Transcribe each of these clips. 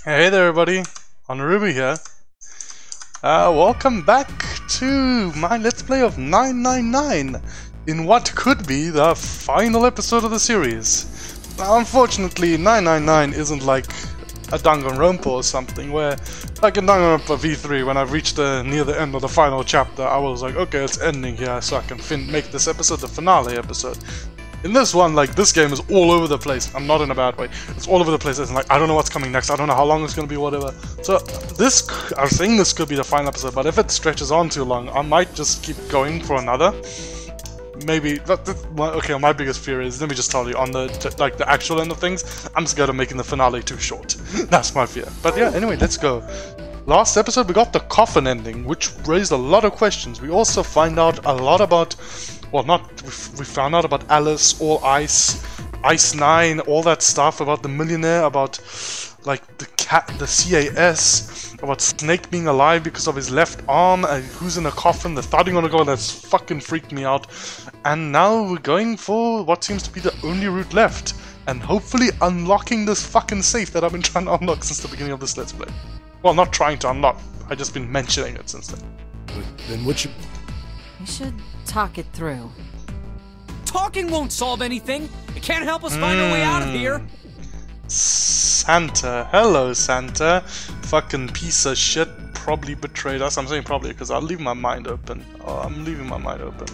Hey there everybody, Onurubu here. Welcome back to my Let's Play of 999 in what could be the final episode of the series. Now unfortunately 999 isn't like a Danganronpa or something where, like in Danganronpa V3, when I've reached near the end of the final chapter, I was like, okay, it's ending here so I can make this episode the finale episode. In this one, like, this game is all over the place. I'm not in a bad way. It's all over the place. It's like, I don't know what's coming next. I don't know how long it's going to be, whatever. So, I was saying this could be the final episode, but if it stretches on too long, I might just keep going for another. Maybe, okay, my biggest fear is, let me just tell you, on the actual end of things, I'm scared of making the finale too short. That's my fear. But yeah, anyway, let's go. Last episode, we got the coffin ending, which raised a lot of questions. We also find out a lot about... Well, we found out about Alice, All Ice, Ice 9, all that stuff about the millionaire, about like the cat, the CAS, about Snake being alive because of his left arm, who's in a coffin, the thudding on a door, that's fucking freaked me out. And now we're going for what seems to be the only route left, and hopefully unlocking this fucking safe that I've been trying to unlock since the beginning of this Let's Play. Well, not trying to unlock, I've just been mentioning it since then. Then what you... We should talk it through. Talking won't solve anything. It can't help us find our way out of here. Santa. Hello, Santa. Fucking piece of shit. Probably betrayed us. I'm saying probably because I'll leave my mind open. Oh, I'm leaving my mind open.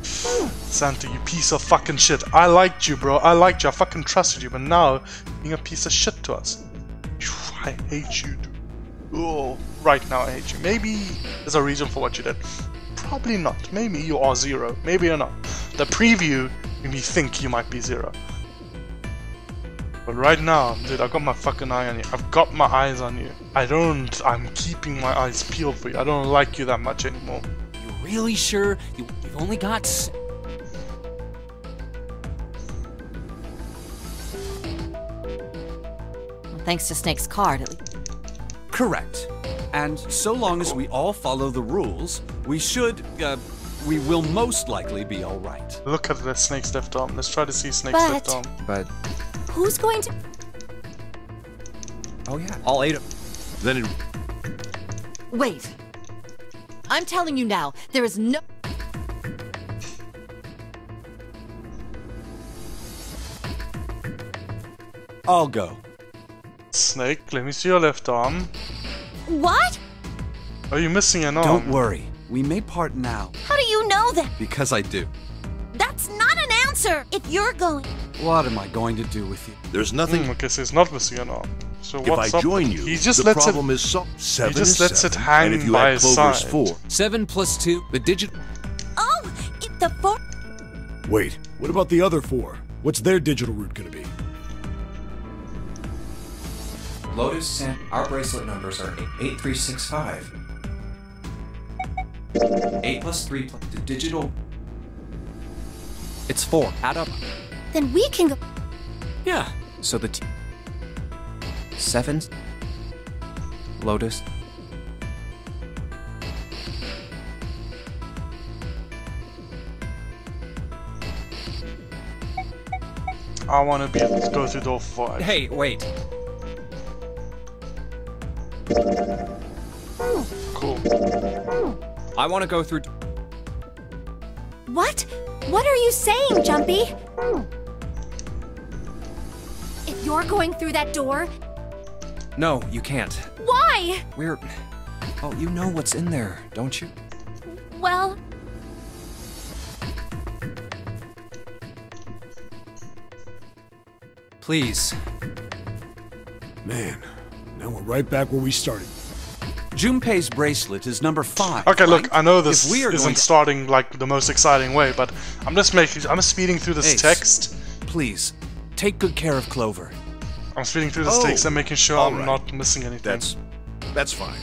Santa, you piece of fucking shit. I liked you, bro. I liked you. I fucking trusted you. But now, you're being a piece of shit to us. I hate you, dude. Oh, right now I hate you. Maybe there's a reason for what you did. Probably not. Maybe you are zero. Maybe you're not. The preview made me think you might be zero. But right now, dude, I've got my fucking eye on you. I've got my eyes on you. I'm keeping my eyes peeled for you. I don't like you that much anymore. You really sure? You've only got... Well, thanks to Snake's card, at least. Correct. And so long as we all follow the rules, we will most likely be alright. Look at the Snake's left arm. Let's try to see Snake's left arm. But... Who's going to... Oh yeah, all 8 of... Then it... Wait. I'm telling you now, there is no... I'll go. Snake, let me see your left arm. What? Are you missing an arm? Don't worry. We may part now. How do you know that? Because I do. That's not an answer! If you're going... What am I going to do with you? There's nothing... Okay, so he's not missing an arm. So if what's I up? join you, He just the lets problem it... is solved. 7 He just is lets 7. it hang and if you by add his Clover's side. 4... 7 plus 2, the digit... Oh! The 4... Wait, what about the other 4? What's their digital route gonna be? Lotus and our bracelet numbers are 8365. 8 plus 3 plus the digital. It's 4. Add up. Then we can go... Yeah. So the 7... Lotus... I want to be able to go through door 5. Hey, wait. Cool. I want to go through... What? What are you saying, Jumpy? If you're going through that door... No, you can't. Why? We're... Oh, you know what's in there, don't you? Well... Please. Man, now we're right back where we started. Junpei's bracelet is number 5. Okay, look, right? I know this If we are isn't going to... starting like the most exciting way, but I'm just speeding through this Ace, text. Please, take good care of Clover. I'm speeding through this Oh, text and making sure I'm alright. not missing anything. That's fine.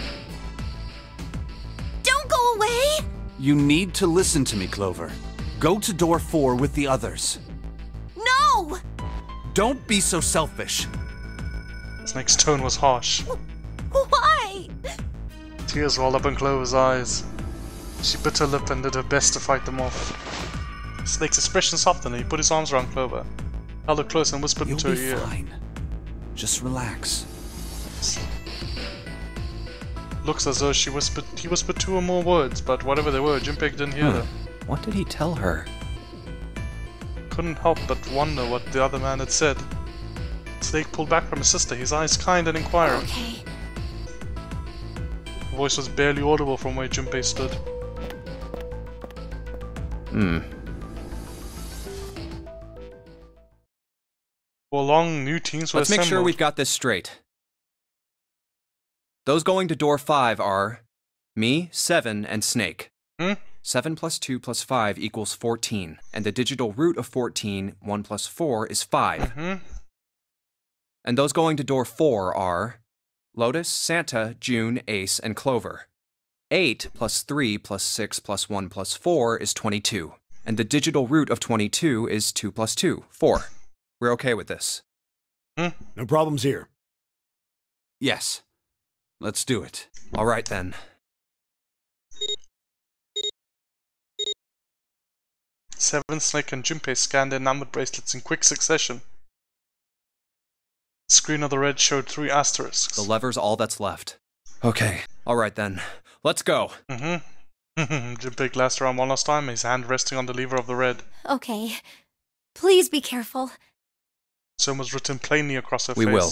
Don't go away! You need to listen to me, Clover. Go to door 4 with the others. No! Don't be so selfish. Snake's tone was harsh. Why? Tears rolled up in Clover's eyes. She bit her lip and did her best to fight them off. Snake's expression softened and he put his arms around Clover, held her close and whispered You'll into her be ear. fine. Just relax. Looks as though he whispered 2 or more words, but whatever they were, Junpei didn't hear them. What did he tell her? Couldn't help but wonder what the other man had said. Snake pulled back from his sister, his eyes kind and inquiring. Okay. The voice was barely audible from where Junpei stood. For long, new teams were Let's make sure assembled. we've got this straight. Those going to door 5 are me, 7, and Snake. 7 plus 2 plus 5 equals 14, and the digital root of 14, 1 plus 4, is 5. And those going to door 4 are Lotus, Santa, June, Ace, and Clover. 8 plus 3 plus 6 plus 1 plus 4 is 22, and the digital root of 22 is 2 plus 2, 4. We're okay with this? No problems here. Yes. Let's do it. All right, then. Seven, Snake, and Junpei scanned their numbered bracelets in quick succession. The screen of the red showed 3 asterisks. The lever's all that's left. Okay. All right, then. Let's go. Junpei glanced around one last time, his hand resting on the lever of the red. Okay. Please be careful. So was written plainly across her We face. will.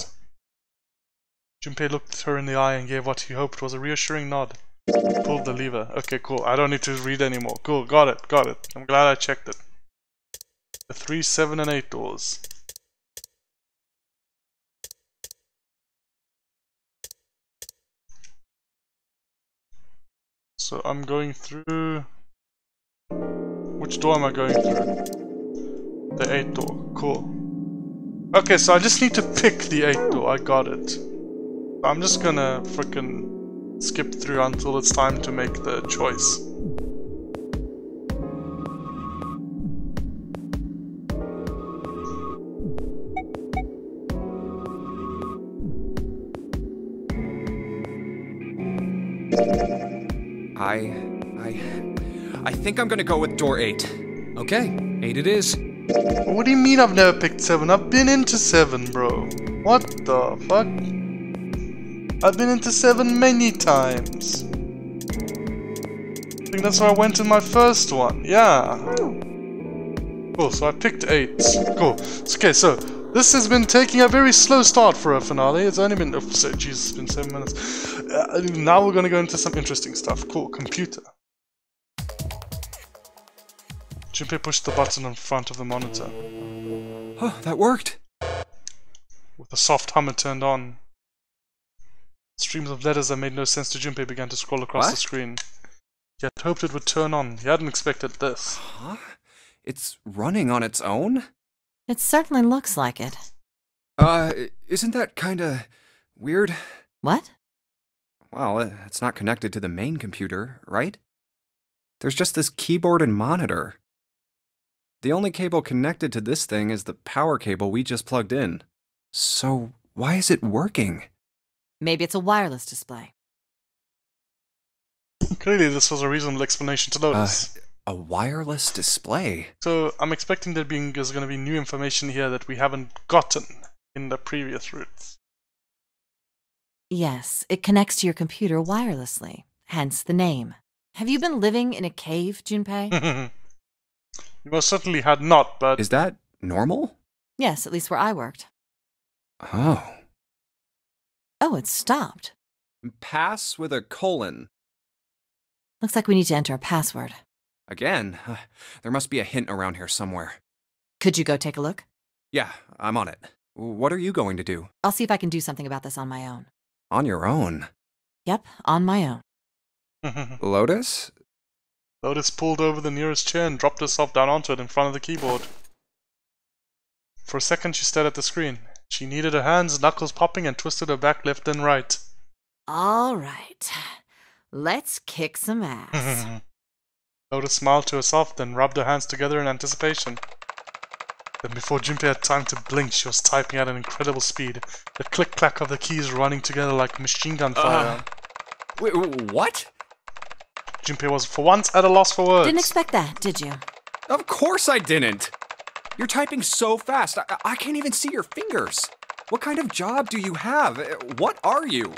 Junpei looked her in the eye and gave what he hoped was a reassuring nod. Pulled the lever. Okay, cool. I don't need to read anymore. Cool, got it. I'm glad I checked it. The 3, 7, and 8 doors. So I'm going through... Which door am I going through? The 8 door. Cool. Okay, so I just need to pick the 8 door. I got it. I'm just gonna frickin' skip through until it's time to make the choice. I think I'm gonna go with door 8. Okay, 8 it is. What do you mean I've never picked 7? I've been into 7, bro. What the fuck? I've been into 7 many times. I think that's where I went in my first one. Yeah. Cool, so I picked 8. Cool. Okay, so this has been taking a very slow start for a finale. It's only been... Oh, Jesus, it's been 7 minutes. Now we're gonna go into some interesting stuff. Cool, computer. Junpei pushed the button in front of the monitor. Oh, that worked. With a soft hum, it turned on. Streams of letters that made no sense to Junpei began to scroll across the screen. He had hoped it would turn on. He hadn't expected this. Huh? It's running on its own? It certainly looks like it. Isn't that kinda weird? What? Well, it's not connected to the main computer, right? There's just this keyboard and monitor. The only cable connected to this thing is the power cable we just plugged in. So, why is it working? Maybe it's a wireless display. Clearly, this was a reasonable explanation to notice. A wireless display? So, I'm expecting there's going to be new information here that we haven't gotten in the previous routes. Yes, it connects to your computer wirelessly, hence the name. Have you been living in a cave, Junpei? You most certainly had not, but... Is that normal? Yes, at least where I worked. Oh. Oh, it stopped. Pass with a colon. Looks like we need to enter a password. Again? There must be a hint around here somewhere. Could you go take a look? Yeah, I'm on it. What are you going to do? I'll see if I can do something about this on my own. On your own? Yep, on my own. Lotus? Lotus pulled over the nearest chair and dropped herself down onto it in front of the keyboard. For a second, she stared at the screen. She kneaded her hands, knuckles popping, and twisted her back left and right. All right. Let's kick some ass. Lotus smiled to herself, then rubbed her hands together in anticipation. Then before Junpei had time to blink, she was typing at an incredible speed. The click-clack of the keys running together like machine gun fire. Wait, what? Junpei was for once at a loss for words. Didn't expect that, did you? Of course I didn't! You're typing so fast, I can't even see your fingers. What kind of job do you have? What are you?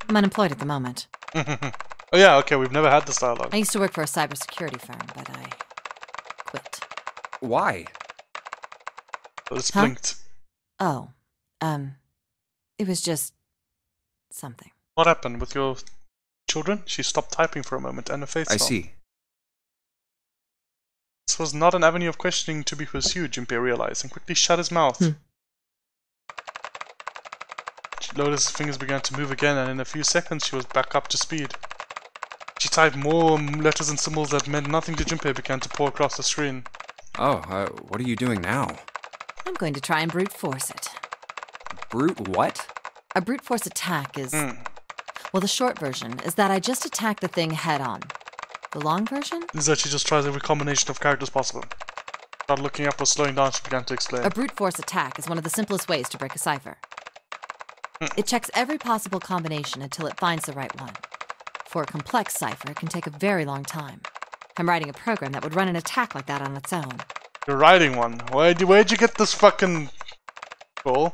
I'm unemployed at the moment. Oh yeah, okay, we've never had this dialogue. I used to work for a cybersecurity firm, but I quit. Why? It's blinked. Oh, it was just something. What happened with your children? She stopped typing for a moment and her face I fell. see. This was not an avenue of questioning to be pursued, Junpei realized, and quickly shut his mouth. Lotus's fingers began to move again, and in a few seconds she was back up to speed. She typed more letters and symbols that meant nothing to Junpei began to pour across the screen. Oh, what are you doing now? I'm going to try and brute force it. Brute what? A brute force attack is... Well, the short version is that I just attack the thing head on. The long version? Is that she just tries every combination of characters possible. Without looking up or slowing down, she began to explain. A brute force attack is one of the simplest ways to break a cipher. It checks every possible combination until it finds the right one. For a complex cipher, it can take a very long time. I'm writing a program that would run an attack like that on its own. You're writing one. Where'd you get this fucking... Well,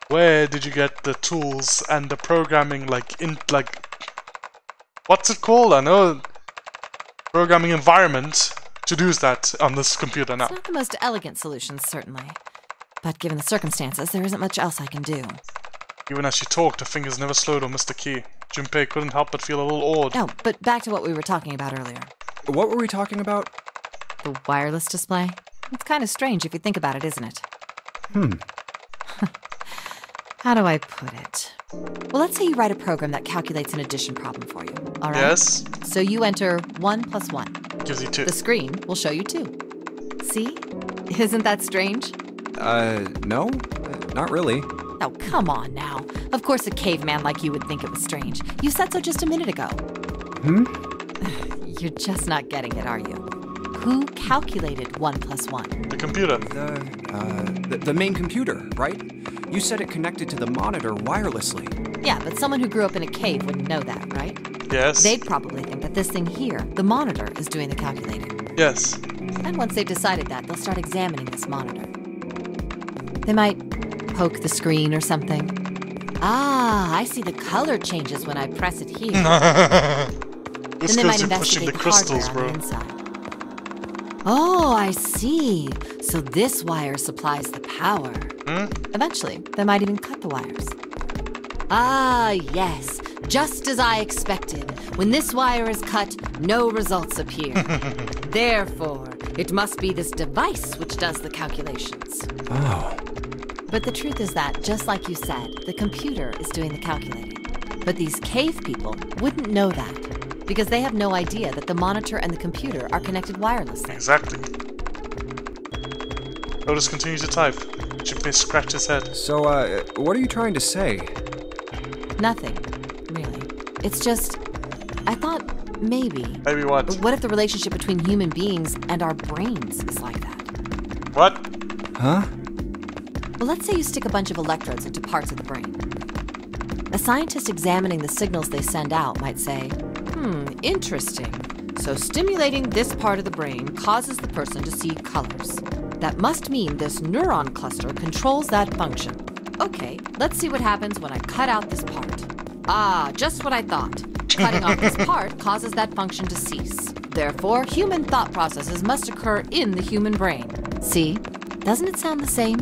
where did you get the tools and the programming, like... What's it called? I know... Programming environment to do that on this computer now. It's not the most elegant solution, certainly. But given the circumstances, there isn't much else I can do. Even as she talked, her fingers never slowed or missed a key. Junpei couldn't help but feel a little awed. Oh, but back to what we were talking about earlier. What were we talking about? The wireless display? It's kind of strange if you think about it, isn't it? How do I put it? Well, let's say you write a program that calculates an addition problem for you, all right? Yes. So you enter 1 + 1. Gives you 2. The screen will show you 2. See? Isn't that strange? No. Not really. Oh, come on now. Of course a caveman like you would think it was strange. You said so just a minute ago. You're just not getting it, are you? Who calculated 1 + 1? The computer. The main computer, right? You said it connected to the monitor wirelessly. Yeah, but someone who grew up in a cave wouldn't know that, right? Yes. They'd probably think that this thing here, the monitor, is doing the calculating. Yes. And once they've decided that, they'll start examining this monitor. They might poke the screen or something. Ah, I see the color changes when I press it here. This Then they goes might to pushing investigate the crystals, hardware bro. on the inside. Oh, I see. So this wire supplies the power. Eventually, they might even cut the wires. Ah, yes. Just as I expected. When this wire is cut, no results appear. Therefore, it must be this device which does the calculations. Oh. But the truth is that, just like you said, the computer is doing the calculating. But these cave people wouldn't know that, because they have no idea that the monitor and the computer are connected wirelessly. Exactly. Lotus continues to type. Junpei scratched his head. So, what are you trying to say? Nothing, really. It's just, I thought maybe. Maybe what? What if the relationship between human beings and our brains is like that? What? Huh? Well, let's say you stick a bunch of electrodes into parts of the brain. A scientist examining the signals they send out might say, interesting. So stimulating this part of the brain causes the person to see colors. That must mean this neuron cluster controls that function. Okay, let's see what happens when I cut out this part. Ah, just what I thought. Cutting off this part causes that function to cease. Therefore, human thought processes must occur in the human brain. See? Doesn't it sound the same?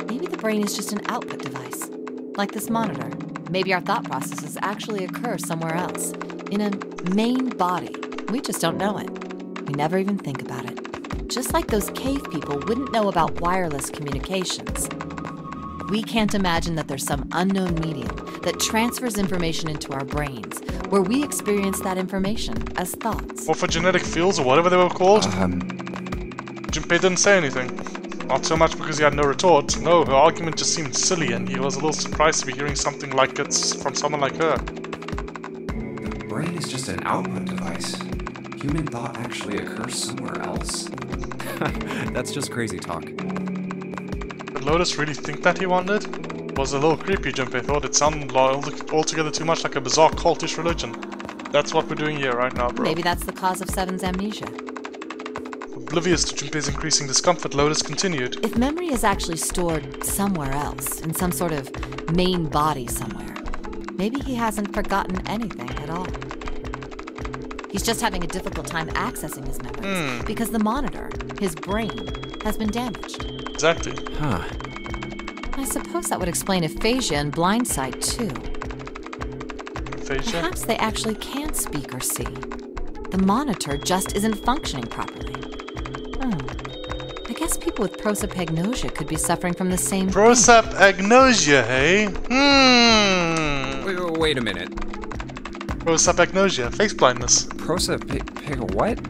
Maybe the brain is just an output device, like this monitor. Maybe our thought processes actually occur somewhere else, in a main body. We just don't know it. We never even think about it. Just like those cave people wouldn't know about wireless communications. We can't imagine that there's some unknown medium that transfers information into our brains, where we experience that information as thoughts. Or for genetic fields or whatever they were called? Junpei didn't say anything. Not so much because he had no retort. No, her argument just seemed silly, and he was a little surprised to be hearing something like it from someone like her. The brain is just an output device. Human thought actually occurs somewhere else. That's just crazy talk. Did Lotus really think that he wanted? It was a little creepy, Junpei thought. It sounded altogether too much like a bizarre cultish religion. That's what we're doing here right now, bro. Maybe that's the cause of Seven's amnesia. Oblivious to Junpei's increasing discomfort, Lotus continued. If memory is actually stored somewhere else, in some sort of main body somewhere, maybe he hasn't forgotten anything at all. He's just having a difficult time accessing his memories because the monitor, his brain, has been damaged. Exactly. Huh. I suppose that would explain aphasia and blindsight, too. Aphasia? Perhaps they actually can speak or see. The monitor just isn't functioning properly. I guess people with prosopagnosia could be suffering from the same thing. Prosopagnosia, hey? Wait a minute. Prosopagnosia, face blindness. What?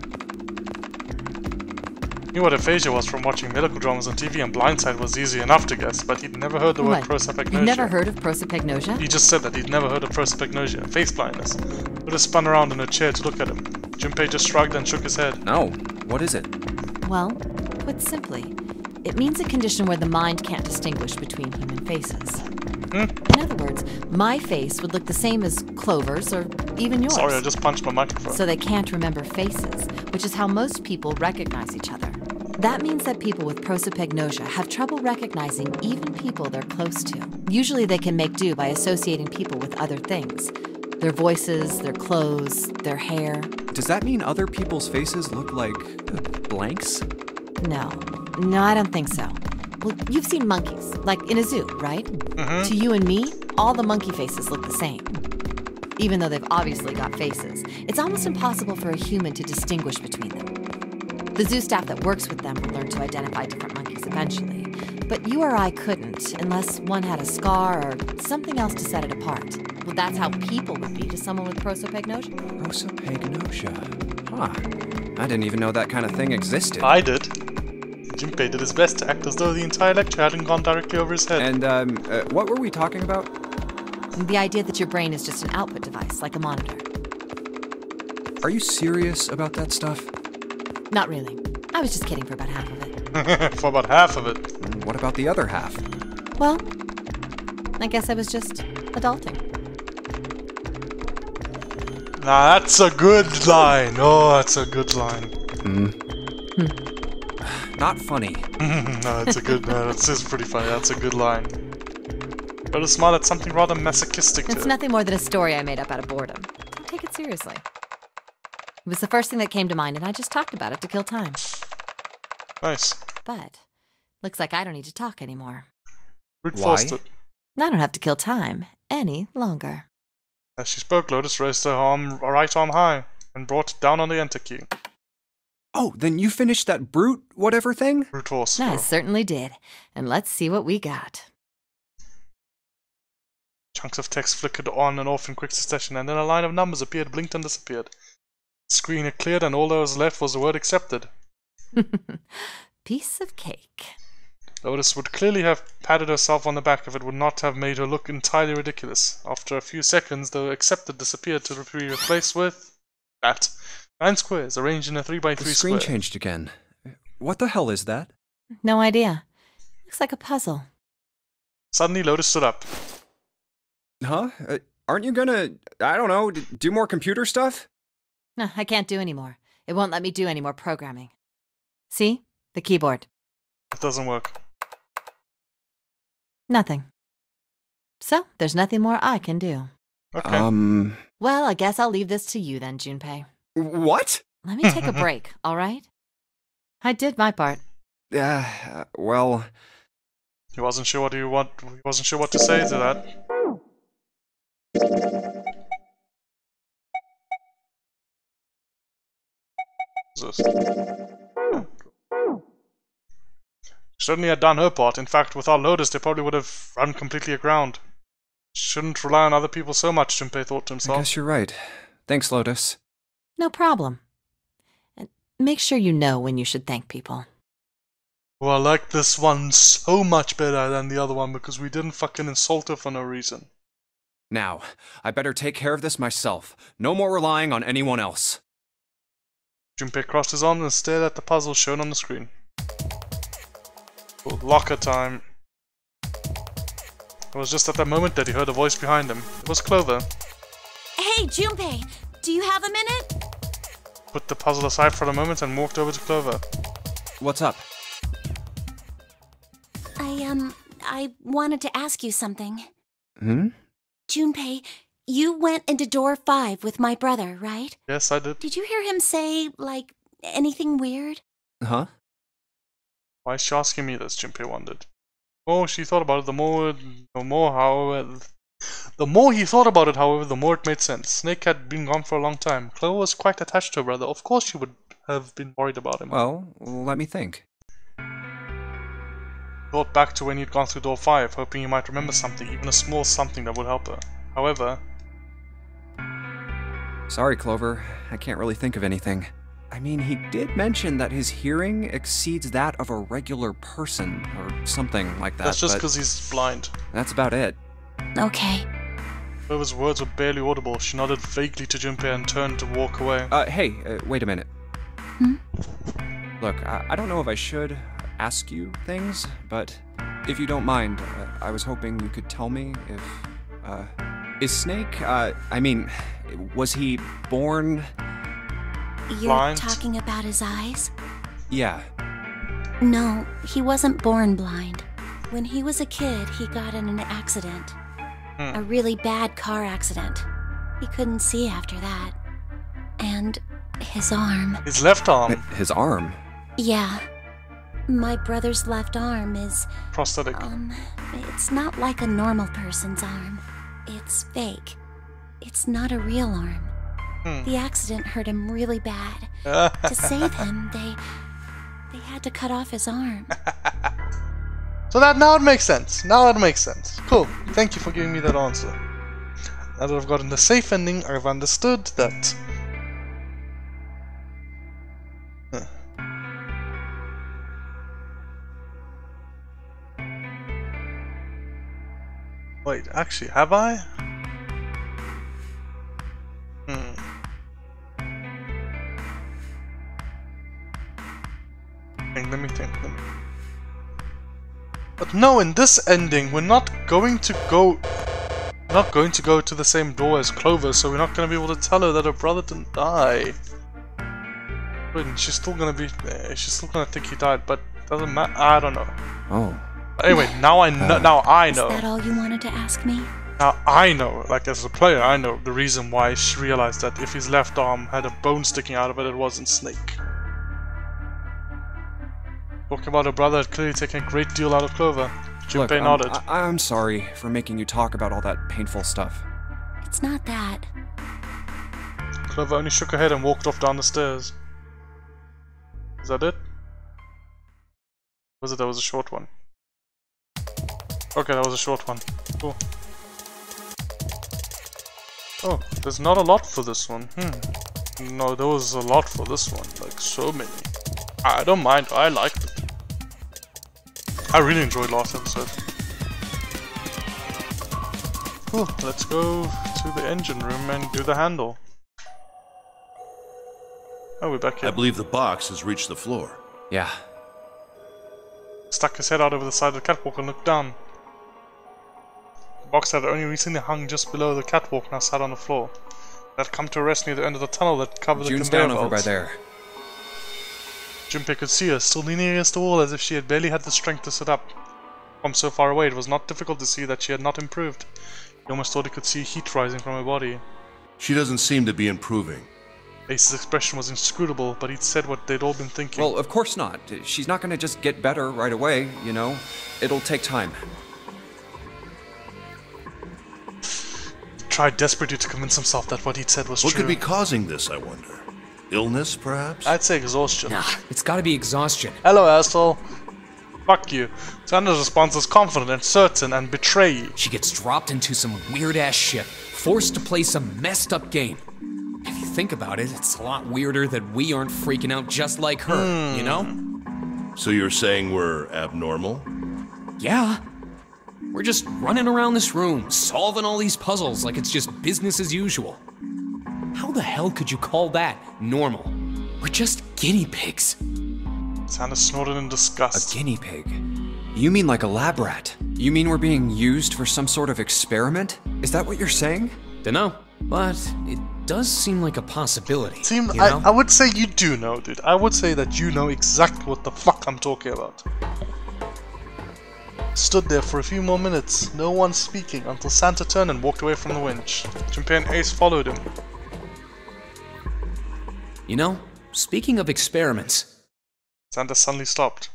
Knew what aphasia was from watching medical dramas on TV, and blindsight was easy enough to guess, but he'd never heard the word prosopagnosia. You've never heard of prosopagnosia? He just said that he'd never heard of prosopagnosia, face blindness. Would have spun around in a chair to look at him. Junpei just shrugged and shook his head. No. What is it? Well, put simply, it means a condition where the mind can't distinguish between human faces. In other words, my face would look the same as Clover's or even yours. Sorry, I just punched my microphone. So they can't remember faces, which is how most people recognize each other. That means that people with prosopagnosia have trouble recognizing even people they're close to. Usually they can make do by associating people with other things. Their voices, their clothes, their hair. Does that mean other people's faces look like blanks? No, I don't think so. Well, you've seen monkeys, like in a zoo, right? To you and me, all the monkey faces look the same. Even though they've obviously got faces, it's almost impossible for a human to distinguish between them. The zoo staff that works with them will learn to identify different monkeys eventually. But you or I couldn't, unless one had a scar or something else to set it apart. Well, that's how people would be to someone with prosopagnosia. Prosopagnosia. Huh. I didn't even know that kind of thing existed. I did. Junpei did his best to act as though the entire lecture hadn't gone directly over his head. And, what were we talking about? The idea that your brain is just an output device, like a monitor. Are you serious about that stuff? Not really. I was just kidding for about half of it. For about half of it. And what about the other half? Well, I guess I was just adulting. Nah, that's a good line. Oh, that's a good line. Not funny. No, it's a good. That's just pretty funny. That's a good line. But it's smart at something rather masochistic to It's it. nothing more than a story I made up out of boredom. Don't take it seriously. It was the first thing that came to mind, and I just talked about it to kill time. Nice. But looks like I don't need to talk anymore. Brute Why? forced it. I don't have to kill time any longer. As she spoke, Lotus raised her right arm high and brought it down on the enter key. Oh, then you finished that brute whatever thing? Brute force. I certainly did. And let's see what we got. Chunks of text flickered on and off in quick succession, and then a line of numbers appeared, blinked, and disappeared. The screen had cleared, and all that was left was the word accepted. Piece of cake. Lotus would clearly have patted herself on the back if it would not have made her look entirely ridiculous. After a few seconds, the accepted disappeared to be replaced with that. 9 squares, arranged in a 3x3 The screen square. changed again. What the hell is that? No idea. Looks like a puzzle. Suddenly, Lotus stood up. Huh? Aren't you gonna, I don't know, do more computer stuff? No, I can't do anymore. It won't let me do any more programming. See? The keyboard. It doesn't work. Nothing. So, there's nothing more I can do. Okay. Well, I guess I'll leave this to you then, Junpei. What? Let me take a break, all right? I did my part. Well... He wasn't sure what he wasn't sure what to say to that. She certainly had done her part. In fact, without Lotus, they probably would have run completely aground. Shouldn't rely on other people so much, Junpei thought to I himself. guess you're right. Thanks, Lotus. No problem. And make sure you know when you should thank people. Well, I like this one so much better than the other one because we didn't fucking insult her for no reason. Now, I better take care of this myself. No more relying on anyone else. Junpei crossed his arms and stared at the puzzle shown on the screen. Locker time. It was just at that moment that he heard a voice behind him. It was Clover. Hey, Junpei, do you have a minute? Put the puzzle aside for a moment and walked over to Clover. What's up? I wanted to ask you something. Hmm? Junpei, you went into door 5 with my brother, right? Yes, I did. Did you hear him say, like, anything weird? Huh? Why is she asking me this? Junpei wondered. Oh, she thought about it. The more he thought about it, however, the more it made sense. Snake had been gone for a long time. Clover was quite attached to her brother. Of course she would have been worried about him. Well, let me think. Thought back to when he'd gone through door 5, hoping he might remember something, even a small something that would help her. However... Sorry, Clover. I can't really think of anything. I mean, he did mention that his hearing exceeds that of a regular person, or something like that. That's just because he's blind. That's about it. Okay. Clover's words were barely audible. She nodded vaguely to Junpei and turned to walk away. Hey, wait a minute. Hmm? Look, I don't know if I should ask you things, but if you don't mind, I was hoping you could tell me if, is Snake, I mean, was he born... You're blind? talking about his eyes? Yeah. No, he wasn't born blind. When he was a kid, he got in an accident. A really bad car accident. He couldn't see after that. And his arm... His left arm. His arm? Yeah. My brother's left arm is... prosthetic. It's not like a normal person's arm. It's fake. It's not a real arm. The accident hurt him really bad. To save him, they had to cut off his arm. So now it makes sense. Now it makes sense. Cool. Thank you for giving me that answer. Now that I've gotten the safe ending, I've understood that... Wait, actually, have I? Let me think. But no, in this ending, we're not going to go to the same door as Clover, so we're not going to be able to tell her that her brother didn't die. Wait, she's still going to think he died, but doesn't matter. I don't know. Oh. But anyway, now I know. Now I know. Is that all you wanted to ask me? Now I know, like as a player, I know the reason why she realized that if his left arm had a bone sticking out of it, it wasn't Snake. Talking about her brother had clearly taken a great deal out of Clover. Junpei nodded. I'm sorry for making you talk about all that painful stuff. It's not that. Clover only shook her head and walked off down the stairs. Is that it? Was it? That was a short one. Okay, that was a short one. Cool. Oh, there's not a lot for this one. No, there was a lot for this one. Like, so many. I don't mind. I liked it. I really enjoyed last episode. Cool. Let's go to the engine room and do the handle. Oh, we're back here. I believe the box has reached the floor. Yeah. Stuck his head out over the side of the catwalk and looked down. The box had only recently hung just below the catwalk, now sat on the floor. It had come to rest near the end of the tunnel that covered the conveyor June's down belt. over by there. Junpei could see her, still leaning against the wall as if she had barely had the strength to sit up. From so far away, it was not difficult to see that she had not improved. He almost thought he could see heat rising from her body. She doesn't seem to be improving. Ace's expression was inscrutable, but he'd said what they'd all been thinking. Well, of course not. She's not gonna just get better right away, you know? It'll take time. He tried desperately to convince himself that what he'd said was What true. could be causing this, I wonder? Illness, perhaps? I'd say exhaustion. Nah, it's gotta be exhaustion. Hello, asshole. Fuck you. Xander's response was confident and certain and betraying. She gets dropped into some weird-ass shit, forced to play some messed-up game. If you think about it, it's a lot weirder that we aren't freaking out just like her, you know? So you're saying we're abnormal? Yeah. We're just running around this room, solving all these puzzles like it's just business as usual. How the hell could you call that normal? We're just guinea pigs. Xander snorted in disgust. A guinea pig? You mean like a lab rat? You mean we're being used for some sort of experiment? Is that what you're saying? Dunno, but it does seem like a possibility. I would say you do know, dude. I would say that you know exactly what the fuck I'm talking about. Stood there for a few more minutes, no one speaking, until Santa turned and walked away from the winch. Junpei and Ace followed him. You know, speaking of experiments... Santa suddenly stopped.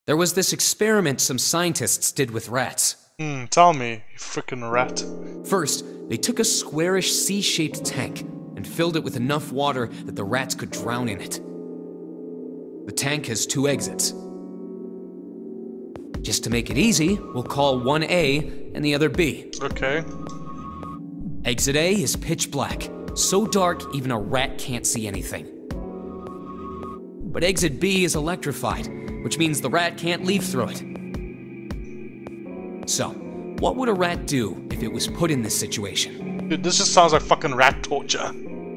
There was this experiment some scientists did with rats. Tell me, you frickin' rat. First, they took a squarish C-shaped tank and filled it with enough water that the rats could drown in it. The tank has 2 exits. Just to make it easy, we'll call one A and the other B. Okay. Exit A is pitch black, so dark even a rat can't see anything. But exit B is electrified, which means the rat can't leave through it. So, what would a rat do if it was put in this situation? Dude, this just sounds like fucking rat torture.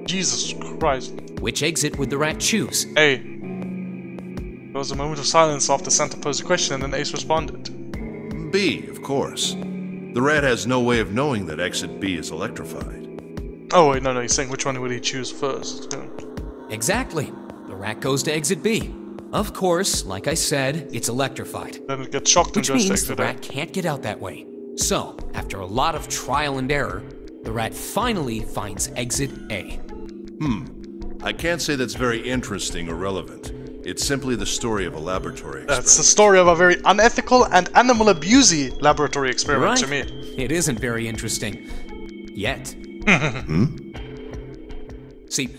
Jesus Christ. Which exit would the rat choose? A. There was a moment of silence after Santa posed a question and then Ace responded. B, of course. The rat has no way of knowing that exit B is electrified. Oh wait, no, he's saying which one would he choose first. Exactly. The rat goes to exit B. Of course, like I said, it's electrified. Then it gets shocked and goes to exit A. Which means the rat can't get out that way. So, after a lot of trial and error, the rat finally finds exit A. I can't say that's very interesting or relevant. It's simply the story of a laboratory experiment. That's the story of a very unethical and animal abusey laboratory experiment to me. It isn't very interesting. Yet. See,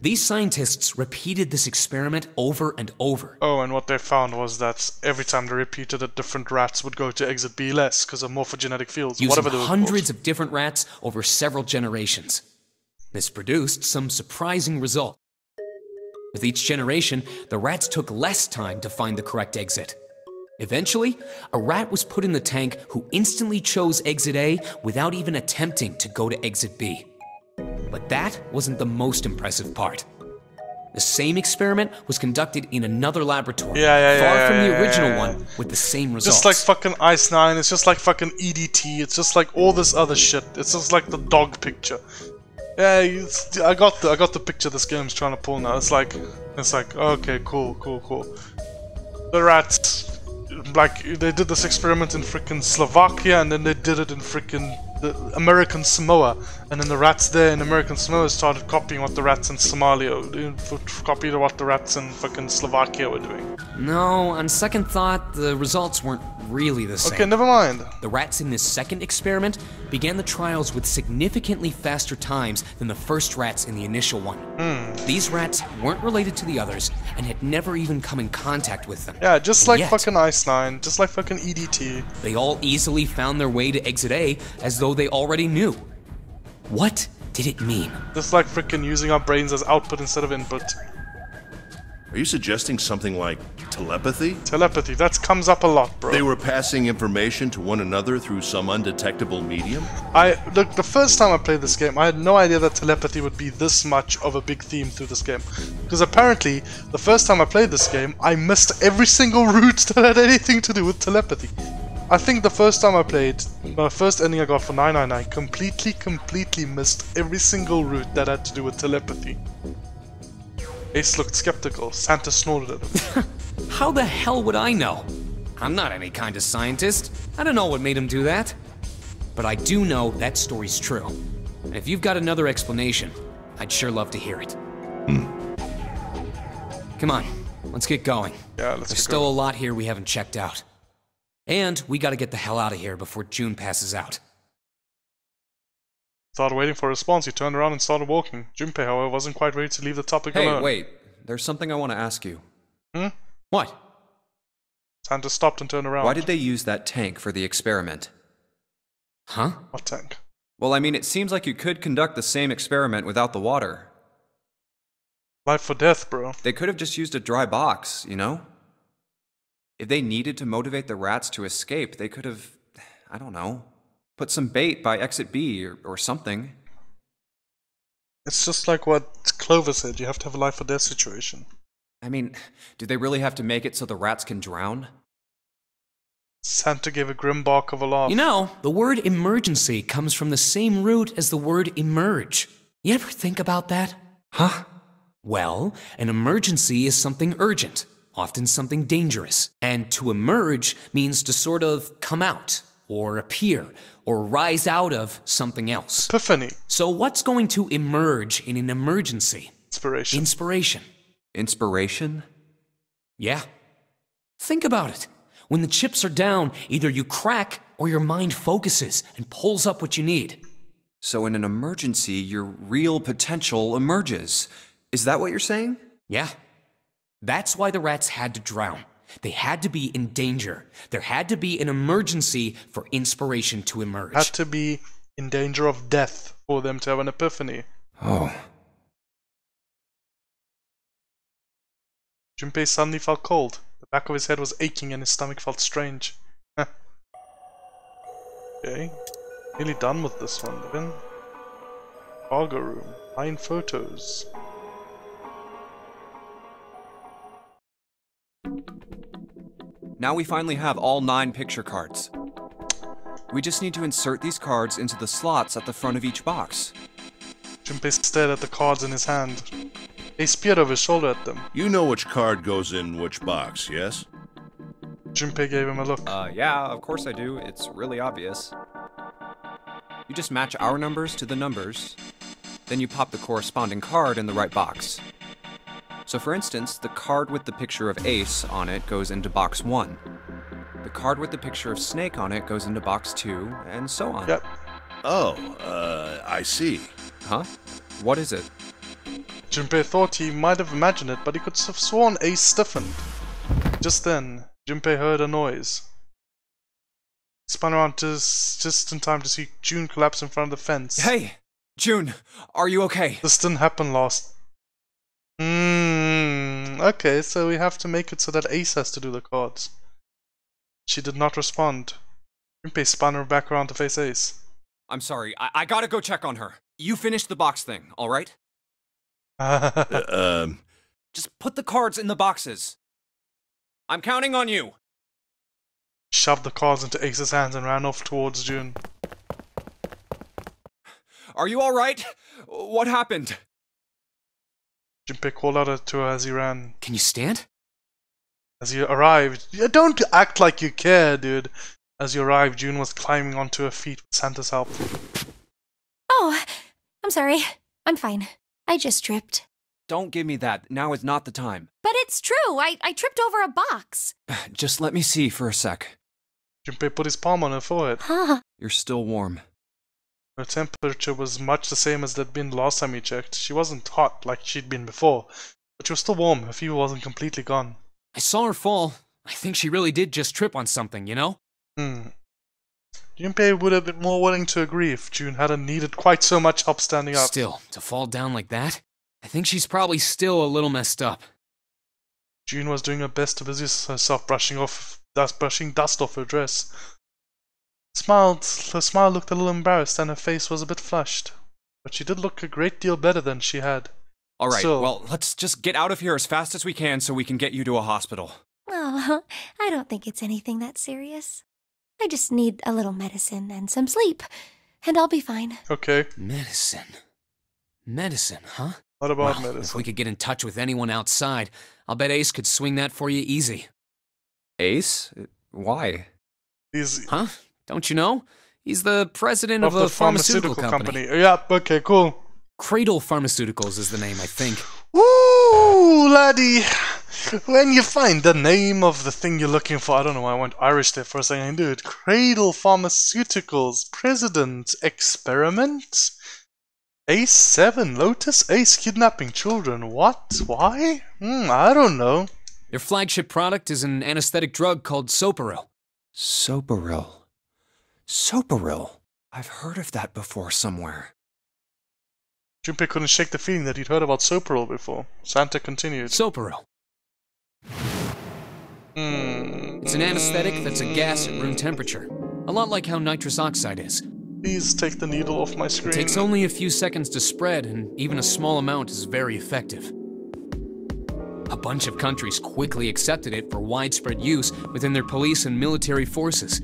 these scientists repeated this experiment over and over. Oh, and what they found was that every time they repeated it, different rats would go to exit B less because of morphogenetic fields. Using whatever they were hundreds called. of different rats over several generations. This produced some surprising results. With each generation, the rats took less time to find the correct exit. Eventually, a rat was put in the tank who instantly chose exit A without even attempting to go to exit B. But that wasn't the most impressive part. The same experiment was conducted in another laboratory, far from the original one, with the same results. Just like fucking Ice 9, it's just like fucking EDT, it's just like all this other shit. It's just like the dog picture. Yeah, I got the picture this game's trying to pull now. It's like, okay, cool. The rats, like, they did this experiment in frickin' Slovakia, and then they did it in frickin' the American Samoa, and then the rats there in American Samoa started copying what the rats in Somalia, copied what the rats in fucking Slovakia were doing. No, on second thought, the results weren't really the same. Okay, never mind. The rats in this second experiment began the trials with significantly faster times than the first rats in the initial one. These rats weren't related to the others and had never even come in contact with them. Yeah, just like fucking Ice 9, just like fucking EDT. They all easily found their way to exit A as though they already knew. What did it mean? Just like freaking using our brains as output instead of input. Are you suggesting something like telepathy? Telepathy, that comes up a lot, bro. They were passing information to one another through some undetectable medium? Look, the first time I played this game, I had no idea that telepathy would be this much of a big theme through this game. Because apparently, the first time I played this game, I missed every single route that had anything to do with telepathy. I think the first time I played, the first ending I got for 999, completely missed every single route that had to do with telepathy. Ace looked skeptical. Santa snorted at him. How the hell would I know? I'm not any kind of scientist. I don't know what made him do that. But I do know that story's true. And if you've got another explanation, I'd sure love to hear it. Come on, let's get going. Yeah, let's There's still a lot here we haven't checked out. And we gotta get the hell out of here before June passes out. Started waiting for a response, he turned around and started walking. Junpei, however, wasn't quite ready to leave the topic alone. Hey, wait. There's something I want to ask you. What? Santa stopped and turned around. Why did they use that tank for the experiment? Huh? What tank? Well, I mean, it seems like you could conduct the same experiment without the water. Life or death, bro. They could have just used a dry box, you know? If they needed to motivate the rats to escape, they could have, I don't know, put some bait by exit B or something. It's just like what Clover said, you have to have a life or death situation. I mean, do they really have to make it so the rats can drown? Santa gave a grim bark of a laugh. You know, the word emergency comes from the same root as the word emerge. You ever think about that? Huh? Well, an emergency is something urgent, often something dangerous. And to emerge means to sort of come out, or appear, or rise out of something else. Epiphany. So what's going to emerge in an emergency? Inspiration. Inspiration. Inspiration? Yeah. Think about it. When the chips are down, either you crack or your mind focuses and pulls up what you need. So in an emergency, your real potential emerges. Is that what you're saying? Yeah. That's why the rats had to drown. They had to be in danger. There had to be an emergency for inspiration to emerge. Had to be in danger of death for them to have an epiphany. Oh. Junpei suddenly felt cold. The back of his head was aching and his stomach felt strange. Okay. Nearly done with this one, then. Cargo room. 9 photos. Now we finally have all 9 picture cards. We just need to insert these cards into the slots at the front of each box. Junpei stared at the cards in his hand. Ace peered over his shoulder at them. You know which card goes in which box, yes? Junpei gave him a look. Yeah, of course I do. It's really obvious. You just match our numbers to the numbers, then you pop the corresponding card in the right box. So for instance, the card with the picture of Ace on it goes into box 1. The card with the picture of Snake on it goes into box 2, and so on. Yep. Oh, I see. Huh? What is it? Junpei thought he might have imagined it, but he could have sworn Ace stiffened. Just then, Junpei heard a noise. He spun around just in time to see June collapse in front of the fence. Hey! June, are you okay? This didn't happen last. Okay, so we have to make it so that Ace has to do the cards. She did not respond. Junpei spun her back around to face Ace. I'm sorry, I gotta go check on her. You finish the box thing, alright? Just put the cards in the boxes. I'm counting on you. Shoved the cards into Ace's hands and ran off towards June. Are you alright? What happened? Junpei called out to her as he ran. Can you stand? As he arrived, don't act like you care, dude. As you arrived, June was climbing onto her feet with Santa's help. Oh, I'm sorry. I'm fine. I just tripped. Don't give me that. Now is not the time. But it's true. I tripped over a box. Just let me see for a sec. Junpei put his palm on her forehead. Huh. You're still warm. Her temperature was much the same as it had been last time he checked. She wasn't hot like she'd been before, but she was still warm. Her fever wasn't completely gone. I saw her fall. I think she really did just trip on something, you know? Junpei would have been more willing to agree if June hadn't needed quite so much help standing up. Still, to fall down like that? I think she's probably still a little messed up. June was doing her best to busy herself brushing dust off her dress. Her smile looked a little embarrassed and her face was a bit flushed. But she did look a great deal better than she had. Alright, well, let's just get out of here as fast as we can so we can get you to a hospital. Oh, I don't think it's anything that serious. I just need a little medicine and some sleep, and I'll be fine. Okay. Medicine, huh? What about Well, medicine? if we could get in touch with anyone outside, I'll bet Ace could swing that for you easy. Ace? Why? Huh? Don't you know? He's the president of the pharmaceutical company. Yeah, okay, cool. Cradle Pharmaceuticals is the name, I think. Ooh, laddie. When you find the name of the thing you're looking for, I don't know why I went Irish there for a second, dude. Cradle Pharmaceuticals, President, Experiment, Ace 7, Lotus Ace kidnapping children. What? Why? I don't know. Their flagship product is an anesthetic drug called Soparil. Soparil. Soparil. I've heard of that before somewhere. Junpei couldn't shake the feeling that he'd heard about Soparil before. Santa continued. Soparil. It's an anesthetic that's a gas at room temperature. A lot like how nitrous oxide is. Please take the needle off my screen. It takes only a few seconds to spread, and even a small amount is very effective. A bunch of countries quickly accepted it for widespread use within their police and military forces.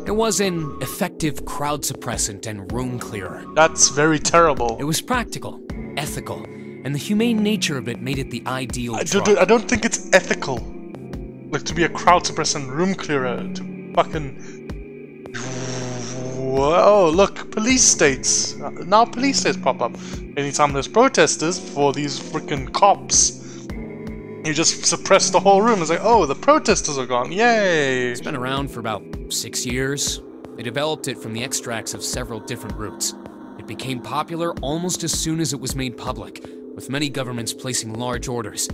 It was an effective crowd suppressant and room clearer. That's very terrible. It was practical, ethical, and the humane nature of it made it the ideal drug. I don't think it's ethical. Like, to be a crowd suppressant room clearer, to fucking... Whoa, look, police states. Now police states pop up. Anytime there's protesters for these freaking cops, you just suppress the whole room. It's like, oh, the protesters are gone, yay! It's been around for about 6 years. They developed it from the extracts of several different roots. It became popular almost as soon as it was made public, with many governments placing large orders.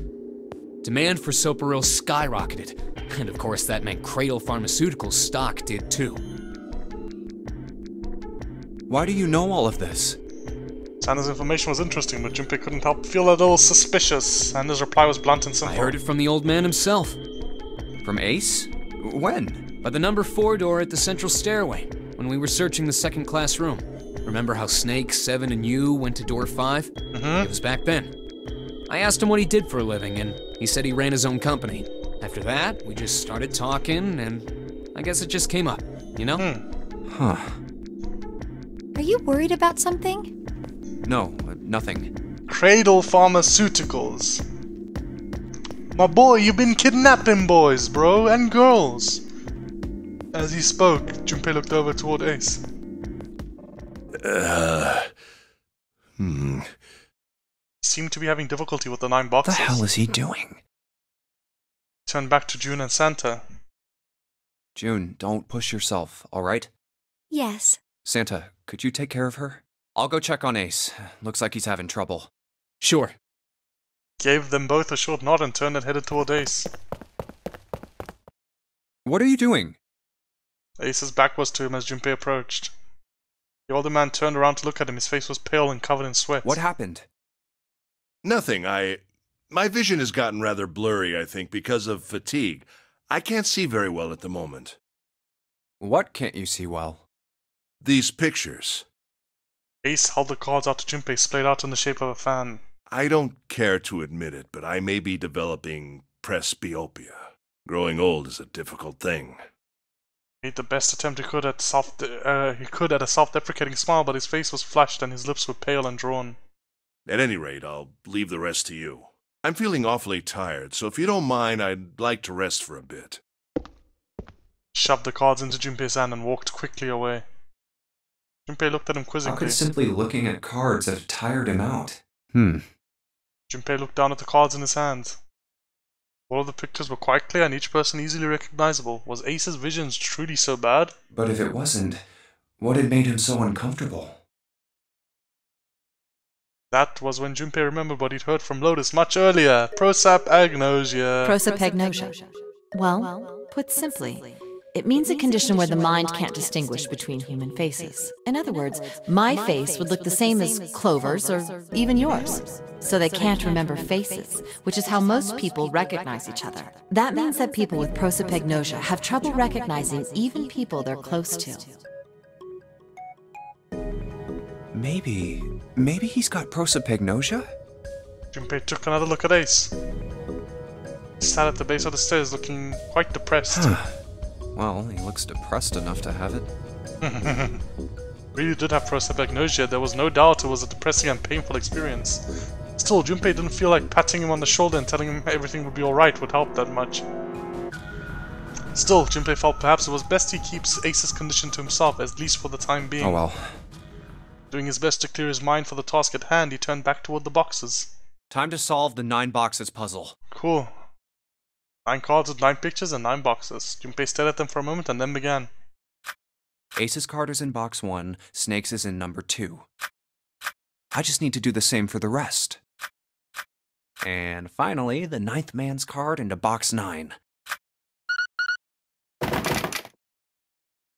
Demand for Soparil skyrocketed, and of course that meant Cradle Pharmaceuticals' stock did too. Why do you know all of this? Santa's information was interesting, but Junpei couldn't help feel a little suspicious, and his reply was blunt and simple. I heard it from the old man himself. From Ace? When? By the number 4 door at the central stairway, when we were searching the second-class room. Remember how Snake, 7, and you went to door 5? It was back then. I asked him what he did for a living, and he said he ran his own company. After that, we just started talking, and I guess it just came up, you know? Huh. Are you worried about something? No, nothing. Cradle Pharmaceuticals. My boy, you've been kidnapping boys, bro, and girls. As he spoke, Junpei looked over toward Ace. He seemed to be having difficulty with the 9 boxes. What the hell is he doing? Turned back to June and Santa. June, don't push yourself, alright? Yes. Santa, could you take care of her? I'll go check on Ace. Looks like he's having trouble. Sure. Gave them both a short nod and turned and headed toward Ace. What are you doing? Ace's back was to him as Junpei approached. The older man turned around to look at him. His face was pale and covered in sweat. What happened? Nothing. My vision has gotten rather blurry, I think, because of fatigue. I can't see very well at the moment. What can't you see well? These pictures. Ace held the cards out to Junpei, splayed out in the shape of a fan. I don't care to admit it, but I may be developing presbyopia. Growing old is a difficult thing. He made the best attempt he could at a self-deprecating smile, but his face was flushed and his lips were pale and drawn. At any rate, I'll leave the rest to you. I'm feeling awfully tired, so if you don't mind, I'd like to rest for a bit. Shoved the cards into Junpei's hand and walked quickly away. Junpei looked at him How quizzically. could simply looking at cards have tired him out? Junpei looked down at the cards in his hand. All of the pictures were quite clear and each person easily recognizable. Was Ace's visions truly so bad? But if it wasn't, what had made him so uncomfortable? That was when Junpei remembered what he'd heard from Lotus much earlier. Prosopagnosia. Prosopagnosia. Well, put simply, it means a condition where the mind can't distinguish between human faces. In other words, my face would look the same as Clover's or even yours. So they can't remember faces, which is how most people recognize each other. That means that people with prosopagnosia have trouble recognizing even people they're close to. Maybe he's got prosopagnosia? Junpei took another look at Ace. He sat at the base of the stairs looking quite depressed. Well, he looks depressed enough to have it. Really did have prosopagnosia. There was no doubt it was a depressing and painful experience. Still, Junpei didn't feel like patting him on the shoulder and telling him everything would be alright would help that much. Still, Junpei felt perhaps it was best he keeps Ace's condition to himself, at least for the time being. Oh well. Doing his best to clear his mind for the task at hand, he turned back toward the boxes. Time to solve the 9 boxes puzzle. Cool. 9 cards with 9 pictures and 9 boxes. Junpei stared at them for a moment and then began. Ace's card is in box 1, Snake's is in number 2. I just need to do the same for the rest. And finally, the 9th man's card into box 9.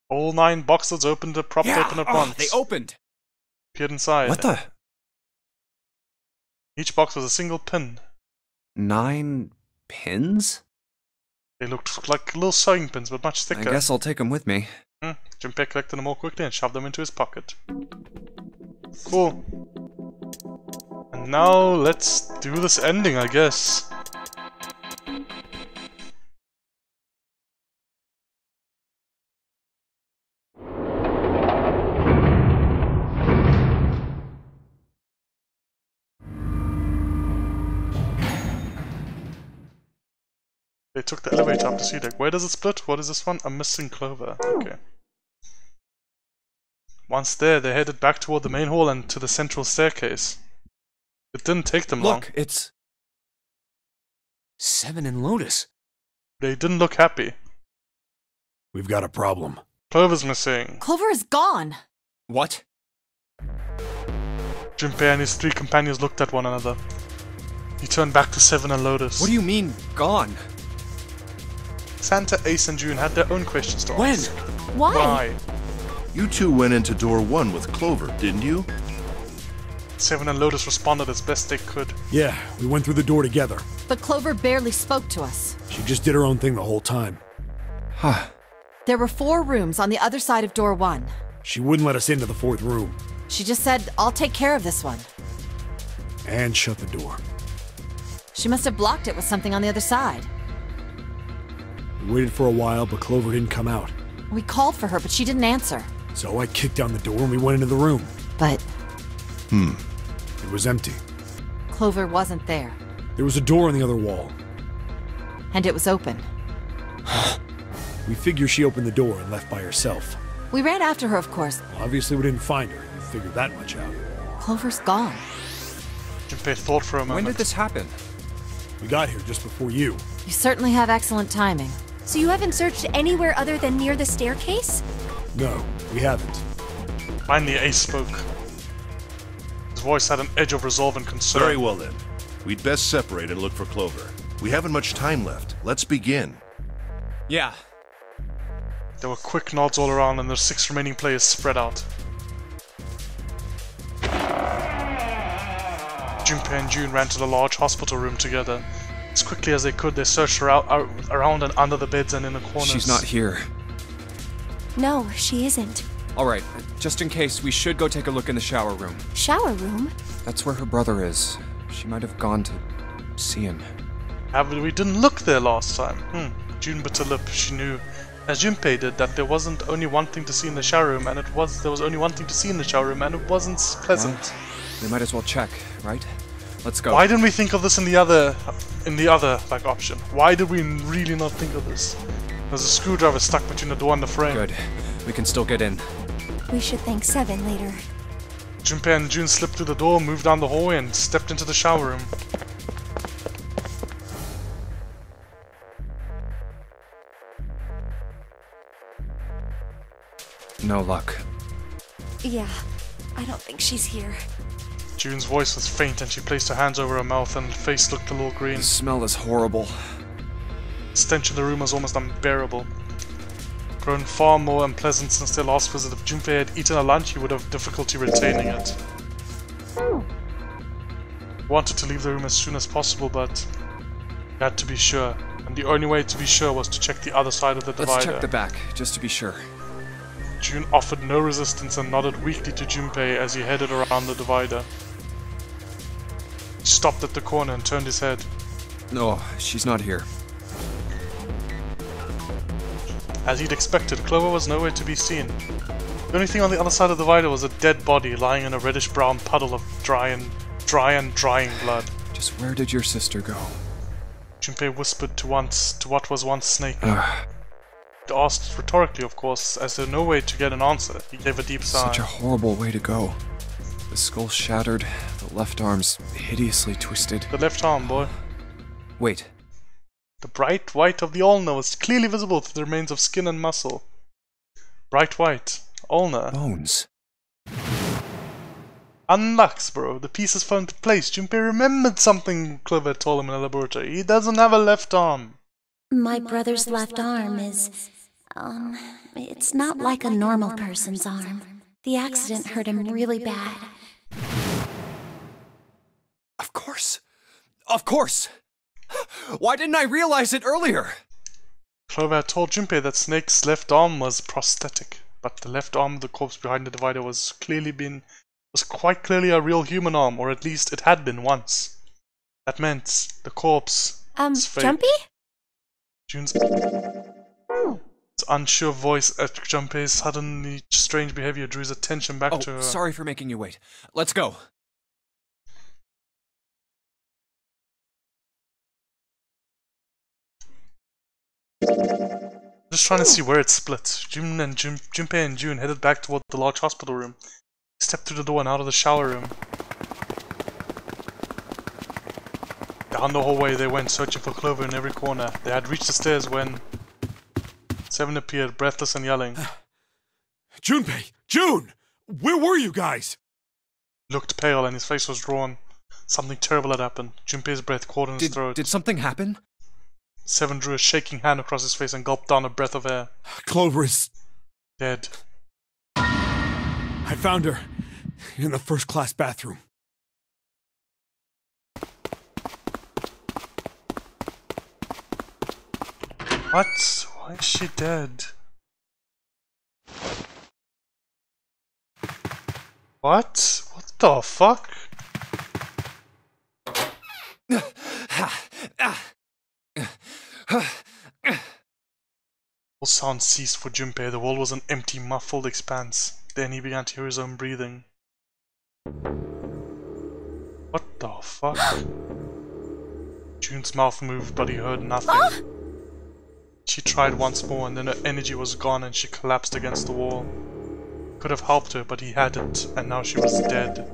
All 9 boxes opened propped open at once. They opened! Peered inside. What the? Each box was a single pin. 9 pins? They looked like little sewing pins, but much thicker. I guess I'll take them with me. Junpei collected them all quickly and shoved them into his pocket. Cool. And now let's do this ending, I guess. They took the elevator up to C deck. Where does it split? What is this one? A missing Clover. Okay. Once there, they headed back toward the main hall and to the central staircase. It didn't take them long. Look, it's... Seven and Lotus. They didn't look happy. We've got a problem. Clover's missing. Clover is gone. What? Junpei and his three companions looked at one another. He turned back to Seven and Lotus. What do you mean, gone? Santa, Ace, and June had their own questions to ask. Why? Why? You two went into door 1 with Clover, didn't you? Seven and Lotus responded as best they could. Yeah, we went through the door together. But Clover barely spoke to us. She just did her own thing the whole time. Huh. There were 4 rooms on the other side of door 1. She wouldn't let us into the 4th room. She just said, I'll take care of this one. And shut the door. She must have blocked it with something on the other side. We waited for a while, but Clover didn't come out. We called for her, but she didn't answer. So I kicked down the door and we went into the room. But It was empty. Clover wasn't there. There was a door on the other wall. And it was open. We figure she opened the door and left by herself. We ran after her, of course. Obviously we didn't find her. We figured that much out. Clover's gone. Junpei thought for a moment. When did this happen? We got here just before you. You certainly have excellent timing. So you haven't searched anywhere other than near the staircase? No, we haven't. Finally, Ace spoke. His voice had an edge of resolve and concern. Very well then. We'd best separate and look for Clover. We haven't much time left. Let's begin. Yeah. There were quick nods all around and the 6 remaining players spread out. Junpei and June ran to the large hospital room together. As quickly as they could, they searched around and under the beds and in the corners. She's not here. No, she isn't. Alright, just in case, we should go take a look in the shower room. Shower room? That's where her brother is. She might have gone to see him. We didn't look there last time. June bit her lip. She knew, as Junpei did, that there wasn't only one thing to see in the shower room, and there was only one thing to see in the shower room, and it wasn't pleasant. Well, we might as well check, right? Let's go. Why didn't we think of this in the other like option? Why did we really not think of this? There's a screwdriver stuck between the door and the frame. Good. We can still get in. We should thank Seven later. Junpei and June slipped through the door, moved down the hallway, and stepped into the shower room. No luck. Yeah, I don't think she's here. June's voice was faint and she placed her hands over her mouth and her face looked a little green. The smell is horrible. The stench in the room was almost unbearable. Grown far more unpleasant since their last visit. If Junpei had eaten a lunch, he would have difficulty retaining it. He wanted to leave the room as soon as possible, but he had to be sure. And the only way to be sure was to check the other side of the divider. Let's check the back, just to be sure. June offered no resistance and nodded weakly to Junpei as he headed around the divider. He stopped at the corner and turned his head. No, she's not here. As he'd expected, Clover was nowhere to be seen. The only thing on the other side of the divider was a dead body lying in a reddish-brown puddle of dry and drying blood. Just where did your sister go? Junpei whispered to what was once Snake. He asked rhetorically, of course, as there no way to get an answer. He gave a deep sigh. Such a horrible way to go. The skull shattered, the left arm's hideously twisted. The left arm, boy. Wait. The bright white of the ulna was clearly visible through the remains of skin and muscle. Bright white. Ulna. Bones. Unlux, bro. The pieces fell into place. Junpei remembered something Clover told him in the laboratory. He doesn't have a left arm. My brother's left arm is... it's not like a normal person's arm. The accident hurt him really bad. Of course! Of course! Why didn't I realize it earlier? Clover had told Junpei that Snake's left arm was prosthetic, but the left arm of the corpse behind the divider was quite clearly a real human arm, or at least it had been once. That meant the corpse was fake. Jumpy? June's unsure voice at Junpei's suddenly strange behavior drew his attention back to her. Sorry for making you wait. Let's go. Just trying to see where it split. Junpei and June headed back toward the large hospital room. They stepped through the door and out of the shower room. Down the hallway they went, searching for Clover in every corner. They had reached the stairs when Seven appeared, breathless and yelling. Junpei! June! Where were you guys? He looked pale and his face was drawn. Something terrible had happened. Junpei's breath caught in his throat. Did something happen? Seven drew a shaking hand across his face and gulped down a breath of air. Clover is... dead. I found her in the first-class bathroom. What? Why is she dead? What? What the fuck? All sound ceased for Junpei. The world was an empty, muffled expanse. Then he began to hear his own breathing. What the fuck? June's mouth moved, but he heard nothing. She tried once more, and then her energy was gone and she collapsed against the wall. Could have helped her, but he hadn't, and now she was dead.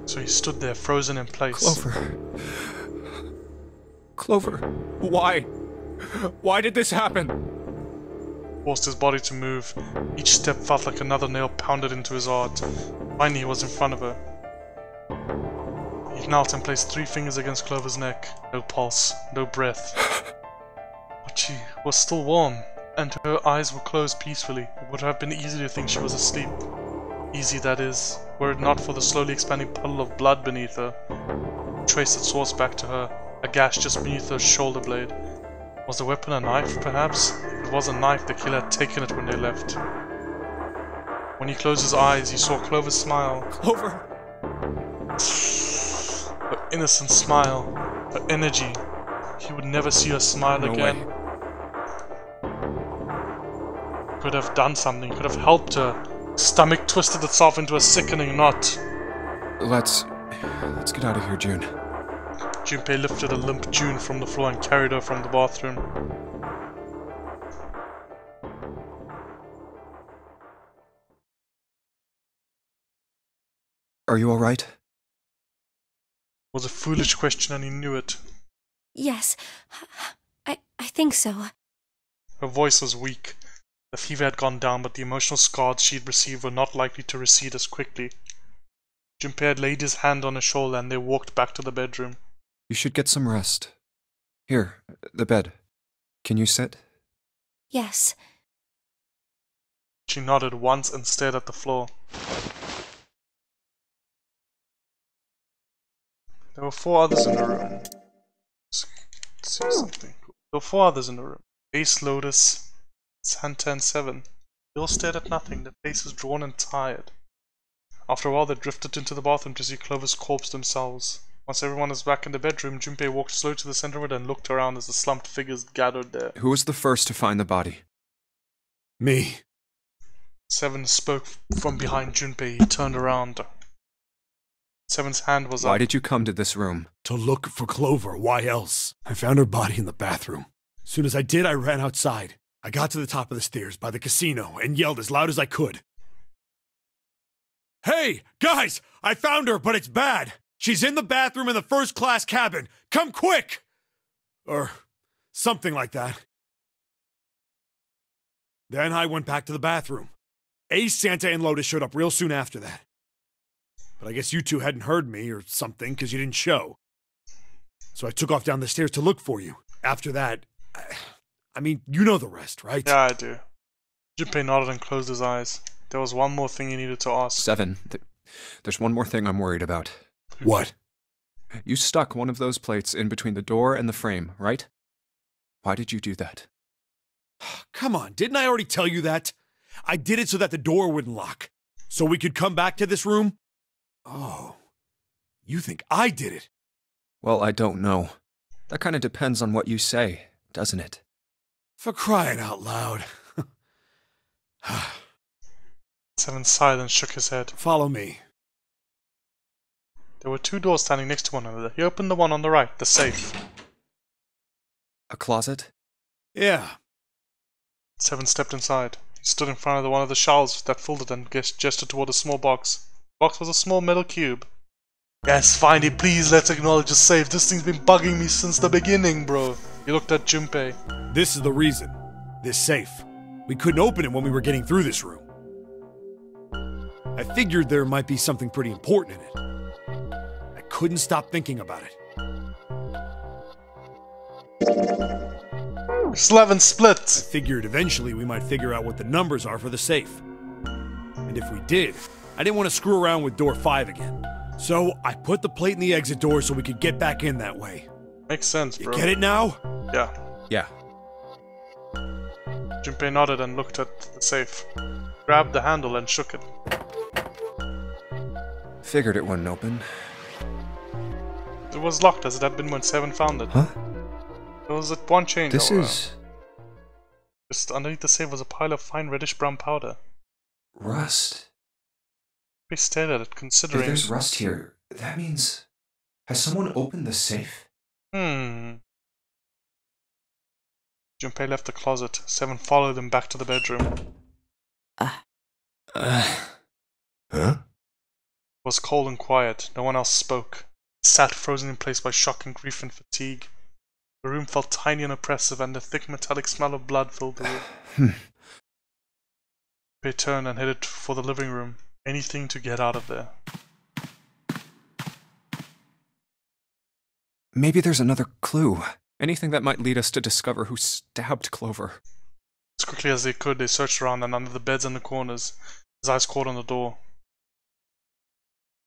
So he stood there, frozen in place. Clover, why? Why did this happen? Forced his body to move. Each step felt like another nail pounded into his heart. Finally he was in front of her. He knelt and placed 3 fingers against Clover's neck. No pulse, no breath. But she was still warm, and her eyes were closed peacefully. It would have been easy to think she was asleep. Easy, that is, were it not for the slowly expanding puddle of blood beneath her. Traced its source back to her, a gash just beneath her shoulder blade. Was the weapon a knife, perhaps? If it was a knife, the killer had taken it when they left. When he closed his eyes, he saw Clover smile. Clover! Her innocent smile, her energy. He would never see her smile again. Way. Could have done something, could have helped her. His stomach twisted itself into a sickening knot. Let's get out of here, June. Junpei lifted a limp June from the floor and carried her from the bathroom. Are you alright? It was a foolish question and he knew it. Yes, I think so. Her voice was weak. The fever had gone down, but the emotional scars she'd received were not likely to recede as quickly. Junpei had laid his hand on her shoulder and they walked back to the bedroom. You should get some rest. Here, the bed. Can you sit? Yes. She nodded once and stared at the floor. There were 4 others in the room. Let's see something. There were 4 others in the room. Ace, Lotus, Santa, and Seven. They all stared at nothing, their faces drawn and tired. After a while they drifted into the bathroom to see Clover's corpse themselves. Once everyone was back in the bedroom, Junpei walked slowly to the center of it and looked around as the slumped figures gathered there. Who was the first to find the body? Me. Seven spoke from behind Junpei. He turned around. Seven's hand was up. Why did you come to this room? To look for Clover. Why else? I found her body in the bathroom. As soon as I did, I ran outside. I got to the top of the stairs by the casino and yelled as loud as I could. Hey, guys! I found her, but it's bad! She's in the bathroom in the first-class cabin! Come quick! Or something like that. Then I went back to the bathroom. Ace, Santa, and Lotus showed up real soon after that. But I guess you two hadn't heard me or something because you didn't show. So I took off down the stairs to look for you. After that, I mean, you know the rest, right? Yeah, I do. Junpei nodded and closed his eyes. There was one more thing he needed to ask. Seven. There's one more thing I'm worried about. What? You stuck one of those plates in between the door and the frame, right? Why did you do that? Come on, didn't I already tell you that? I did it so that the door wouldn't lock. So we could come back to this room? Oh, you think I did it? Well, I don't know. That kind of depends on what you say, doesn't it? For crying out loud. Seven sighed and shook his head. Follow me. There were 2 doors standing next to one another. He opened the one on the right, the safe. A closet? Yeah, Seven stepped inside. He stood in front of one of the shelves that folded and gestured toward a small box. The box was a small metal cube. Yes, finally, please let's acknowledge the safe. This thing's been bugging me since the beginning, bro. He looked at Junpei. This is the reason. This safe. We couldn't open it when we were getting through this room. I figured there might be something pretty important in it. I couldn't stop thinking about it. 11 split. I figured eventually we might figure out what the numbers are for the safe. And if we did, I didn't want to screw around with door 5 again. So I put the plate in the exit door so we could get back in that way. Makes sense, bro. You get it now? Yeah. Yeah. Junpei nodded and looked at the safe. Grabbed the handle and shook it. Figured it wouldn't open. It was locked as it had been when Seven found it. Huh? There was one change. This however. is... Just underneath the safe was a pile of fine reddish-brown powder. rust. We stared at it, considering... If there's rust here, that means... Has someone opened the safe? Junpei left the closet. Seven followed him back to the bedroom. Huh? It was cold and quiet. No one else spoke. He sat frozen in place by shock and grief and fatigue. The room felt tiny and oppressive, and the thick metallic smell of blood filled the room. Junpei turned and headed for the living room. Anything to get out of there. Maybe there's another clue. Anything that might lead us to discover who stabbed Clover. As quickly as they could, they searched around and under the beds and the corners. His eyes caught on the door.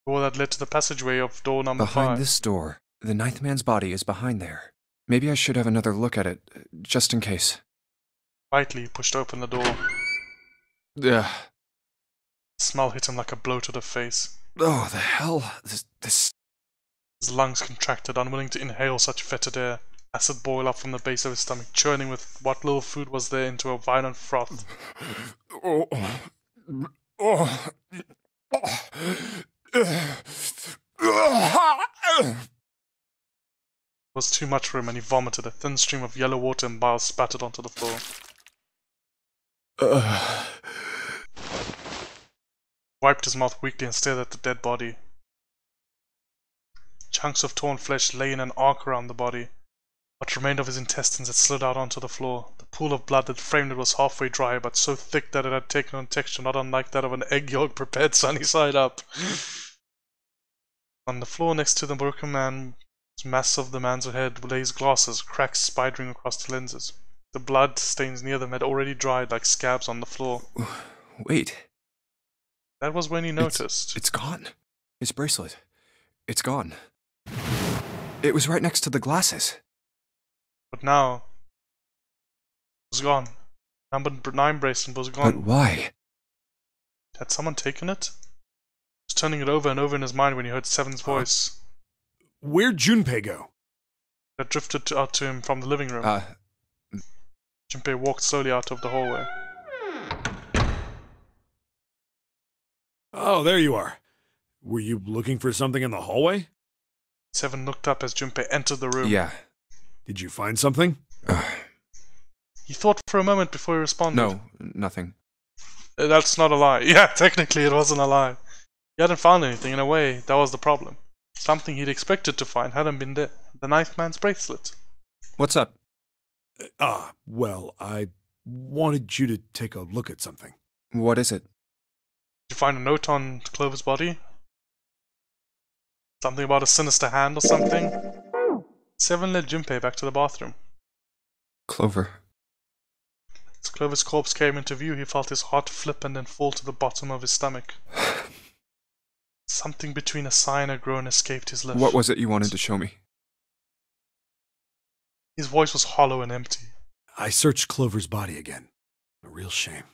The door that led to the passageway of door number 5. Behind this door, the ninth man's body is behind there. Maybe I should have another look at it, just in case. Lightly, he pushed open the door. Ugh. The smell hit him like a blow to the face. Oh, the hell? This... His lungs contracted, unwilling to inhale such fetid air. Acid boiled up from the base of his stomach, churning with what little food was there into a violent froth. It was too much for him, and he vomited. A thin stream of yellow water and bile spattered onto the floor. Wiped his mouth weakly and stared at the dead body. Chunks of torn flesh lay in an arc around the body. What remained of his intestines had slid out onto the floor. The pool of blood that framed it was halfway dry, but so thick that it had taken on texture not unlike that of an egg yolk prepared sunny side up. On the floor next to the broken man's mass of the man's head lay his glasses, cracks spidering across the lenses. The blood stains near them had already dried like scabs on the floor. Wait. That was when he noticed. It's gone. His bracelet. It's gone. It was right next to the glasses. But now, it was gone. Number 9 bracelet was gone. But why? Had someone taken it? He was turning it over and over in his mind when he heard Seven's voice. Where'd Junpei go? That drifted out to him from the living room. Junpei walked slowly out of the hallway. Oh, there you are. Were you looking for something in the hallway? Seven looked up as Junpei entered the room. Yeah. Did you find something? He thought for a moment before he responded. No, nothing. That's not a lie. Yeah, technically it wasn't a lie. He hadn't found anything. In a way, that was the problem. Something he'd expected to find hadn't been there. The ninth man's bracelet. What's up? Well, I wanted you to take a look at something. What is it? Did you find a note on Clover's body? Something about a sinister hand or something? Seven led Junpei back to the bathroom. Clover. As Clover's corpse came into view, he felt his heart flip and then fall to the bottom of his stomach. Something between a sigh and a groan escaped his lips. What was it you wanted to show me? His voice was hollow and empty. I searched Clover's body again. A real shame.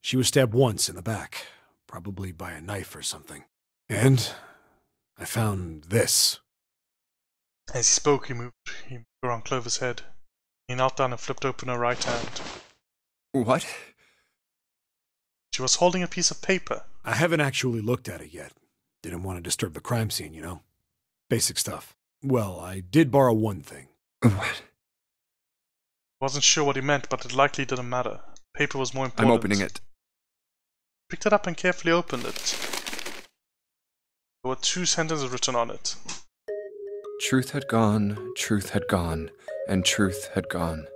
She was stabbed once in the back, probably by a knife or something. And I found this. As he spoke, he moved around Clover's head. He knelt down and flipped open her right hand. What? She was holding a piece of paper. I haven't actually looked at it yet. Didn't want to disturb the crime scene, you know? Basic stuff. Well, I did borrow one thing. What? Wasn't sure what he meant, but it likely didn't matter. Paper was more important. I'm opening it. Picked it up and carefully opened it. There were 2 sentences written on it. Truth had gone, and truth had gone.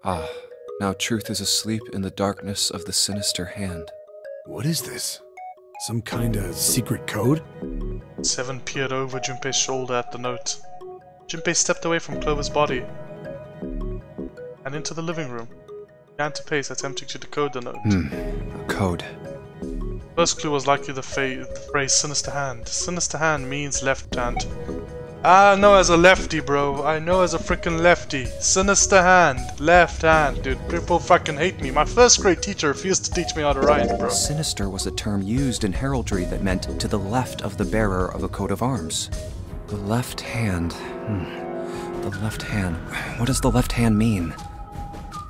Ah, now truth is asleep in the darkness of the sinister hand. What is this? Some kind of secret code? 7 peered over Junpei's shoulder at the note. Junpei stepped away from Clover's body and into the living room. Began to pace, attempting to decode the note. A code. First clue was likely the phrase sinister hand. Sinister hand means left hand. I know as a lefty, bro. I know as a freaking lefty. Sinister hand. Left hand. Dude, people fucking hate me. My first grade teacher refused to teach me how to write, bro. Sinister was a term used in heraldry that meant to the left of the bearer of a coat of arms. The left hand. The left hand. What does the left hand mean?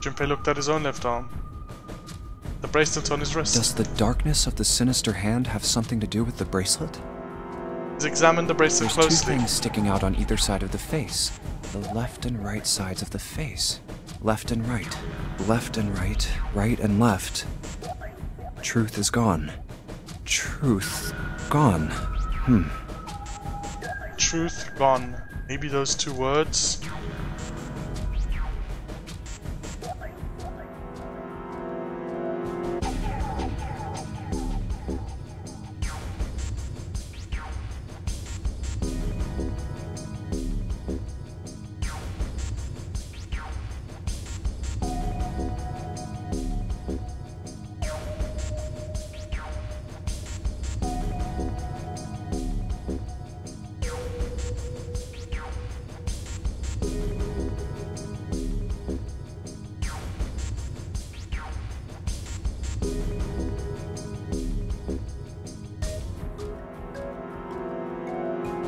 Junpei looked at his own left arm. The bracelet on his wrist. Does the darkness of the sinister hand have something to do with the bracelet? He's examined the bracelet There's closely. 2 things sticking out on either side of the face. The left and right sides of the face. Left and right. Left and right. Right and left. Truth is gone. Truth gone. Truth gone. Maybe those 2 words.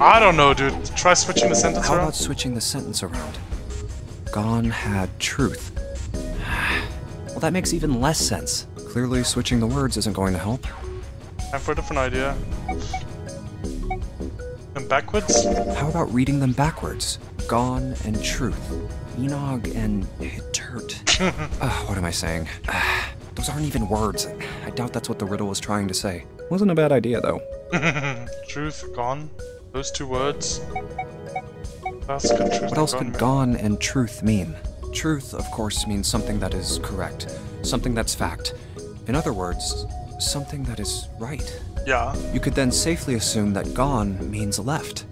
I don't know, dude. Try switching the sentence How around. about switching the sentence around? Gone had truth. Well, that makes even less sense. Clearly, switching the words isn't going to help. Time for a different idea. And backwards? How about reading them backwards? Gone and truth. Enog and Hitert. What am I saying? Those aren't even words. I doubt that's what the riddle was trying to say. Wasn't a bad idea, though. Truth gone. Those 2 words. What else could gone and truth mean? Truth, of course, means something that is correct. Something that's fact. In other words, something that is right. Yeah. You could then safely assume that gone means left.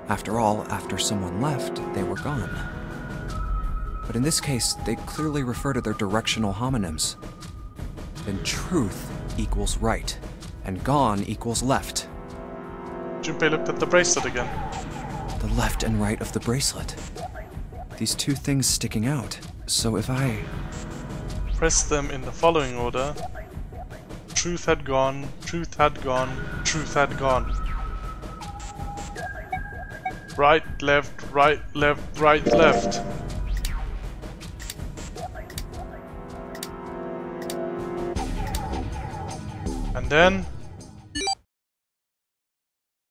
After all, after someone left, they were gone. But in this case, they clearly refer to their directional homonyms. Then truth equals right, and gone equals left. Junpei looked at the bracelet again. The left and right of the bracelet. These 2 things sticking out. So if I press them in the following order. Truth had gone, truth had gone, truth had gone. Right, left, right, left, right, left. And then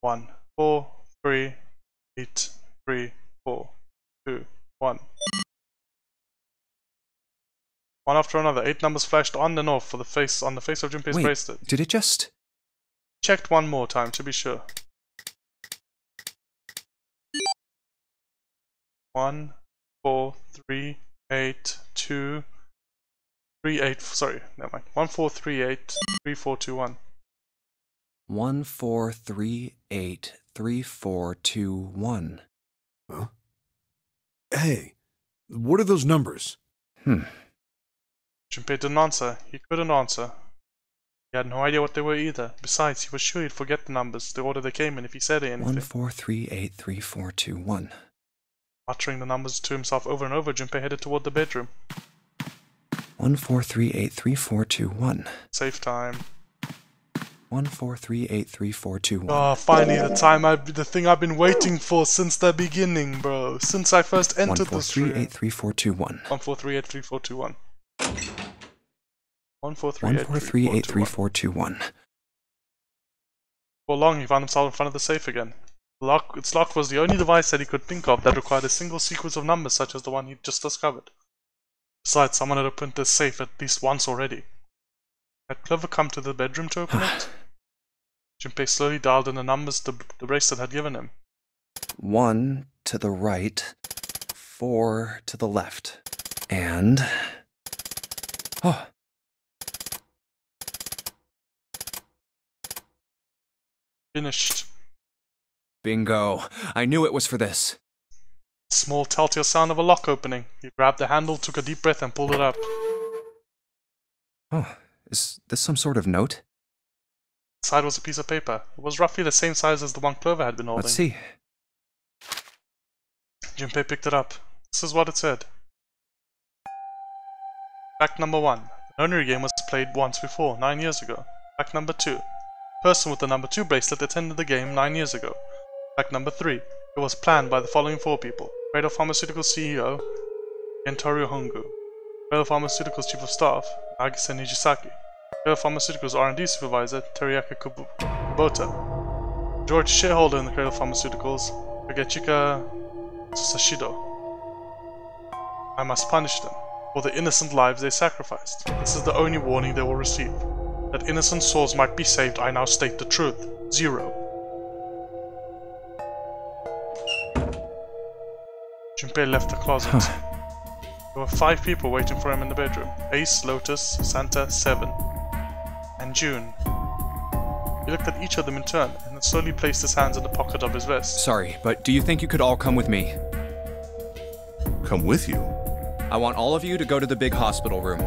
1, 4, 3, 8, 3, 4, 2, 1. One after another, 8 numbers flashed on and off on the face of Junpei's bracelet. Did it just... Checked one more time to be sure. 1, 4, 3, 8, 2, 3, 8. Sorry, never mind. 1, 4, 3, 8, 3, 4, 2, 1. 1, 4, 3, 8, 3, 4, 2, 1. Huh? Hey, what are those numbers? Junpei didn't answer. He couldn't answer. He had no idea what they were either. Besides, he was sure he'd forget the numbers, the order they came in if he said anything. 1, 4, 3, 8, 3, 4, 2, 1. Muttering the numbers to himself over and over, Junpei headed toward the bedroom. 1, 4, 3, 8, 3, 4, 2, 1. Save time. 1, 4, 3, 8, 3, 4, 2, 1. Oh, finally the thing I've been waiting for since the beginning, bro. Since I first entered this room. 1, 4, 3, 8, 3, 4, 2, 1. 1, 4, 3, 8, 3, 4, 2, 1. 1, 4, 3, 1, 8, 4, 3, 8, 3, 4, 4, 2, 1. For long, he found himself in front of the safe again. Its lock was the only device that he could think of that required a single sequence of numbers such as the one he'd just discovered. Besides, someone had opened this safe at least once already. Had Clover come to the bedroom to open it? Junpei slowly dialed in the numbers the bracelet had given him. 1 to the right, 4 to the left, and... Oh. Finished. Bingo. I knew it was for this. Small telltale sound of a lock opening. He grabbed the handle, took a deep breath, and pulled it up. Oh, is this some sort of note? Inside was a piece of paper. It was roughly the same size as the one Clover had been holding. Let's see. Junpei picked it up. This is what it said. Fact number 1. The Onurubu game was played once before, 9 years ago. Fact number 2. The person with the number 2 bracelet attended the game 9 years ago. Fact number 3. It was planned by the following 4 people. Cradle Pharmaceuticals CEO, Gentaro Hongu. Cradle Pharmaceuticals Chief of Staff, Nagisa Nijisaki. Cradle Pharmaceuticals R&D Supervisor, Teriyaki Kubota. George shareholder in the Cradle Pharmaceuticals, Kagechika Sashido. I must punish them for the innocent lives they sacrificed. This is the only warning they will receive. That innocent souls might be saved, I now state the truth. 0. Junpei left the closet. There were 5 people waiting for him in the bedroom. Ace, Lotus, Santa, 7, and June. He looked at each of them in turn, and then slowly placed his hands in the pocket of his vest. Sorry, but do you think you could all come with me? Come with you? I want all of you to go to the big hospital room.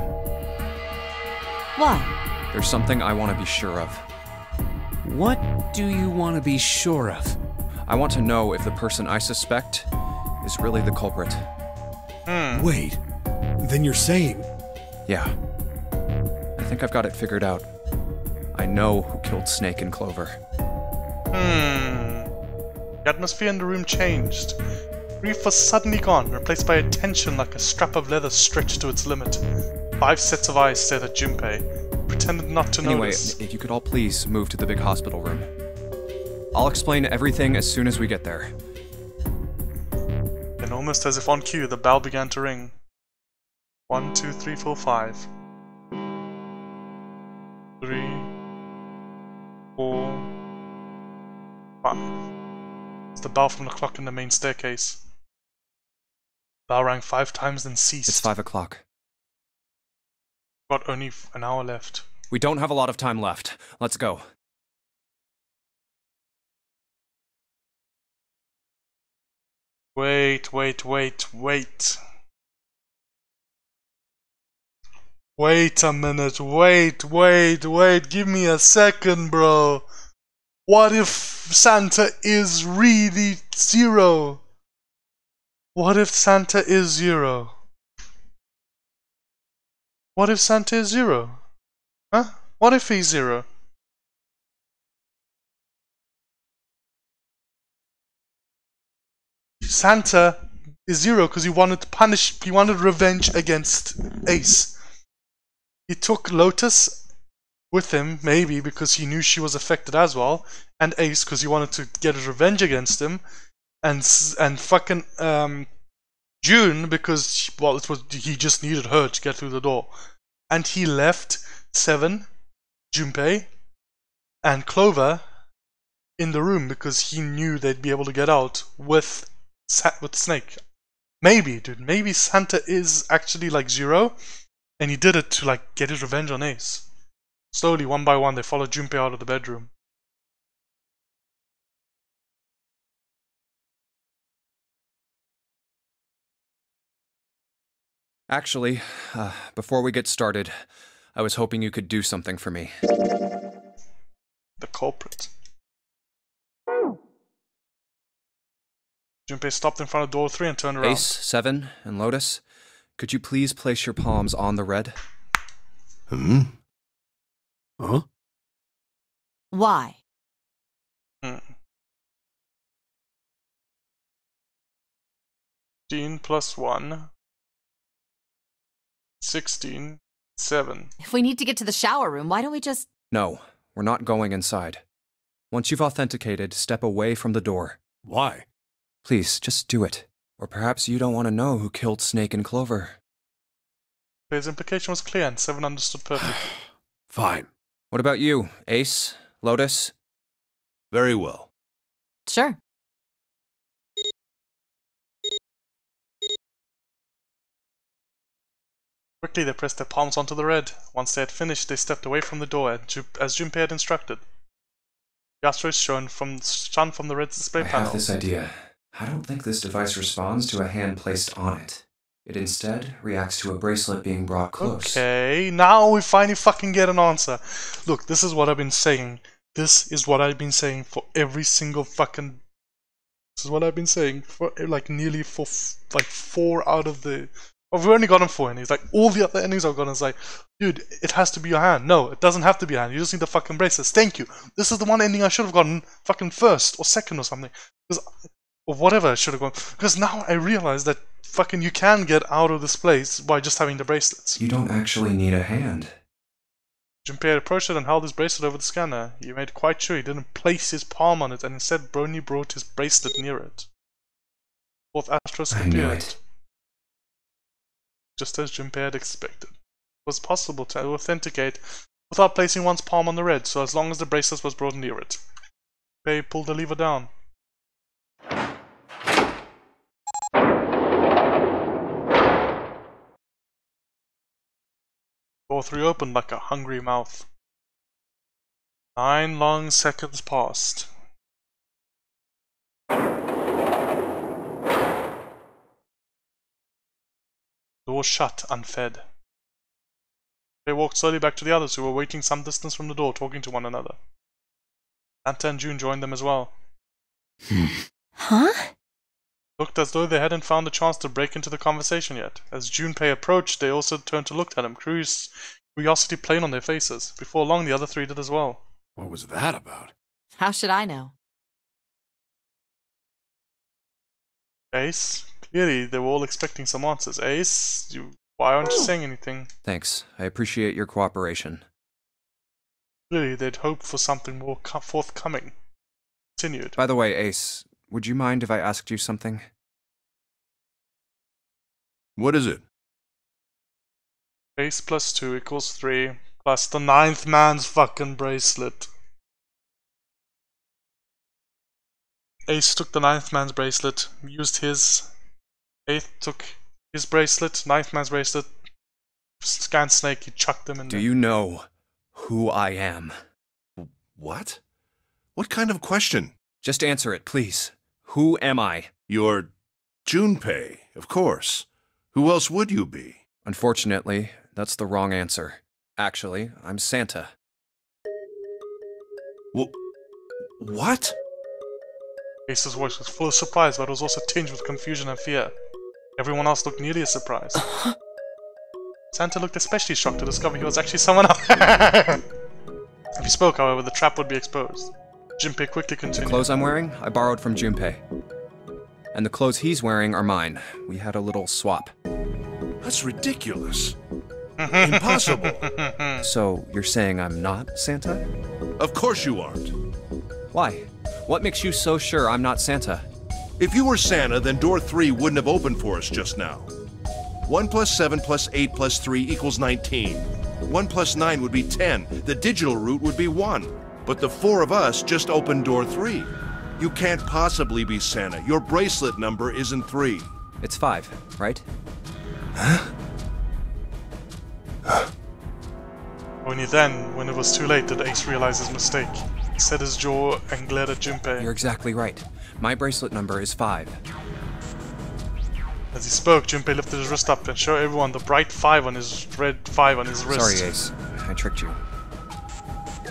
Why? There's something I want to be sure of. What do you want to be sure of? I want to know if the person I suspect is really the culprit. Wait, then you're saying... Yeah. I think I've got it figured out. I know who killed Snake and Clover. The atmosphere in the room changed. Grief was suddenly gone, replaced by a tension like a strap of leather stretched to its limit. 5 sets of eyes stared at Junpei, pretended not to notice. Anyway, if you could all please move to the big hospital room. I'll explain everything as soon as we get there. Then almost as if on cue, the bell began to ring. 1, 2, 3, 4, 5. 3, 4, 5. It's the bell from the clock in the main staircase. The bell rang 5 times then ceased. It's 5 o'clock. Got only an hour left. We don't have a lot of time left. Let's go. Wait. Wait a minute, wait, give me a second, bro. What if Santa is really 0? What if Santa is 0? What if Santa is 0? Huh? What if he's 0? Santa is 0 because he wanted revenge against Ace. He took Lotus with him, maybe because he knew she was affected as well, and Ace because he wanted to get his revenge against him, and fucking June because, well, he just needed her to get through the door, and he left 7, Junpei, and Clover in the room because he knew they'd be able to get out with Snake. Maybe, dude, maybe Santa is actually like 0. And he did it to like get his revenge on Ace. Slowly, one by one, they followed Junpei out of the bedroom. Actually, before we get started, I was hoping you could do something for me. The culprit. Junpei stopped in front of door 3 and turned around. Ace, 7, and Lotus, could you please place your palms on the red? Huh? Why? 15 plus 1. 16. 7. If we need to get to the shower room, why don't we just... No, we're not going inside. Once you've authenticated, step away from the door. Why? Please, just do it. Or perhaps you don't want to know who killed Snake and Clover. His implication was clear and Seven understood perfectly. Fine. What about you, Ace? Lotus? Very well. Sure. Quickly, they pressed their palms onto the red. Once they had finished, they stepped away from the door, as Junpei had instructed. The asteroid shone from the red display panel. I have this idea. I don't think this device responds to a hand placed on it. It instead reacts to a bracelet being brought close. Okay, now we finally fucking get an answer. Look, this is what I've been saying. This is what I've been saying for every single fucking... This is what I've been saying for like nearly for like 4 out of the... Oh, we've only gotten 4 endings. Like all the other endings I've gotten is like, dude, it has to be your hand. No, it doesn't have to be your hand. You just need the fucking bracelets. Thank you. This is the one ending I should have gotten fucking first or second or something. Or whatever I should have gone. Because now I realize that fucking you can get out of this place by just having the bracelets. You don't actually need a hand. Junpei approached it and held his bracelet over the scanner. He made quite sure he didn't place his palm on it and instead Brony brought his bracelet near it. Fourth Astros I knew appeared. it. Just as Junpei had expected. It was possible to authenticate without placing one's palm on the red, so as long as the bracelet was brought near it. Junpei pulled the lever down. Door 3 opened like a hungry mouth. 9 long seconds passed. Door shut, unfed. They walked slowly back to the others who were waiting some distance from the door, talking to one another. Santa and June joined them as well. Huh? Looked as though they hadn't found a chance to break into the conversation yet. As Junpei approached, they also turned to look at him, curiosity plain on their faces. Before long, the other 3 did as well. What was that about? How should I know? Ace? Clearly, they were all expecting some answers. Ace, why aren't you saying anything? Thanks. I appreciate your cooperation. Clearly, they'd hoped for something more forthcoming. Continued. By the way, Ace, would you mind if I asked you something? What is it? Ace plus 2 equals 3, plus the 9th man's fucking bracelet. Ace took the 9th man's bracelet, used his. 8th took his bracelet, 9th man's bracelet, scanned Snake, he chucked them in there. Do you know who I am? What? What kind of question? Just answer it, please. Who am I? You're Junpei, of course. Who else would you be? Unfortunately, that's the wrong answer. Actually, I'm Santa. What? Ace's voice was full of surprise, but it was also tinged with confusion and fear. Everyone else looked nearly as surprised. Santa looked especially shocked to discover he was actually someone else. If he spoke, however, the trap would be exposed. Junpei quickly continued. The clothes I'm wearing, I borrowed from Junpei. And the clothes he's wearing are mine. We had a little swap. That's ridiculous. Impossible. So, you're saying I'm not Santa? Of course you aren't. Why? What makes you so sure I'm not Santa? If you were Santa, then door 3 wouldn't have opened for us just now. 1 plus 7 plus 8 plus 3 equals 19. 1 plus 9 would be 10. The digital route would be 1. But the 4 of us just opened door 3. You can't possibly be Santa. Your bracelet number isn't 3. It's 5, right? When it was too late, did Ace realize his mistake. He set his jaw and glared at Junpei. You're exactly right. My bracelet number is 5. As he spoke, Junpei lifted his wrist up and showed everyone the bright 5 on his red 5 on his wrist. Sorry, Ace. I tricked you.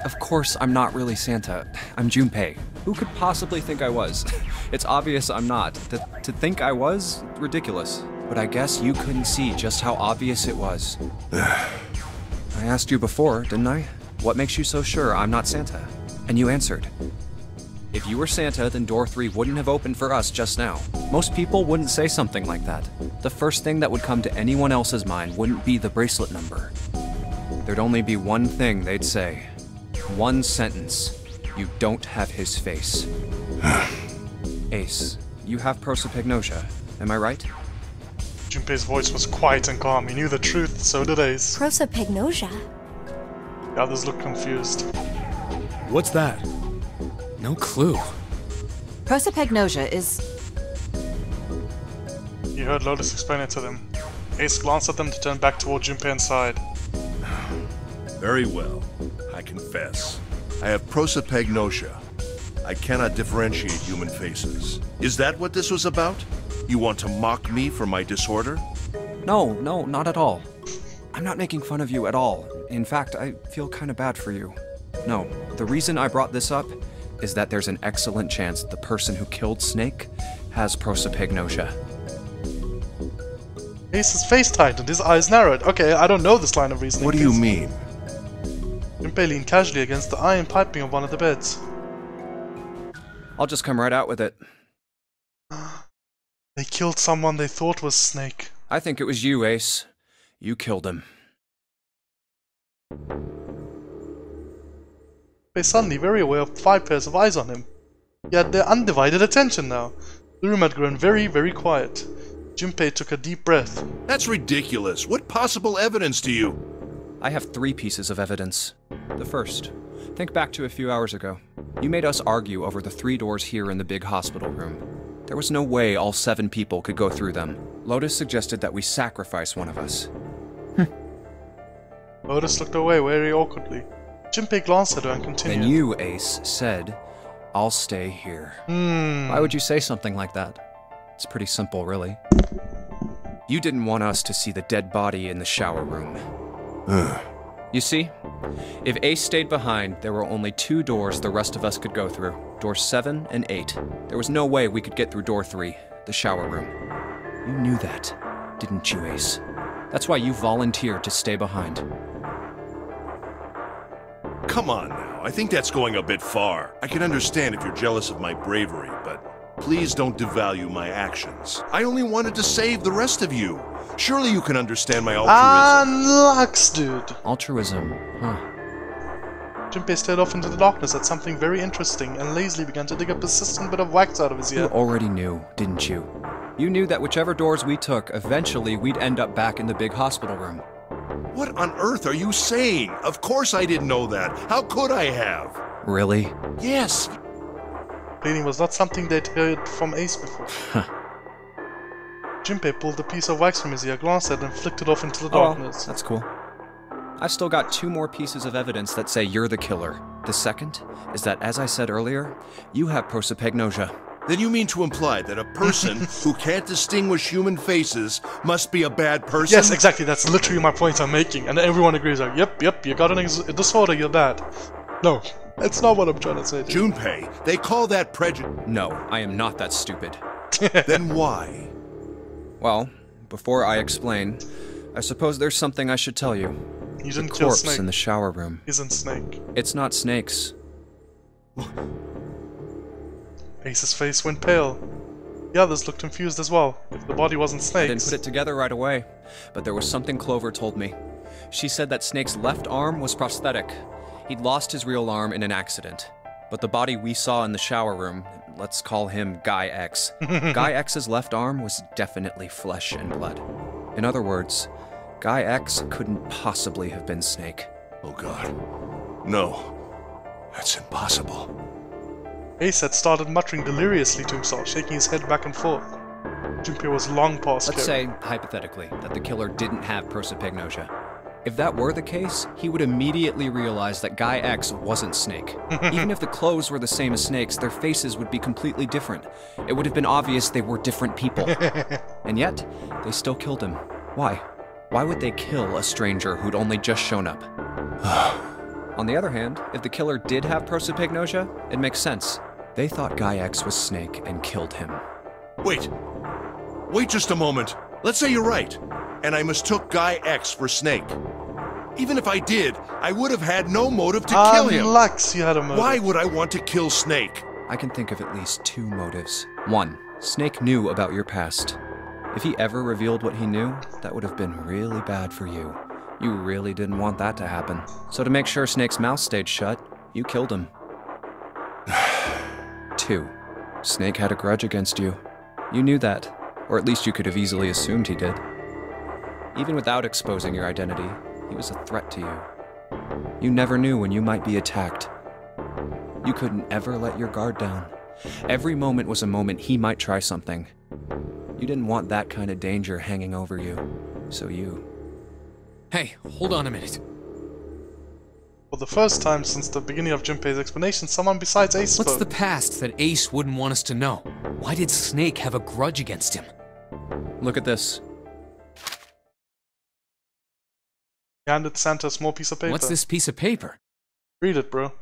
Of course, I'm not really Santa. I'm Junpei. Who could possibly think I was? It's obvious I'm not. To think I was? Ridiculous. But I guess you couldn't see just how obvious it was. I asked you before, didn't I? What makes you so sure I'm not Santa? And you answered. If you were Santa, then door 3 wouldn't have opened for us just now. Most people wouldn't say something like that. The first thing that would come to anyone else's mind wouldn't be the bracelet number. There'd only be one thing they'd say. One sentence. You don't have his face. Ace, you have prosopagnosia, am I right? Junpei's voice was quiet and calm. He knew the truth, so did Ace. Prosopagnosia? The others looked confused. What's that? No clue. Prosopagnosia is... You heard Lotus explain it to them. Ace glanced at them to turn back toward Junpei and sighed. Very well. I confess. I have prosopagnosia. I cannot differentiate human faces. Is that what this was about? You want to mock me for my disorder? No, not at all. I'm not making fun of you at all. In fact, I feel kind of bad for you. No, the reason I brought this up is that there's an excellent chance the person who killed Snake has prosopagnosia. Ace's face tightened, his eyes narrowed. Okay, I don't know this line of reasoning. What do you mean? Junpei leaned casually against the iron piping of one of the beds. I'll just come right out with it. They killed someone they thought was Snake. I think it was you, Ace. You killed him. Junpei suddenly very aware of 5 pairs of eyes on him. He had their undivided attention now. The room had grown very, very quiet. Junpei took a deep breath. That's ridiculous. What possible evidence do you... I have 3 pieces of evidence. The first, think back to a few hours ago. You made us argue over the 3 doors here in the big hospital room. There was no way all 7 people could go through them. Lotus suggested that we sacrifice one of us. Lotus looked away very awkwardly. Junpei glanced at her and continued. Then you, Ace, said, I'll stay here. Why would you say something like that? It's pretty simple, really. You didn't want us to see the dead body in the shower room. You see, if Ace stayed behind, there were only 2 doors the rest of us could go through. Doors 7 and 8. There was no way we could get through door 3, the shower room. You knew that, didn't you, Ace? That's why you volunteered to stay behind. Come on now, I think that's going a bit far. I can understand if you're jealous of my bravery, but please don't devalue my actions. I only wanted to save the rest of you. Surely you can understand my altruism. Unlux, dude. Altruism, huh? Junpei stared off into the darkness at something very interesting and lazily began to dig a persistent bit of wax out of his ear. You already knew, didn't you? You knew that whichever doors we took, eventually we'd end up back in the big hospital room. What on earth are you saying? Of course I didn't know that. How could I have? Really? Yes. Bleeding was not something they'd heard from Ace before. Junpei pulled a piece of wax from his ear, glanced at it, and flicked it off into the darkness. That's cool. I've still got 2 more pieces of evidence that say you're the killer. The second is that, as I said earlier, you have prosopagnosia. Then you mean to imply that a person who can't distinguish human faces must be a bad person? Yes, exactly. That's literally my point I'm making. And everyone agrees, like, yep, you got a disorder, you're bad. No, that's not what I'm trying to say. Junpei, they call that prejudice. No, I am not that stupid. Then why? Well, before I explain, I suppose there's something I should tell you. You didn't The kill corpse Snake. in the shower room. Isn't Snake. It's not Snake's. Ace's face went pale. The others looked confused as well. If the body wasn't I Snake's... didn't put it together right away, but there was something Clover told me. She said that Snake's left arm was prosthetic. He'd lost his real arm in an accident. But the body we saw in the shower room, let's call him Guy X. Guy X's left arm was definitely flesh and blood. In other words, Guy X couldn't possibly have been Snake. Oh God. No. That's impossible. Ace had started muttering deliriously to himself, shaking his head back and forth. Junpei was long past Let's caring. say, hypothetically, that the killer didn't have prosopagnosia. If that were the case, he would immediately realize that Guy X wasn't Snake. Even if the clothes were the same as Snake's, their faces would be completely different. It would have been obvious they were different people. And yet, they still killed him. Why? Why would they kill a stranger who'd only just shown up? On the other hand, if the killer did have prosopagnosia, it makes sense. They thought Guy X was Snake and killed him. Wait just a moment. Let's say you're right, and I mistook Guy X for Snake. Even if I did, I would have had no motive to kill him. Lux, you had a motive. Why would I want to kill Snake? I can think of at least 2 motives. 1, Snake knew about your past. If he ever revealed what he knew, that would have been really bad for you. You really didn't want that to happen. So to make sure Snake's mouth stayed shut, you killed him. 2, Snake had a grudge against you. You knew that, or at least you could have easily assumed he did. Even without exposing your identity, he was a threat to you. You never knew when you might be attacked. You couldn't ever let your guard down. Every moment was a moment he might try something. You didn't want that kind of danger hanging over you, so you... Hey, hold on a minute. For the first time since the beginning of Junpei's explanation, someone besides Ace spoke. What's the past that Ace wouldn't want us to know? Why did Snake have a grudge against him? Look at this. He handed Santa a small piece of paper. What's this piece of paper? Read it, bro.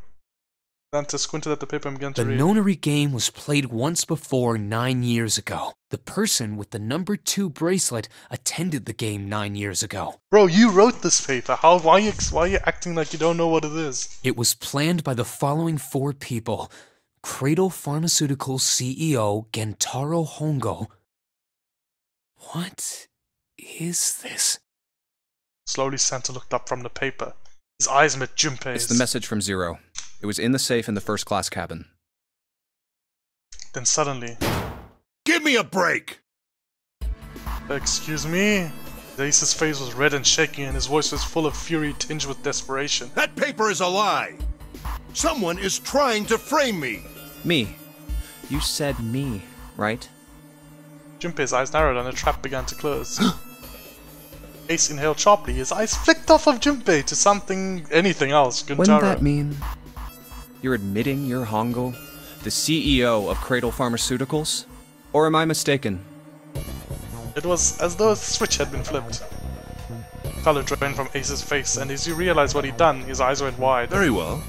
Santa squinted at the paper and began to The read. nonary game was played once before 9 years ago. The person with the number 2 bracelet attended the game 9 years ago. Bro, you wrote this paper. Why are you acting like you don't know what it is? It was planned by the following 4 people. Cradle Pharmaceuticals CEO Gentaro Hongo. What is this? Slowly, Santa looked up from the paper. His eyes met Junpei's. It's the message from Zero. It was in the safe in the first-class cabin. Then suddenly... Give me a break! Excuse me? Ace's face was red and shaking and his voice was full of fury tinged with desperation. That paper is a lie! Someone is trying to frame me! Me. You said me, right? Junpei's eyes narrowed and the trap began to close. Ace inhaled sharply. His eyes flicked off of Junpei to anything else. Gentaro. Wouldn't that mean you're admitting you're Hongo, the CEO of Cradle Pharmaceuticals? Or am I mistaken? It was as though a switch had been flipped. Color drained from Ace's face, and as he realized what he'd done, his eyes went wide. Very well.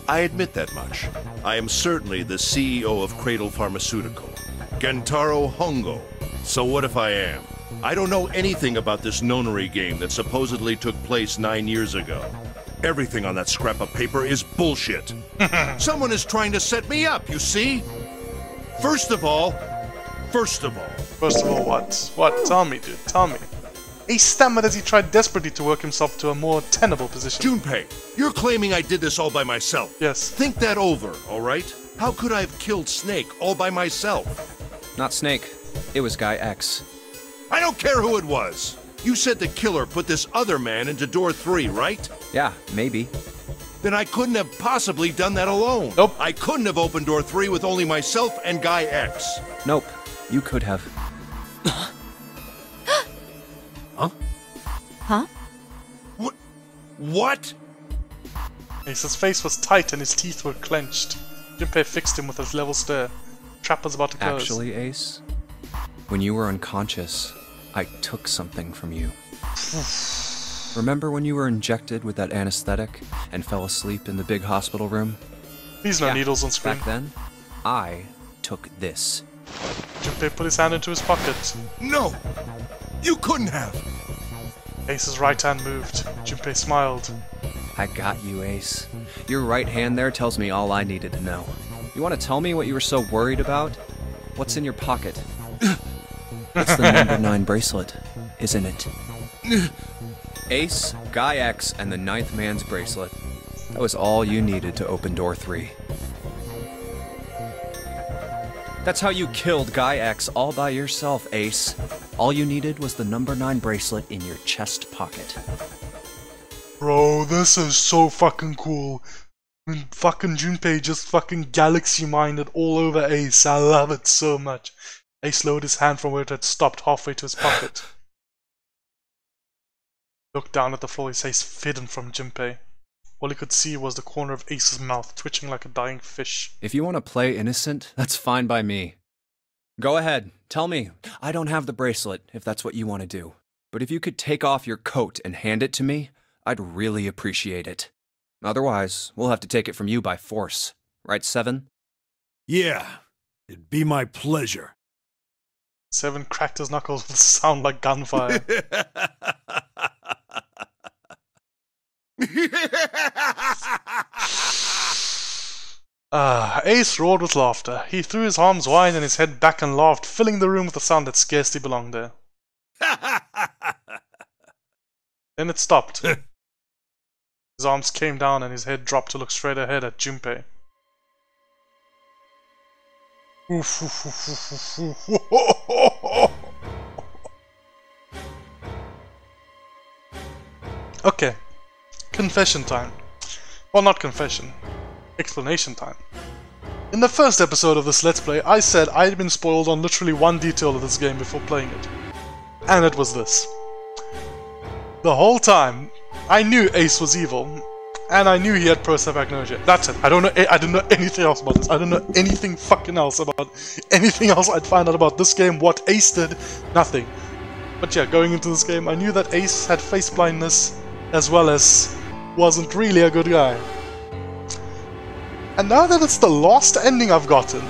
I admit that much. I am certainly the CEO of Cradle Pharmaceutical, Gentaro Hongo. So what if I am? I don't know anything about this nonary game that supposedly took place 9 years ago. Everything on that scrap of paper is bullshit. Someone is trying to set me up, you see? First of all, what? What? Tell me, dude. Tell me. Ace stammered as he tried desperately to work himself to a more tenable position. Junpei, you're claiming I did this all by myself. Yes. Think that over, alright? How could I have killed Snake all by myself? Not Snake. It was Guy X. I don't care who it was. You said the killer put this other man into door 3, right? Yeah, maybe. Then I couldn't have possibly done that alone. Nope. I couldn't have opened door 3 with only myself and Guy X. Nope. You could have. Huh? Huh? What? Ace's face was tight and his teeth were clenched. Junpei fixed him with his level stare. Trap was about to close. Actually, Ace, when you were unconscious, I took something from you. Remember when you were injected with that anesthetic and fell asleep in the big hospital room? Please no needles on screen. Back then, I took this. Junpei put his hand into his pocket. No! You couldn't have! Ace's right hand moved. Junpei smiled. I got you, Ace. Your right hand there tells me all I needed to know. You want to tell me what you were so worried about? What's in your pocket? It's the number 9 bracelet, isn't it? Ace, Guy X, and the 9th man's bracelet. That was all you needed to open door 3. That's how you killed Guy X all by yourself, Ace. All you needed was the number 9 bracelet in your chest pocket. Bro, this is so fucking cool. When fucking Junpei just fucking galaxy minded all over Ace. I love it so much. Ace lowered his hand from where it had stopped halfway to his pocket. Looked down at the floor, his face hidden from Junpei. All he could see was the corner of Ace's mouth twitching like a dying fish. If you want to play innocent, that's fine by me. Go ahead, tell me. I don't have the bracelet, if that's what you want to do. But if you could take off your coat and hand it to me, I'd really appreciate it. Otherwise, we'll have to take it from you by force. Right, 7? Yeah, it'd be my pleasure. 7 cracked his knuckles with a sound like gunfire. Ace roared with laughter. He threw his arms wide and his head back and laughed, filling the room with a sound that scarcely belonged there. Then it stopped. His arms came down and his head dropped to look straight ahead at Junpei. Okay, confession time. Well, not confession, explanation time. In the first episode of this Let's Play, I said I had been spoiled on literally one detail of this game before playing it. And it was this. The whole time, I knew Ace was evil, and I knew he had prosopagnosia. That's it. I didn't know anything else about this. I didn't know anything fucking else about anything else I'd find out about this game, what Ace did, nothing. But yeah, going into this game, I knew that Ace had face blindness, as well as wasn't really a good guy. And now that it's the last ending I've gotten,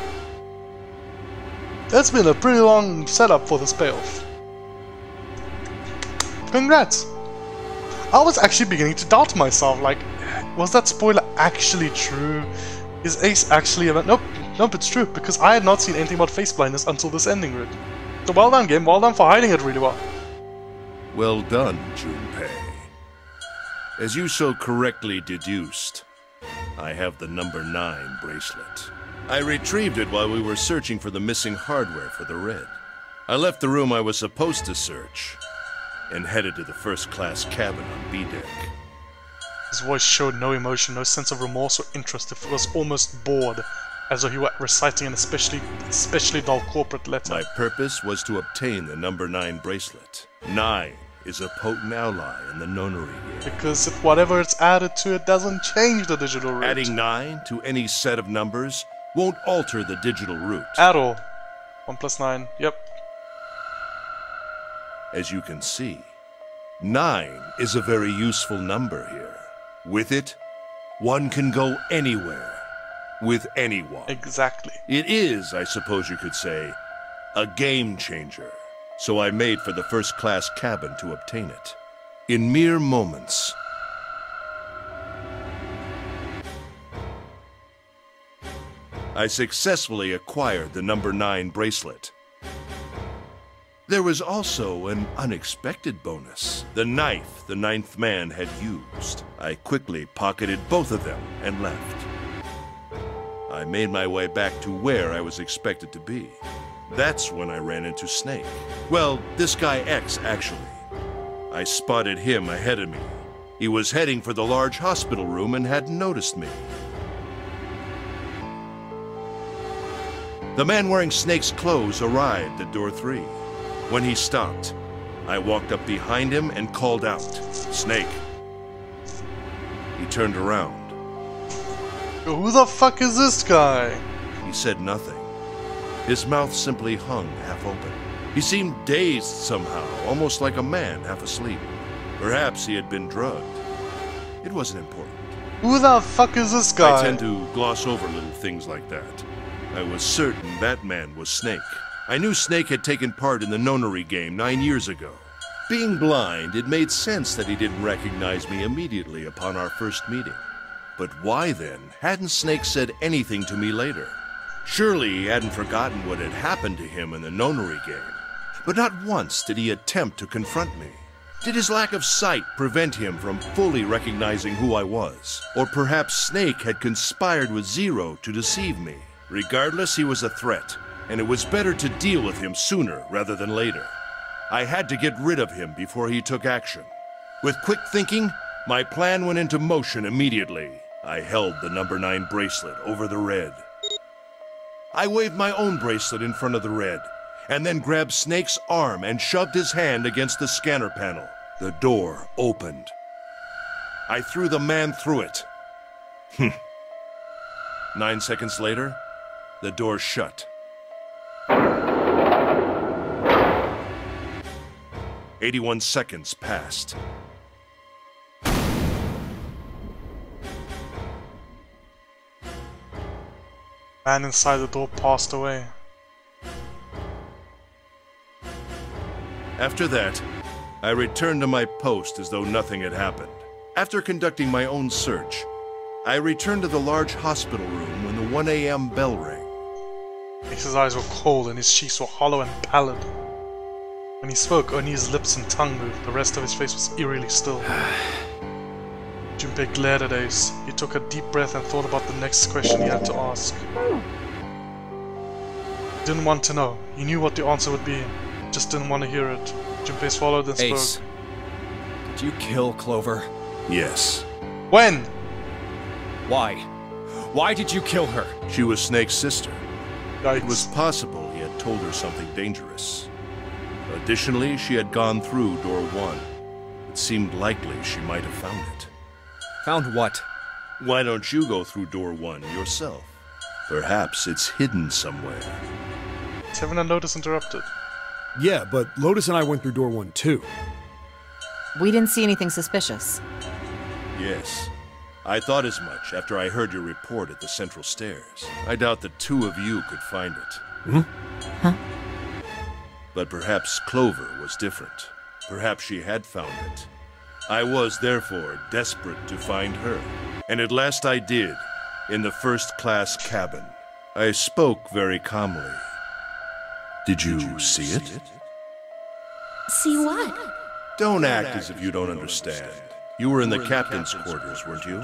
it's been a pretty long setup for this payoff. Congrats! I was actually beginning to doubt myself, like, was that spoiler actually true? Is Ace actually a... Nope, it's true, because I had not seen anything about face blindness until this ending route. So well done, game, well done for hiding it really well. Well done, Junpei. As you so correctly deduced, I have the number 9 bracelet. I retrieved it while we were searching for the missing hardware for the Red. I left the room I was supposed to search and headed to the first-class cabin on B-deck. His voice showed no emotion, no sense of remorse or interest. It was almost bored, as though he were reciting an especially dull corporate letter. My purpose was to obtain the number 9 bracelet. 9 is a potent ally in the nonary game. Because if whatever it's added to, it doesn't change the digital root. Adding 9 to any set of numbers won't alter the digital root. At all. 1 plus 9, yep. As you can see, 9 is a very useful number here. With it, one can go anywhere, with anyone. Exactly. It is, I suppose you could say, a game changer. So I made for the first-class cabin to obtain it. In mere moments, I successfully acquired the number 9 bracelet. There was also an unexpected bonus. The knife the 9th man had used. I quickly pocketed both of them and left. I made my way back to where I was expected to be. That's when I ran into Snake. Well, this guy X, actually. I spotted him ahead of me. He was heading for the large hospital room and hadn't noticed me. The man wearing Snake's clothes arrived at door 3. When he stopped, I walked up behind him and called out, "Snake." He turned around. Who the fuck is this guy? He said nothing. His mouth simply hung half open. He seemed dazed somehow, almost like a man half asleep. Perhaps he had been drugged. It wasn't important. Who the fuck is this guy? I tend to gloss over little things like that. I was certain that man was Snake. I knew Snake had taken part in the nonary game 9 years ago. Being blind, it made sense that he didn't recognize me immediately upon our first meeting. But why then hadn't Snake said anything to me later? Surely he hadn't forgotten what had happened to him in the nonary game. But not once did he attempt to confront me. Did his lack of sight prevent him from fully recognizing who I was? Or perhaps Snake had conspired with Zero to deceive me? Regardless, he was a threat, and it was better to deal with him sooner rather than later. I had to get rid of him before he took action. With quick thinking, my plan went into motion immediately. I held the number 9 bracelet over the Red. I waved my own bracelet in front of the Red, and then grabbed Snake's arm and shoved his hand against the scanner panel. The door opened. I threw the man through it. 9 seconds later, the door shut. 81 seconds passed. Man inside the door passed away. After that, I returned to my post as though nothing had happened. After conducting my own search, I returned to the large hospital room when the 1 a.m. bell rang. Ace's eyes were cold and his cheeks were hollow and pallid. When he spoke, only his lips and tongue moved. The rest of his face was eerily still. Junpei glared at Ace. He took a deep breath and thought about the next question he had to ask. Didn't want to know. He knew what the answer would be. Just didn't want to hear it. Junpei swallowed and Ace, spoke. did you kill Clover? Yes. When? Why? Why did you kill her? She was Snake's sister. Yikes. It was possible he had told her something dangerous. Additionally, she had gone through door 1. It seemed likely she might have found it. Found what? Why don't you go through door 1 yourself? Perhaps it's hidden somewhere. Seven and Lotus interrupted. Yeah, but Lotus and I went through door 1 too. We didn't see anything suspicious. Yes. I thought as much after I heard your report at the central stairs. I doubt the two of you could find it. Hmm? Huh? But perhaps Clover was different. Perhaps she had found it. I was, therefore, desperate to find her. And at last I did, in the first-class cabin. I spoke very calmly. Did you see it? See what? Don't act as if you don't understand. You were in the captain's quarters, weren't you?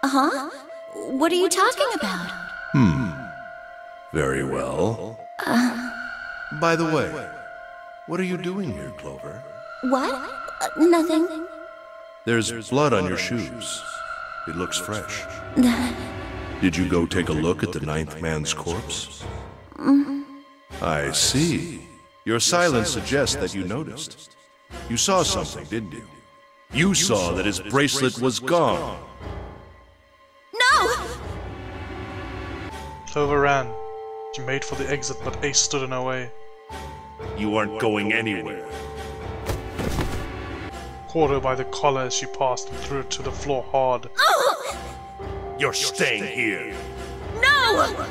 Uh-huh. What are you talking about? Very well. By the way, what are you doing here, Clover? What? Nothing. There's blood on your shoes. It looks fresh. Did you go take a look at the 9th man's corpse? I see. Your silence suggests that you noticed. You saw something, didn't you? You saw that his bracelet was gone. No! Clover ran. She made for the exit, but Ace stood in her way. You aren't going anywhere. Caught her by the collar as she passed and threw her to the floor hard. You're staying here. No!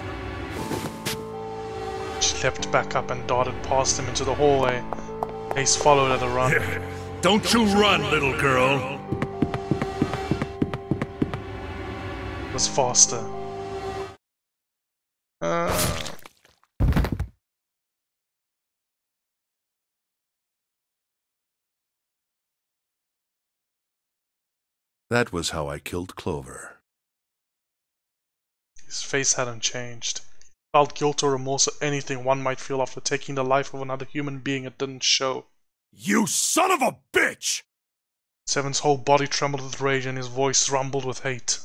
She leapt back up and darted past him into the hallway. Ace followed at a run. Don't you run, little girl. Was faster. That was how I killed Clover. His face hadn't changed. He felt guilt or remorse or anything one might feel after taking the life of another human being it didn't show. You son of a bitch! Seven's whole body trembled with rage and his voice rumbled with hate.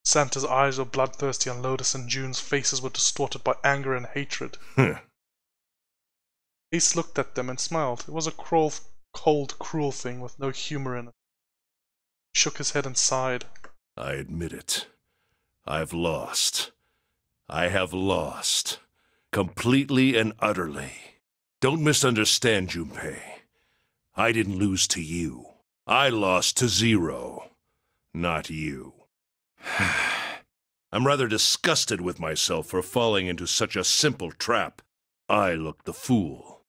Santa's eyes were bloodthirsty and Lotus and June's faces were distorted by anger and hatred. Ace looked at them and smiled. It was a cold, cruel thing with no humor in it. He shook his head and sighed. I admit it. I've lost. I have lost. Completely and utterly. Don't misunderstand, Junpei. I didn't lose to you. I lost to Zero. Not you. I'm rather disgusted with myself for falling into such a simple trap. I looked the fool.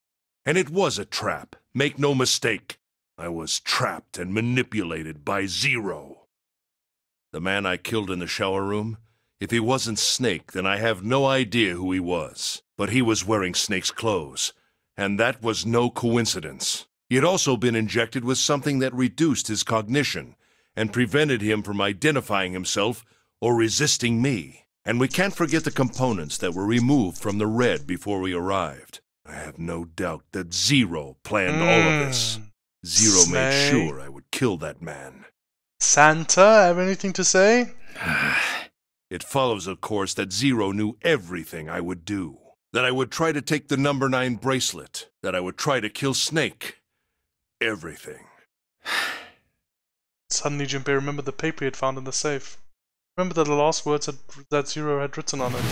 And it was a trap, make no mistake. I was trapped and manipulated by Zero. The man I killed in the shower room, if he wasn't Snake, then I have no idea who he was. But he was wearing Snake's clothes, and that was no coincidence. He had also been injected with something that reduced his cognition and prevented him from identifying himself or resisting me. And we can't forget the components that were removed from the red before we arrived. I have no doubt that Zero planned all of this. Zero made sure I would kill that man. Santa, have anything to say? It follows, of course, that Zero knew everything I would do. That I would try to take the number 9 bracelet. That I would try to kill Snake. Everything. Suddenly Junpei remembered the paper he had found in the safe. Remember that the last words that Zero had written on it.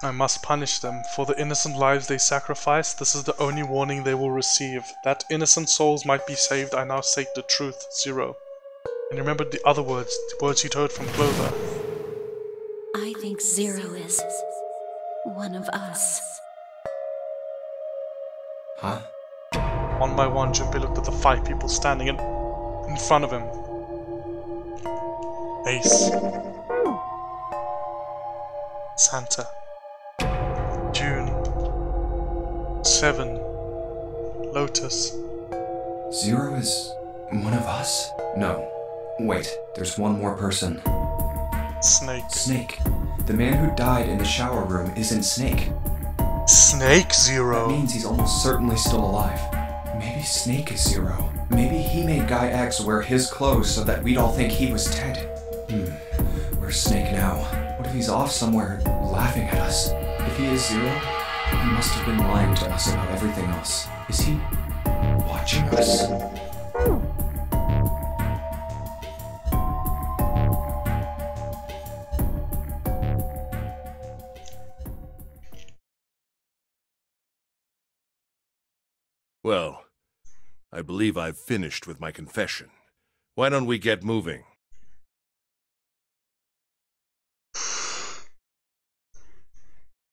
I must punish them. For the innocent lives they sacrificed, this is the only warning they will receive. That innocent souls might be saved, I now say the truth, Zero. And remembered the other words, the words he'd heard from Clover. I think Zero is one of us. Huh? One by one, Junpei looked at the 5 people standing in front of him. Ace. Santa. June. 7. Lotus. Zero is one of us? No. Wait, there's one more person. Snake. Snake. The man who died in the shower room isn't Snake. Snake Zero. That means he's almost certainly still alive. Maybe Snake is Zero. Maybe he made Guy X wear his clothes so that we'd all think he was dead. Where's Snake now? What if he's off somewhere laughing at us? If he is Zero, he must have been lying to us about everything else. Is he watching us? Well, I believe I've finished with my confession. Why don't we get moving?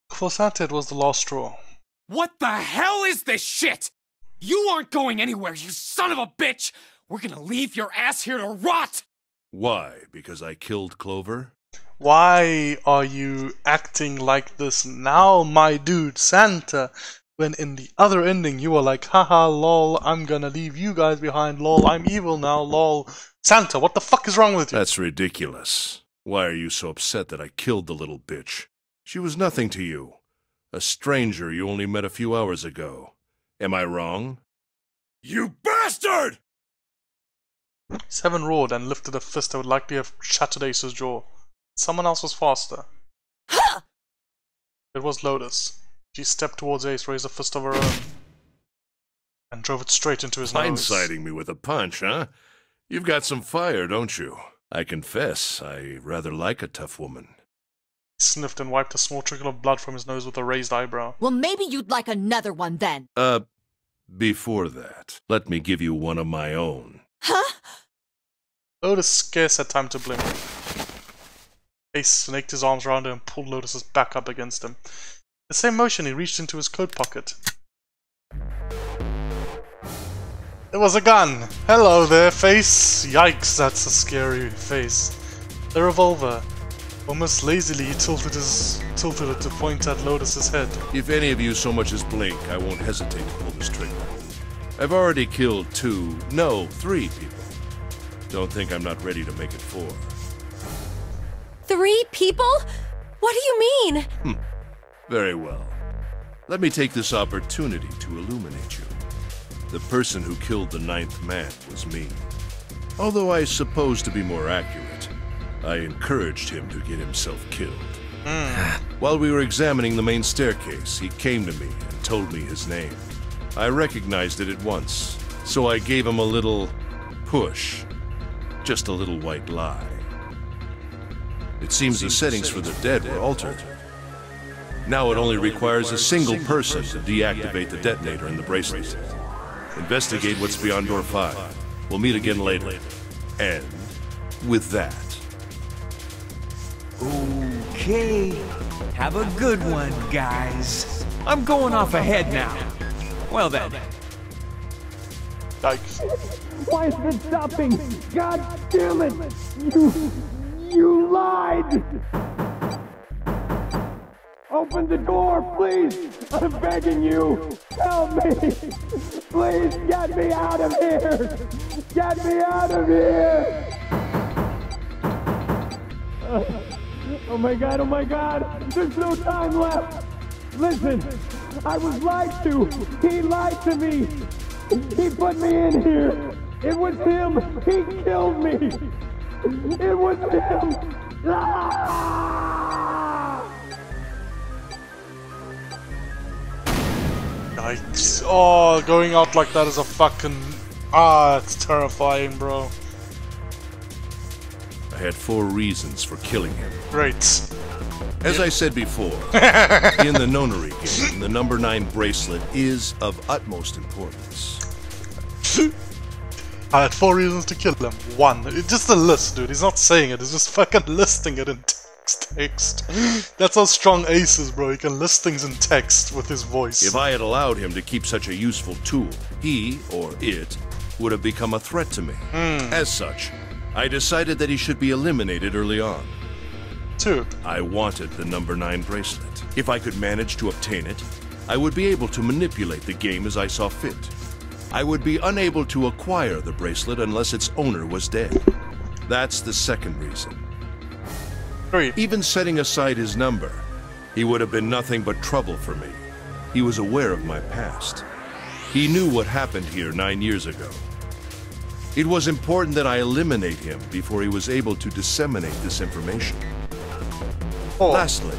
For Santa, it was the last straw. What the hell is this shit? You aren't going anywhere, you son of a bitch! We're gonna leave your ass here to rot! Why? Because I killed Clover? Why are you acting like this now, my dude, Santa? When in the other ending you were like, haha, lol, I'm gonna leave you guys behind, lol, I'm evil now, lol. Santa, what the fuck is wrong with you? That's ridiculous. Why are you so upset that I killed the little bitch? She was nothing to you. A stranger you only met a few hours ago. Am I wrong? You bastard! Seven roared and lifted a fist that would likely have shattered Ace's jaw. Someone else was faster. It was Lotus. She stepped towards Ace, raised a fist of her own, and drove it straight into his nose. Blindsiding me with a punch, huh? You've got some fire, don't you? I confess, I rather like a tough woman. He sniffed and wiped a small trickle of blood from his nose with a raised eyebrow. Well, maybe you'd like another one then. Before that, let me give you one of my own. Huh? Lotus scarce had time to blink. Ace snaked his arms around her and pulled Lotus's back up against him. The same motion, he reached into his coat pocket. It was a gun! Hello there, face! Yikes, that's a scary face. The revolver. Almost lazily, he tilted it to point at Lotus's head. If any of you so much as blink, I won't hesitate to pull this trigger. I've already killed 3 people. Don't think I'm not ready to make it 4. 3 people? What do you mean? Very well. Let me take this opportunity to illuminate you. The person who killed the 9th man was me. Although I suppose to be more accurate, I encouraged him to get himself killed. While we were examining the main staircase, he came to me and told me his name. I recognized it at once, so I gave him a little push. Just a little white lie. It seems the settings for the dead were altered. Now it only requires a single person to deactivate the detonator in the bracelet. Investigate what's beyond door 5. We'll meet again later. And with that... Okay. Have a good one, guys. I'm going off ahead now. Well then. Yikes. Why is it stopping? God damn it! You lied! Open the door, please! I'm begging you! Help me! Please get me out of here! Get me out of here! Oh my god! There's no time left! Listen! I was lied to! He lied to me! He put me in here! It was him! He killed me! It was him! Ah! Yikes. Oh, going out like that is a fucking... it's terrifying, bro. I had 4 reasons for killing him. Great. As I said before, in the nonary game, the number 9 bracelet is of utmost importance. I had 4 reasons to kill him. 1. It's just a list, dude. He's not saying it. He's just fucking listing it in text. That's how strong Ace is, bro. He can list things in text with his voice. If I had allowed him to keep such a useful tool, he, or it, would have become a threat to me. As such, I decided that he should be eliminated early on. 2. I wanted the number 9 bracelet. If I could manage to obtain it, I would be able to manipulate the game as I saw fit. I would be unable to acquire the bracelet unless its owner was dead. That's the second reason. 3. Even setting aside his number, he would have been nothing but trouble for me. He was aware of my past. He knew what happened here 9 years ago. It was important that I eliminate him before he was able to disseminate this information. 4. Lastly,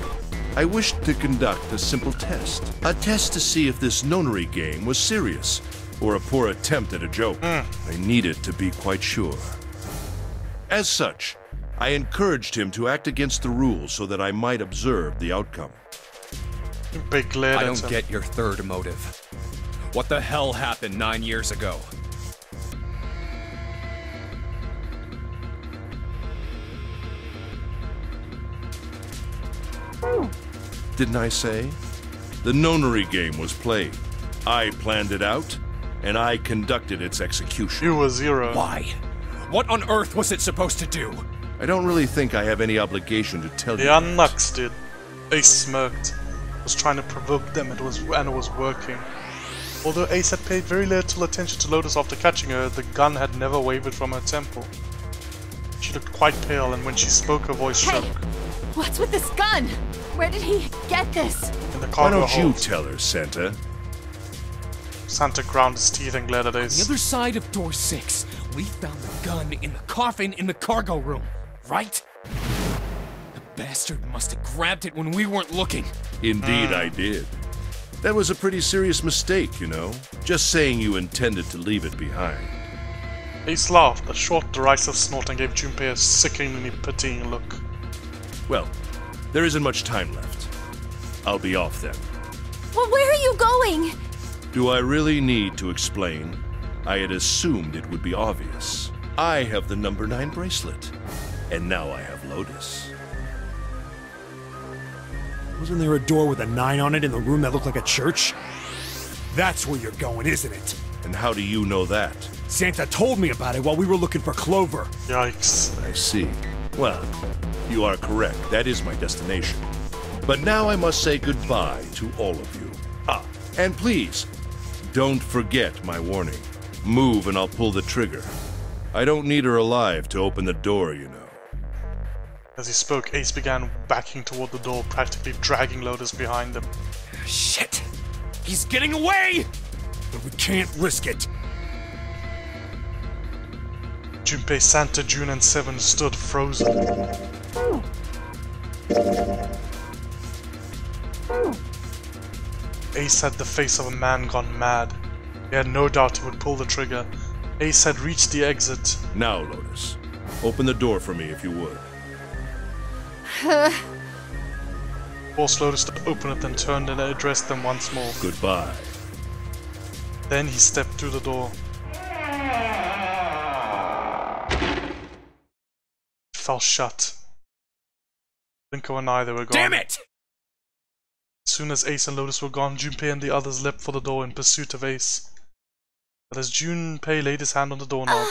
I wished to conduct a simple test. A test to see if this nonary game was serious, or a poor attempt at a joke. I needed to be quite sure. As such, I encouraged him to act against the rules so that I might observe the outcome. Big glared I at don't him. get your third motive. What the hell happened 9 years ago? Didn't I say? The nonary game was played. I planned it out, and I conducted its execution. You were 0. Why? What on earth was it supposed to do? I don't really think I have any obligation to tell you Yeah, that. Nux did. Ace smirked. Was trying to provoke them, and it was working. Although Ace had paid very little attention to Lotus after catching her, the gun had never wavered from her temple. She looked quite pale, and when she spoke, her voice shook. What's with this gun? Where did he get this? In the Why cargo don't you hold, tell her, Santa? Santa ground his teeth and glared at On Ace. the other side of door 6, we found the gun in the coffin in the cargo room, right? The bastard must have grabbed it when we weren't looking. Indeed, I did. That was a pretty serious mistake, you know. Just saying you intended to leave it behind. Ace laughed, a short, derisive snort, and gave Junpei a sickeningly pitying look. Well, there isn't much time left. I'll be off then. Well, where are you going? Do I really need to explain? I had assumed it would be obvious. I have the number 9 bracelet, and now I have Lotus. Wasn't there a door with a 9 on it in the room that looked like a church? That's where you're going, isn't it? And how do you know that? Santa told me about it while we were looking for Clover. Yikes. I see. Well, you are correct. That is my destination. But now I must say goodbye to all of you. Ah, and please, don't forget my warning. Move and I'll pull the trigger. I don't need her alive to open the door, you know. As he spoke, Ace began backing toward the door, practically dragging Lotus behind him. Shit! He's getting away! But we can't risk it. Junpei, Santa, June, and Seven stood frozen. Ace had the face of a man gone mad. He had no doubt he would pull the trigger. Ace had reached the exit. Now, Lotus, open the door for me if you would. Forced Lotus to open it, then turned and addressed them once more. Goodbye. Then he stepped through the door. It fell shut. Blink of an eye, they were gone. Damn it! As soon as Ace and Lotus were gone, Junpei and the others leapt for the door in pursuit of Ace. But as Junpei laid his hand on the doorknob,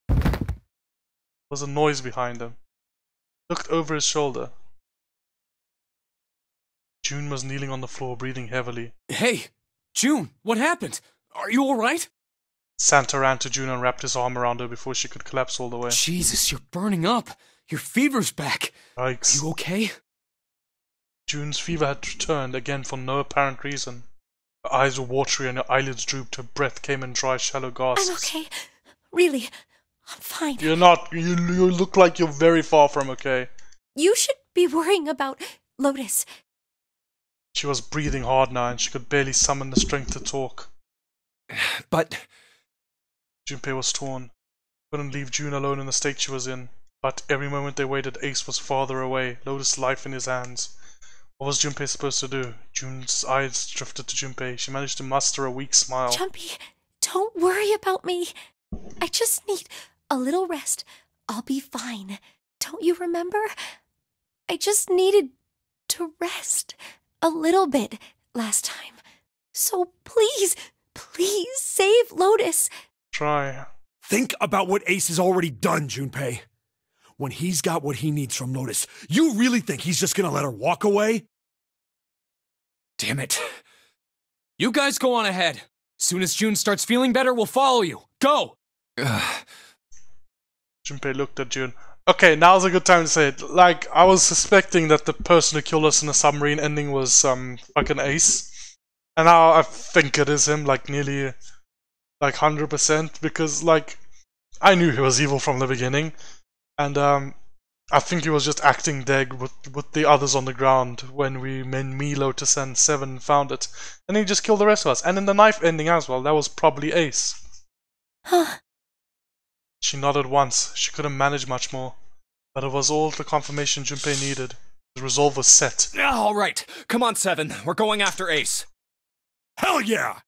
there was a noise behind him. He looked over his shoulder. June was kneeling on the floor, breathing heavily. Hey, June, what happened? Are you alright? Santa ran to June and wrapped his arm around her before she could collapse all the way. Jesus, you're burning up. Your fever's back. Yikes. Are you okay? June's fever had returned again for no apparent reason. Her eyes were watery and her eyelids drooped. Her breath came in dry, shallow gasps. I'm okay. Really, I'm fine. You're not. You look like you're very far from okay. You should be worrying about Lotus. She was breathing hard now and she could barely summon the strength to talk. But... Junpei was torn. Couldn't leave June alone in the state she was in. But every moment they waited, Ace was farther away, Lotus' life in his hands. What was Junpei supposed to do? June's eyes drifted to Junpei. She managed to muster a weak smile. Jumpy, don't worry about me. I just need a little rest. I'll be fine. Don't you remember? I just needed to rest a little bit last time. So please, please save Lotus. Try. Think about what Ace has already done, Junpei. When he's got what he needs from Lotus, you really think he's just gonna let her walk away? Damn it. You guys go on ahead. Soon as June starts feeling better, we'll follow you. Go! Junpei looked at June. Okay, now's a good time to say it. Like, I was suspecting that the person who killed us in the submarine ending was fucking Ace. And now I think it is him, like nearly like 100%, because like I knew he was evil from the beginning. And I think he was just acting dead with the others on the ground when me, Lotus, and Seven found it. And he just killed the rest of us. And in the knife ending as well, that was probably Ace. Huh. She nodded once. She couldn't manage much more. But it was all the confirmation Junpei needed. His resolve was set. Alright, come on, Seven. We're going after Ace. Hell yeah!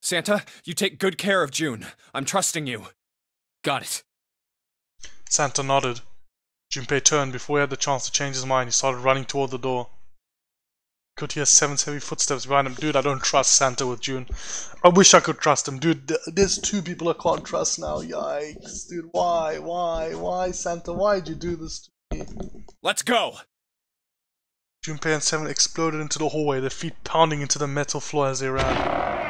Santa, you take good care of June. I'm trusting you. Got it. Santa nodded. Junpei turned. Before he had the chance to change his mind, he started running toward the door. Could hear Seven's heavy footsteps behind him. Dude, I don't trust Santa with June. I wish I could trust him. Dude, there's two people I can't trust now. Yikes. Dude, why, Santa? Why'd you do this to me? Let's go! Junpei and Seven exploded into the hallway, their feet pounding into the metal floor as they ran.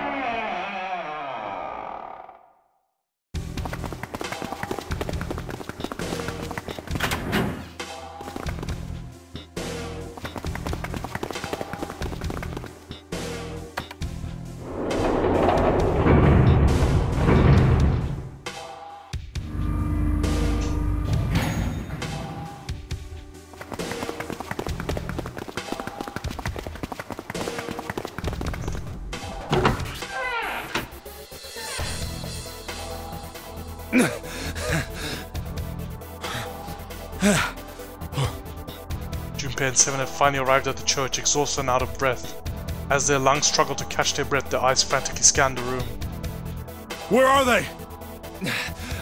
Junpei and Seven had finally arrived at the church, exhausted and out of breath. As their lungs struggled to catch their breath, their eyes frantically scanned the room. Where are they?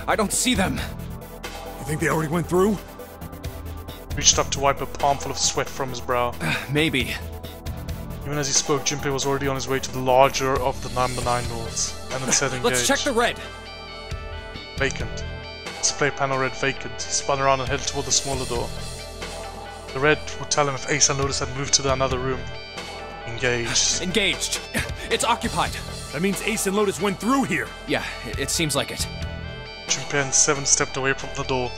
I don't see them. You think they already went through? Reached up to wipe a palmful of sweat from his brow. Maybe. Even as he spoke, Junpei was already on his way to the larger of the number 9 doors, and it said engage. Let's check the red. Vacant. Display panel read vacant. He spun around and headed toward the smaller door. The red would tell him if Ace and Lotus had moved to another room. Engaged. Engaged. It's occupied. That means Ace and Lotus went through here. Yeah, it seems like it. Junpei and Seven stepped away from the door.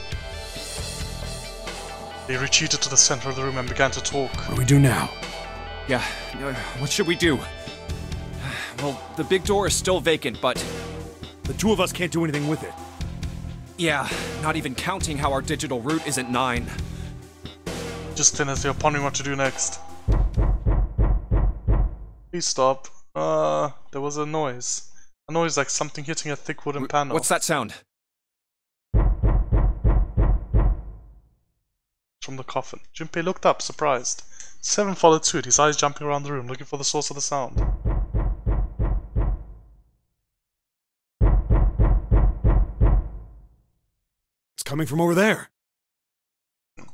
They retreated to the center of the room and began to talk. What do we do now? Yeah, what should we do? Well, the big door is still vacant, but... The two of us can't do anything with it. Yeah, not even counting how our digital route isn't 9. Just then as they were pondering what to do next. Please stop. There was a noise. A noise like something hitting a thick wooden panel. What's that sound? From the coffin. Junpei looked up, surprised. Seven followed suit, his eyes jumping around the room, looking for the source of the sound. It's coming from over there. It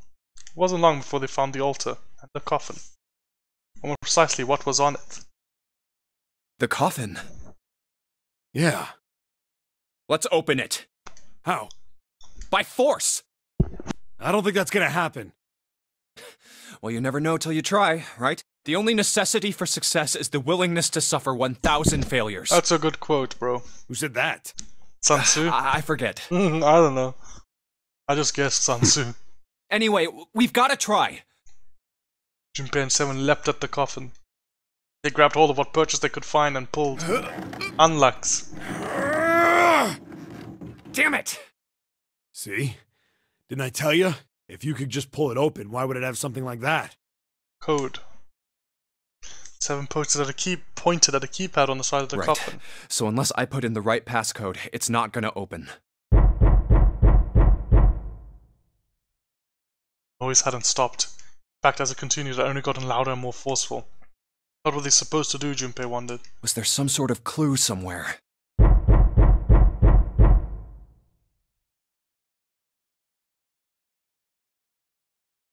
wasn't long before they found the altar and the coffin. Or more precisely, what was on it. The coffin? Yeah. Let's open it. How? By force! I don't think that's gonna happen. Well, you never know till you try, right? The only necessity for success is the willingness to suffer 1,000 failures. That's a good quote, bro. Who said that? Sun Tzu? I forget. I don't know. I just guessed Sun Tzu. Anyway, we've gotta try. Junpei and Seven leapt at the coffin. They grabbed hold of what purchase they could find and pulled. Unlux. Damn it! See? Didn't I tell you? If you could just pull it open, why would it have something like that? Code. Seven pointed at a keypad on the side of the coffin. So unless I put in the right passcode, it's not gonna open. Noise hadn't stopped. In fact, as it continued, it only gotten louder and more forceful. What were they supposed to do, Junpei wondered. Was there some sort of clue somewhere?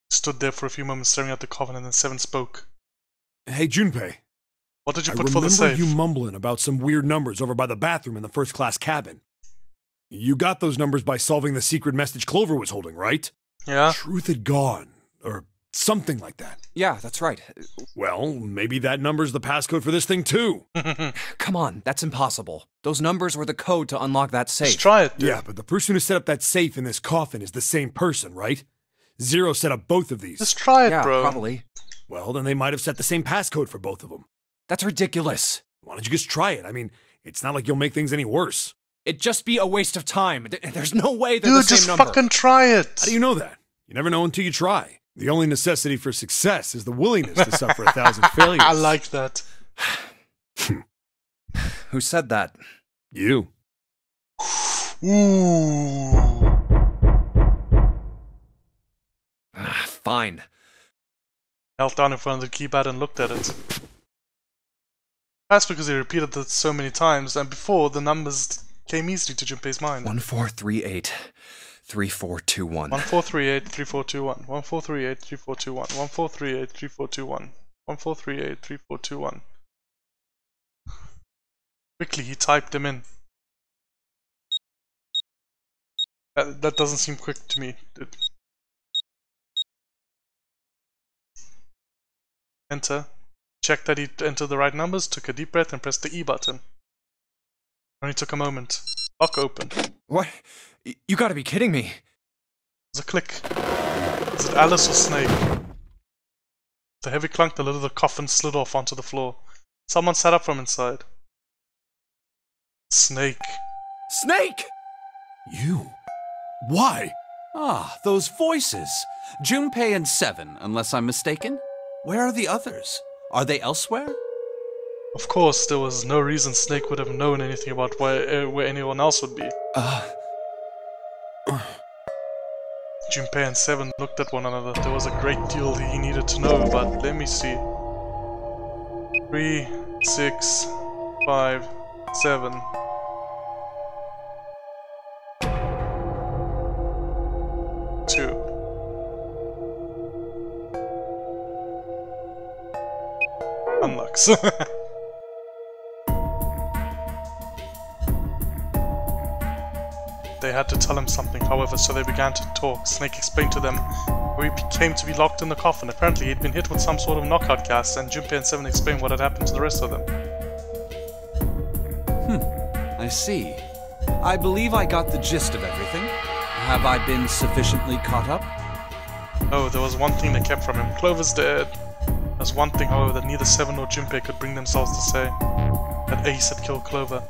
Stood there for a few moments staring at the coffin, and then Seven spoke. Hey, Junpei. What did you put for the safe? I remember you mumbling about some weird numbers over by the bathroom in the first-class cabin. You got those numbers by solving the secret message Clover was holding, right? Yeah? Truth had gone, or something like that. Yeah, that's right. Well, maybe that number's the passcode for this thing, too. Come on, that's impossible. Those numbers were the code to unlock that safe. Just try it, dude. Yeah, but the person who set up that safe in this coffin is the same person, right? Zero set up both of these. Just try it, Yeah, bro. probably. Well, then they might have set the same passcode for both of them. That's ridiculous. Why don't you just try it? I mean, it's not like you'll make things any worse. It'd just be a waste of time. There's no way they're Dude, the same just number. fucking try it. How do you know that? You never know until you try. The only necessity for success is the willingness to suffer 1,000 failures. I like that. Who said that? You. Ooh. Fine. Held down in front of the keypad and looked at it. That's because he repeated it so many times, and before the numbers came easily to Junpei's mind. 1438 3421. 1438 3421. 1438 3421. 1438 3421. 1438 3421. Quickly, he typed them in. That doesn't seem quick to me. Enter. Checked that he entered the right numbers, took a deep breath, and pressed the E button. Only took a moment. Lock opened. What? You gotta be kidding me. There's a click. Is it Alice or Snake? With a heavy clunk, the lid of the coffin slid off onto the floor. Someone sat up from inside. Snake. Snake! You? Why? Ah, those voices. Junpei and Seven, unless I'm mistaken. Where are the others? Are they elsewhere? Of course, there was no reason Snake would have known anything about where anyone else would be. Junpei and Seven looked at one another. There was a great deal he needed to know, but let me see. 3, 6, 5, 7. Unlocks. They had to tell him something, however, so they began to talk. Snake explained to them how he came to be locked in the coffin. Apparently, he'd been hit with some sort of knockout gas, and Junpei and Seven explained what had happened to the rest of them. I see. I believe I got the gist of everything. Have I been sufficiently caught up? Oh, there was one thing they kept from him. Clover's dead. There's one thing, however, that neither Seven nor Junpei could bring themselves to say. That Ace had killed Clover.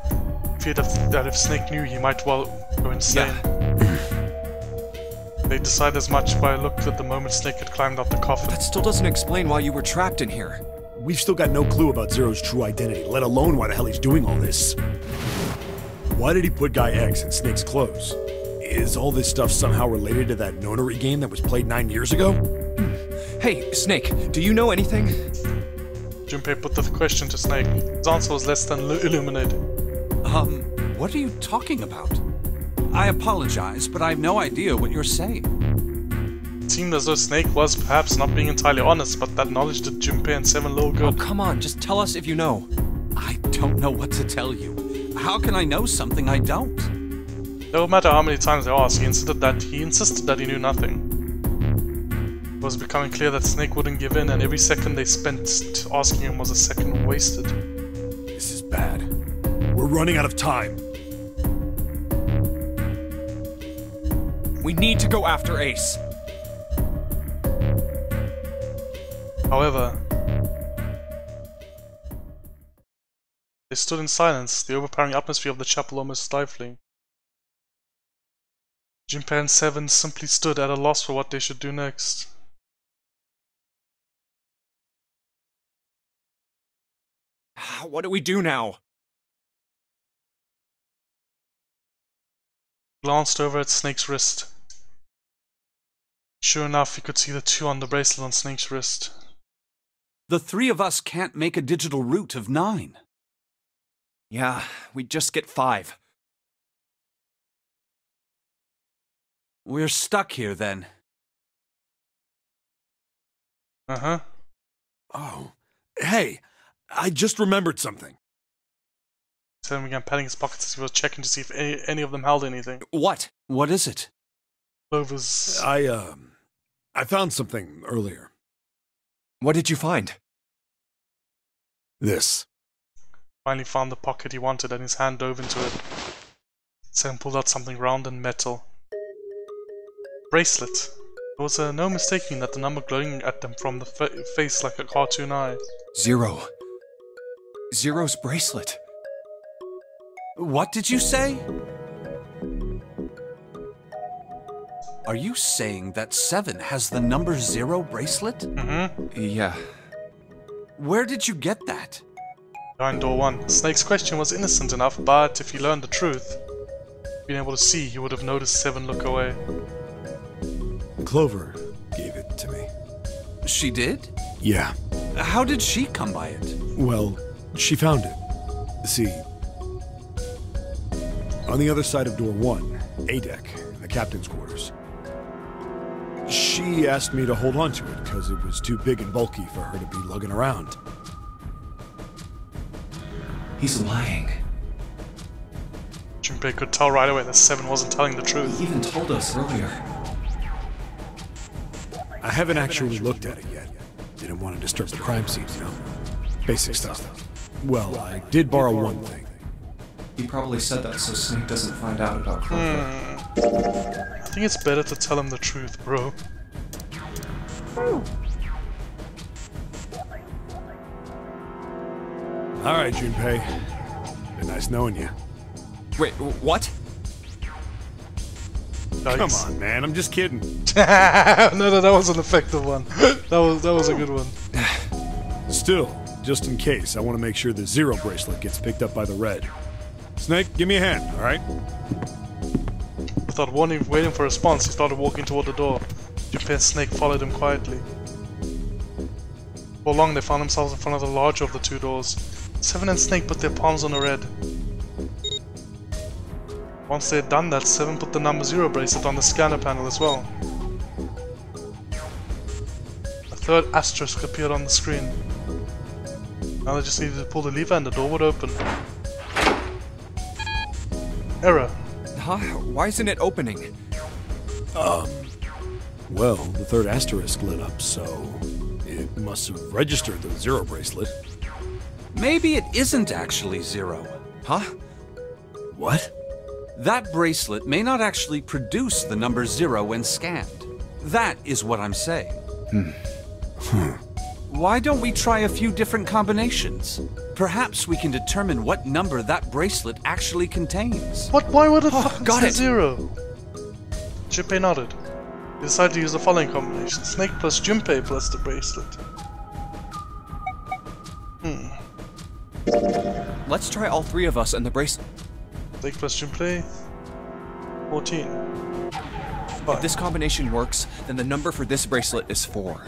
Feared that if Snake knew, he might well go insane. Yeah. They decided as much by a look at the moment Snake had climbed out the coffin. That still doesn't explain why you were trapped in here. We've still got no clue about Zero's true identity, let alone why the hell he's doing all this. Why did he put Guy X in Snake's clothes? Is all this stuff somehow related to that Nonary game that was played 9 years ago? Hey, Snake, do you know anything? Junpei put the question to Snake. His answer was less than illuminated. What are you talking about? I apologize, but I have no idea what you're saying. It seemed as though Snake was perhaps not being entirely honest, but that knowledge did Junpei and Seven little good. Oh, come on, just tell us if you know. I don't know what to tell you. How can I know something I don't? No matter how many times they asked, he insisted that he knew nothing. It was becoming clear that Snake wouldn't give in, and every second they spent asking him was a second wasted. This is bad. We're running out of time. We need to go after Ace. However, they stood in silence, the overpowering atmosphere of the chapel almost stifling. Junpei and Seven simply stood at a loss for what they should do next. What do we do now? Glanced over at Snake's wrist. Sure enough, he could see the 2 on the bracelet on Snake's wrist. The three of us can't make a digital root of 9. Yeah, we just get 5. We're stuck here then. Uh-huh. Oh. Hey, I just remembered something. Seven began patting his pockets as he was checking to see if any of them held anything. What? What is it? Clover's... I found something earlier. What did you find? This. Finally found the pocket he wanted and his hand dove into it. Sam pulled out something round and metal. Bracelet. There was no mistaking that the number glowing at them from the face like a cartoon eye. Zero. Zero's bracelet. What did you say? Are you saying that 7 has the number 0 bracelet? Mm-hmm. Yeah. Where did you get that? Behind door 1. Snake's question was innocent enough, but if he learned the truth, being able to see, he would have noticed 7 look away. Clover gave it to me. She did? Yeah. How did she come by it? Well, she found it. See, on the other side of door 1, A deck, in the captain's quarters. She asked me to hold on to it because it was too big and bulky for her to be lugging around. He's lying. Junpei could tell right away that 7 wasn't telling the truth. He even told us earlier. I haven't actually looked at it yet. Didn't want to disturb the crime scene, you know? Basic stuff. Well, I did borrow one thing. He probably said that so Snake doesn't find out about Clover. I think it's better to tell him the truth, bro. Alright, Junpei. Been nice knowing you. Wait, what? Come on, man, I'm just kidding. No, that was an effective one. That was a good one. Still, just in case, I want to make sure the 0 bracelet gets picked up by the red. Snake, give me a hand, alright? Without waiting for a response, he started walking toward the door. Junpei and Snake followed him quietly. Before long, they found themselves in front of the larger of the 2 doors. 7 and Snake put their palms on the red. Once they had done that, 7 put the number 0 bracelet on the scanner panel as well. A third asterisk appeared on the screen. Now they just needed to pull the lever and the door would open. Error. Huh? Why isn't it opening? Well, the third asterisk lit up, so it must have registered the 0 bracelet. Maybe it isn't actually 0. Huh? What? That bracelet may not actually produce the number 0 when scanned. That is what I'm saying. Why don't we try a few different combinations? Perhaps we can determine what number that bracelet actually contains. What? Why would it fucking got say it. 0? Junpei nodded. He decided to use the following combination. Snake plus Junpei plus the bracelet. Let's try all 3 of us and the bracelet. Snake plus Junpei. 14. If this combination works, then the number for this bracelet is 4.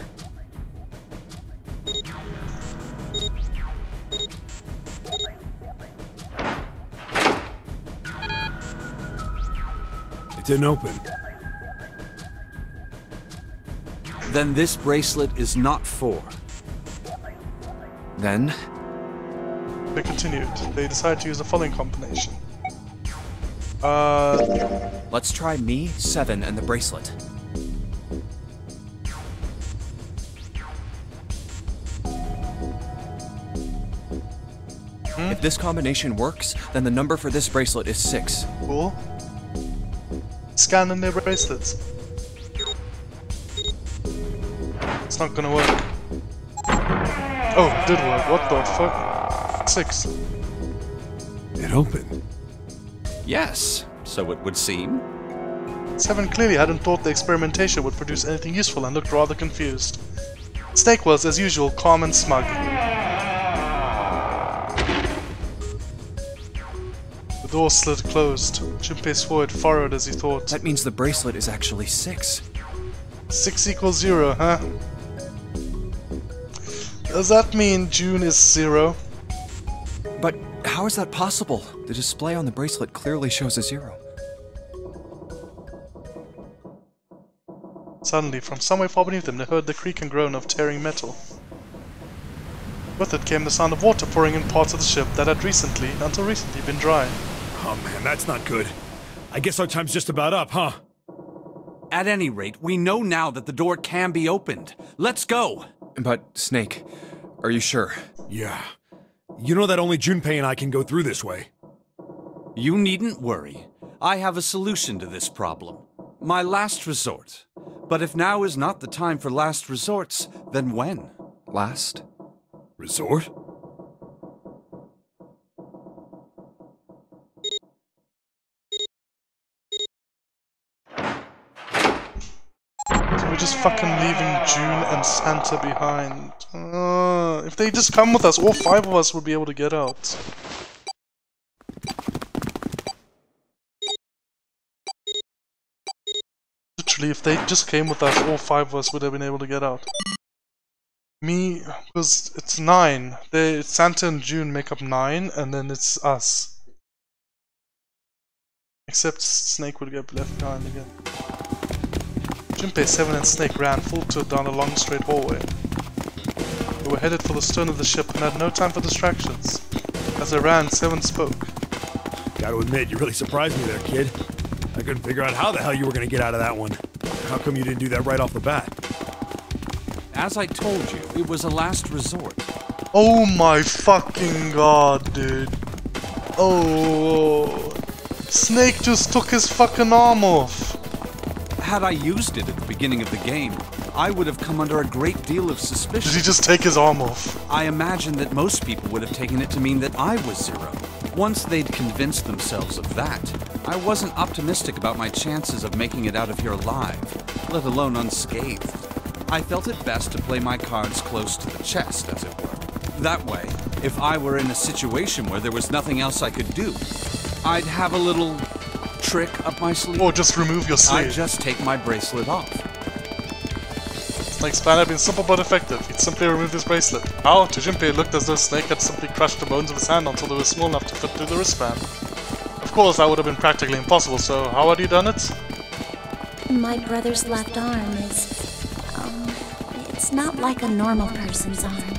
It didn't open. Then this bracelet is not 4. Then, They continued. They decided to use the following combination. let's try me, 7, and the bracelet. If this combination works, then the number for this bracelet is 6. Cool. Scanning their bracelets. It's not gonna work. Oh, it did work. What the fuck? 6. It opened. Yes, so it would seem. 7 clearly hadn't thought the experimentation would produce anything useful and looked rather confused. Snake was, as usual, calm and smug. The door slid closed. Junpei's forehead furrowed as he thought. That means the bracelet is actually 6. 6 equals 0, huh? Does that mean June is 0? But how is that possible? The display on the bracelet clearly shows a 0. Suddenly, from somewhere far beneath them, they heard the creak and groan of tearing metal. With it came the sound of water pouring in parts of the ship that had until recently, been dry. Oh man, that's not good. I guess our time's just about up, huh? At any rate, we know now that the door can be opened. Let's go! But, Snake, are you sure? Yeah. You know that only Junpei and I can go through this way. You needn't worry. I have a solution to this problem. My last resort. But if now is not the time for last resorts, then when? Last? Resort? So we're just fucking leaving June and Santa behind. If they just come with us, all 5 of us would be able to get out. Literally, if they just came with us, all 5 of us would have been able to get out. Me, because it's 9. Santa and June make up 9, and then it's us. Except Snake would get left behind again. Junpei, 7 and Snake ran full tilt down a long straight hallway. They were headed for the stern of the ship and had no time for distractions. As they ran, 7 spoke. Gotta admit, you really surprised me there, kid. I couldn't figure out how the hell you were gonna get out of that one. How come you didn't do that right off the bat? As I told you, it was a last resort. Oh my fucking god, dude. Oh. Snake just took his fucking arm off. Had I used it at the beginning of the game, I would have come under a great deal of suspicion. Did he just take his arm off? I imagine that most people would have taken it to mean that I was Zero. Once they'd convinced themselves of that, I wasn't optimistic about my chances of making it out of here alive, let alone unscathed. I felt it best to play my cards close to the chest, as it were. That way, if I were in a situation where there was nothing else I could do, I'd have a little trick up my sleeve. Or just remove your sleeve. I'd just take my bracelet off. Snake's plan had been simple but effective. He'd simply removed his bracelet. How? To Junpei, it looked as though Snake had simply crushed the bones of his hand until they were small enough to fit through the wristband. Of course, that would have been practically impossible, so how had he done it? My brother's left arm is... it's not like a normal person's arm.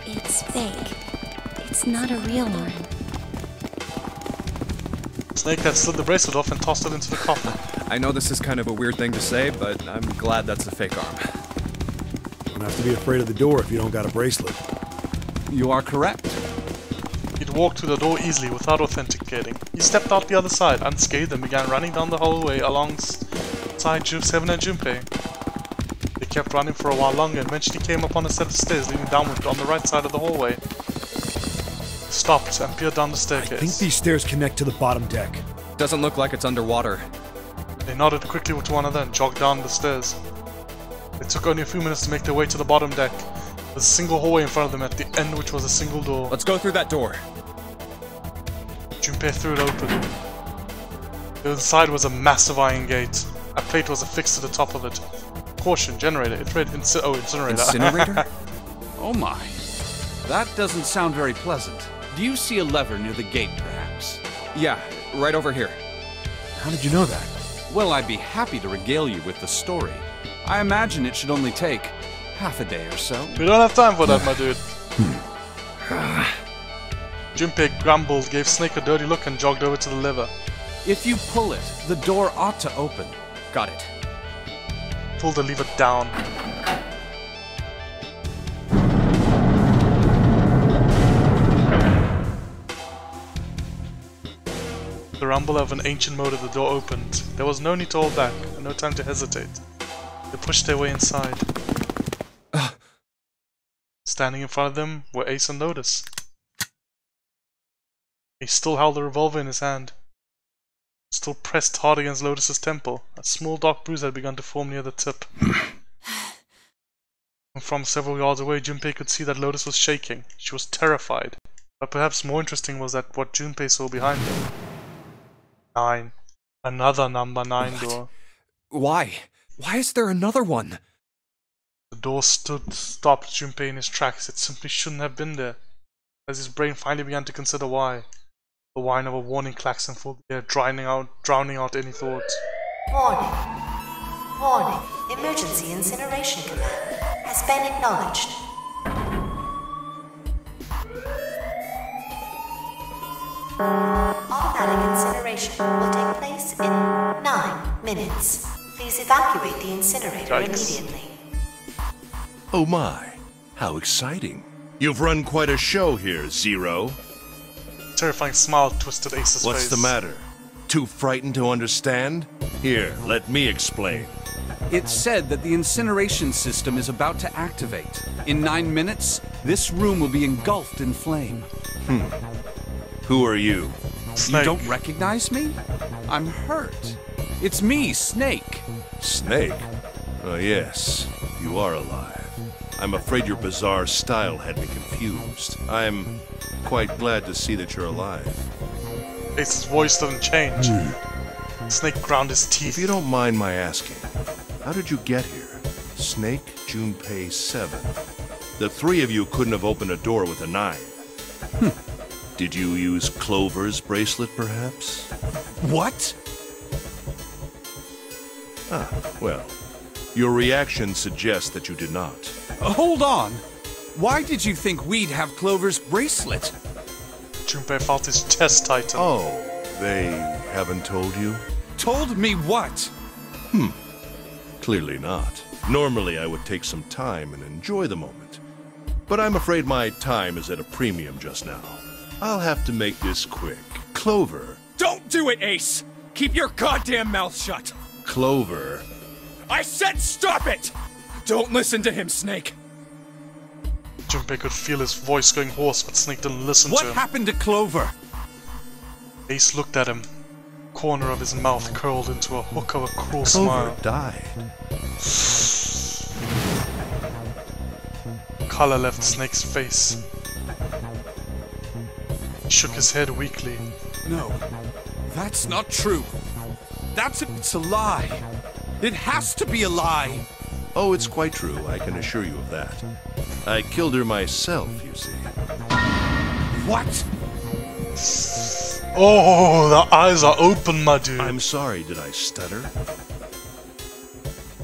It's fake. It's not a real arm. Snake had slid the bracelet off and tossed it into the coffin. I know this is kind of a weird thing to say, but I'm glad that's a fake arm. Don't have to be afraid of the door if you don't got a bracelet. You are correct. He'd walked through the door easily without authenticating. He stepped out the other side, unscathed, and began running down the hallway alongside 7 and Junpei. They kept running for a while longer and eventually came upon a set of stairs leading downward on the right side of the hallway. He stopped and peered down the staircase. I think these stairs connect to the bottom deck. Doesn't look like it's underwater. They nodded quickly to one another and jogged down the stairs. It took only a few minutes to make their way to the bottom deck. There was a single hallway in front of them at the end, which was a single door. Let's go through that door. Junpei threw it open. Inside was a massive iron gate. A plate was affixed to the top of it. Caution, generator. It read incinerator. Incinerator? Oh my. That doesn't sound very pleasant. Do you see a lever near the gate, perhaps? Yeah, right over here. How did you know that? Well, I'd be happy to regale you with the story. I imagine it should only take half a day or so. We don't have time for that, my dude. Junpei grumbled, gave Snake a dirty look, and jogged over to the lever. If you pull it, the door ought to open. Got it. Pull the lever down. The rumble of an ancient motor, the door opened. There was no need to hold back, and no time to hesitate. They pushed their way inside. Standing in front of them were Ace and Lotus. He still held the revolver in his hand, still pressed hard against Lotus's temple. A small dark bruise had begun to form near the tip. From several yards away, Junpei could see that Lotus was shaking. She was terrified. But perhaps more interesting was that what Junpei saw behind her. 9. Another number 9 door. Why? Why is there another one? The door stopped Junpei in his tracks. It simply shouldn't have been there. As his brain finally began to consider why. The whine of a warning klaxon filled the air, drowning out any thoughts. Warning. Warning. Emergency incineration command has been acknowledged. Automatic incineration will take place in 9 minutes. Please evacuate the incinerator immediately. Oh my, how exciting. You've run quite a show here, Zero. Terrifying smile twisted Ace's face. What's the matter? Too frightened to understand? Here, let me explain. It's said that the incineration system is about to activate. In 9 minutes, this room will be engulfed in flame. Who are you? Snake. You don't recognize me? I'm hurt. It's me, Snake. Snake? Oh yes, you are alive. I'm afraid your bizarre style had me confused. I'm quite glad to see that you're alive. Ace's voice doesn't change. Snake ground his teeth. If you don't mind my asking, how did you get here? Snake, Junpei, 7. The three of you couldn't have opened a door with a 9. Did you use Clover's bracelet, perhaps? What? Ah, well, your reaction suggests that you did not. Hold on. Why did you think we'd have Clover's bracelet? Junpei felt his chest tighten. Oh, they haven't told you? Told me what? Clearly not. Normally I would take some time and enjoy the moment. But I'm afraid my time is at a premium just now. I'll have to make this quick. Clover. Don't do it, Ace! Keep your goddamn mouth shut! Clover. I said stop it! Don't listen to him, Snake! Junpei could feel his voice going hoarse, but Snake didn't listen to him. What happened to Clover? Ace looked at him. Corner of his mouth curled into a hook of a cruel Clover smile. died. Color left Snake's face. He shook his head weakly. No, that's not true. It's a lie. It has to be a lie. Oh, it's quite true, I can assure you of that. I killed her myself, you see. What? Oh, the eyes are open, my dude. I'm sorry, did I stutter?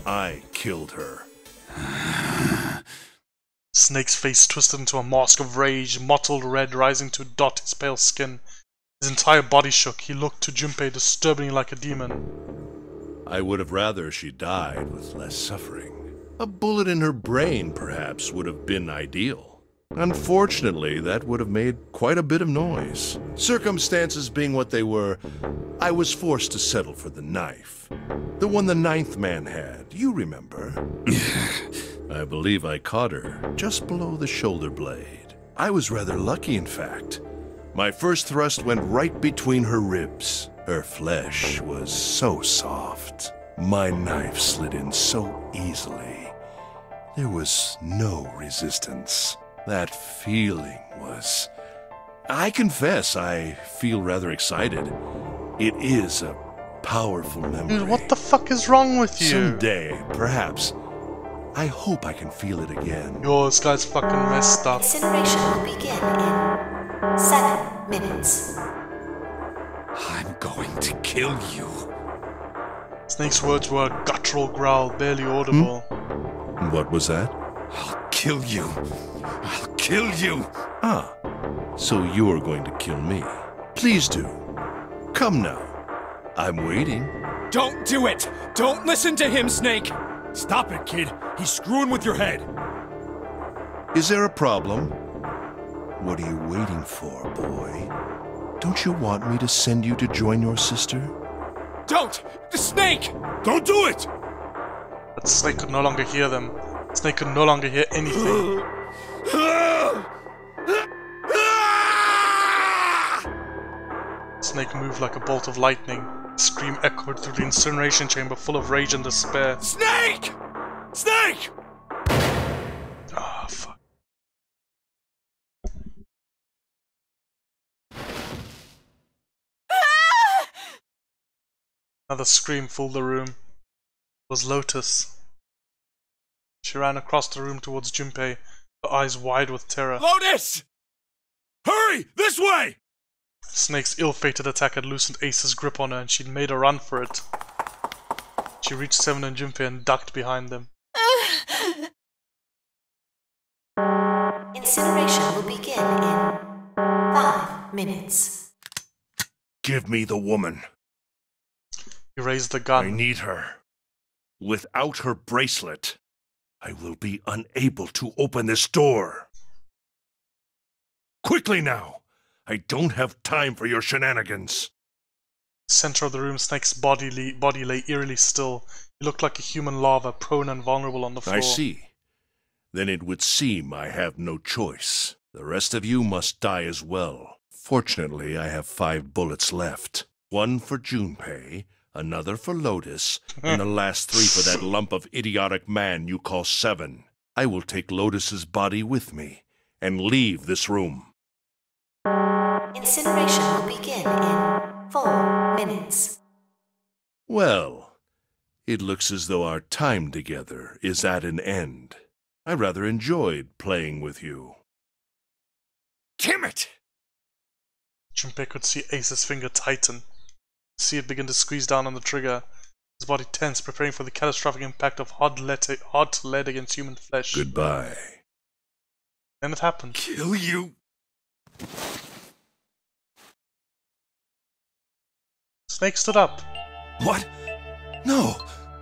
I killed her. Snake's face twisted into a mask of rage, mottled red rising to dot his pale skin. His entire body shook. He looked to Junpei disturbingly like a demon. I would have rather she died with less suffering. A bullet in her brain, perhaps, would have been ideal. Unfortunately, that would have made quite a bit of noise. Circumstances being what they were, I was forced to settle for the knife. The one the 9th man had, you remember. I believe I caught her just below the shoulder blade. I was rather lucky, in fact. My first thrust went right between her ribs. Her flesh was so soft. My knife slid in so easily. There was no resistance. That feeling was... I confess, I feel rather excited. It is a powerful memory. Dude, what the fuck is wrong with you? Someday, perhaps. I hope I can feel it again. Yo, this guy's fucking messed up. Incineration will begin in 7 minutes. I'm going to kill you. Snake's words were a guttural growl, barely audible. What was that? I'll kill you. I'll kill you. Ah, so you're going to kill me. Please do. Come now. I'm waiting. Don't do it! Don't listen to him, Snake! Stop it, kid. He's screwing with your head. Is there a problem? What are you waiting for, boy? Don't you want me to send you to join your sister? Don't! The Snake! Don't do it! But Snake could no longer hear them. Snake could no longer hear anything. Snake moved like a bolt of lightning. His scream echoed through the incineration chamber full of rage and despair. Snake! Snake! Ah, fuck. Another scream filled the room. It was Lotus. She ran across the room towards Junpei, her eyes wide with terror. Lotus! Hurry! This way! Snake's ill-fated attack had loosened Ace's grip on her, and she'd made a run for it. She reached Seven and Junpei and ducked behind them. Incineration will begin in 5 minutes. Give me the woman. He raised the gun. I need her. Without her bracelet, I will be unable to open this door. Quickly now! I don't have time for your shenanigans. Center of the room, Snake's body lay eerily still. He looked like a human larva, prone and vulnerable on the floor. I see. Then it would seem I have no choice. The rest of you must die as well. Fortunately, I have 5 bullets left. 1 for Junpei, another for Lotus, and the last 3 for that lump of idiotic man you call Seven. I will take Lotus's body with me and leave this room. Incineration will begin in 4 minutes. Well, it looks as though our time together is at an end. I rather enjoyed playing with you. Damn it! Junpei could see Ace's finger tighten. See it begin to squeeze down on the trigger. His body tense, preparing for the catastrophic impact of hot lead against human flesh. Goodbye. Then it happened. Kill you! Snake stood up. What? No,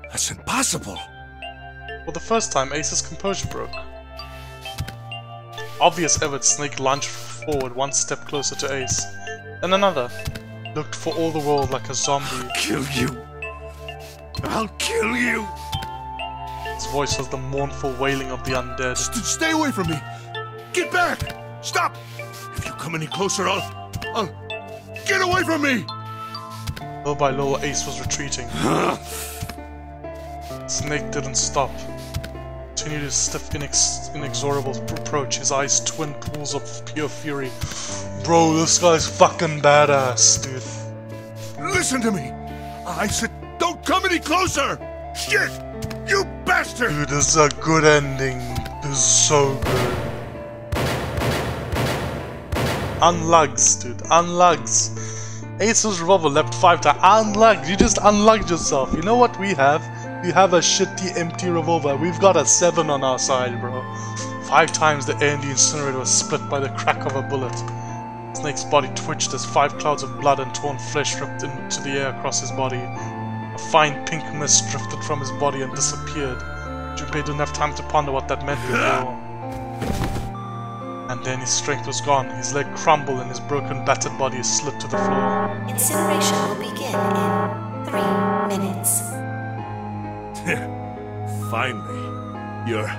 that's impossible. For the first time, Ace's composure broke. Obvious effort, Snake lunged forward 1 step closer to Ace. Then another. Looked for all the world like a zombie. I'll kill you! I'll kill you! His voice was the mournful wailing of the undead. Stay away from me! Get back! Stop! If you come any closer, I'll... Get away from me! Little by little, Ace was retreating. Snake didn't stop. Continued his stiff, inexorable approach, his eyes twin pools of pure fury. Bro, this guy's fucking badass, dude. Listen to me! I said don't come any closer! Shit! You bastard! Dude, this is a good ending. This is so good. Unlugs, dude. Unlugs. Ace's revolver leapt 5 times. Unlugged. You just unlugged yourself. You know what we have? We have a shitty empty revolver. We've got a 7 on our side, bro. 5 times the air in the incinerator was split by the crack of a bullet. Snake's body twitched as 5 clouds of blood and torn flesh ripped into the air across his body. A fine pink mist drifted from his body and disappeared. Junpei didn't have time to ponder what that meant before. And then his strength was gone. His leg crumbled and his broken, battered body slid to the floor. Incineration will begin in 3 minutes. Finally, you're...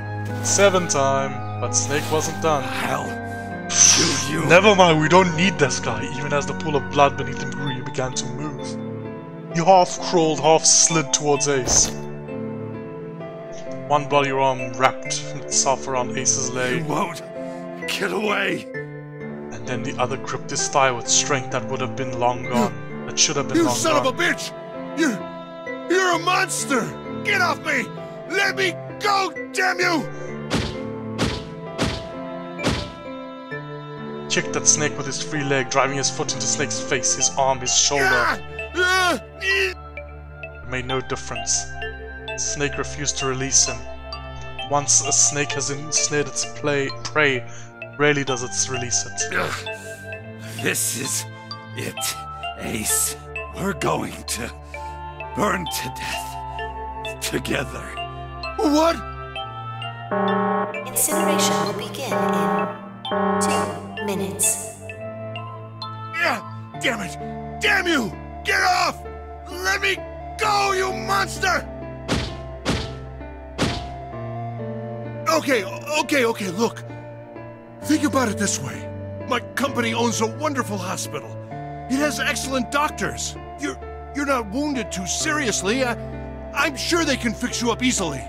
7 time, but Snake wasn't done. Hell, kill you! Never mind, we don't need this guy. Even as the pool of blood beneath him grew, he began to move. He half crawled, half slid towards Ace. One bloody arm wrapped itself around Ace's leg. You won't! Get away! And then the other gripped his thigh with strength that would have been long gone. That should have been long gone. You son of a bitch! You're a monster! Get off me! Let me go, damn you! Kicked at Snake with his free leg, driving his foot into Snake's face, his arm, his shoulder. It made no difference. Snake refused to release him. Once a snake has ensnared its prey, rarely does it release it. This is it, Ace. We're going to burn to death together. What? Incineration will begin in 2 minutes. Damn it! Damn you! Get off! Let me go, you monster! Okay, look. Think about it this way. My company owns a wonderful hospital. It has excellent doctors. You're not wounded too seriously. I'm sure they can fix you up easily.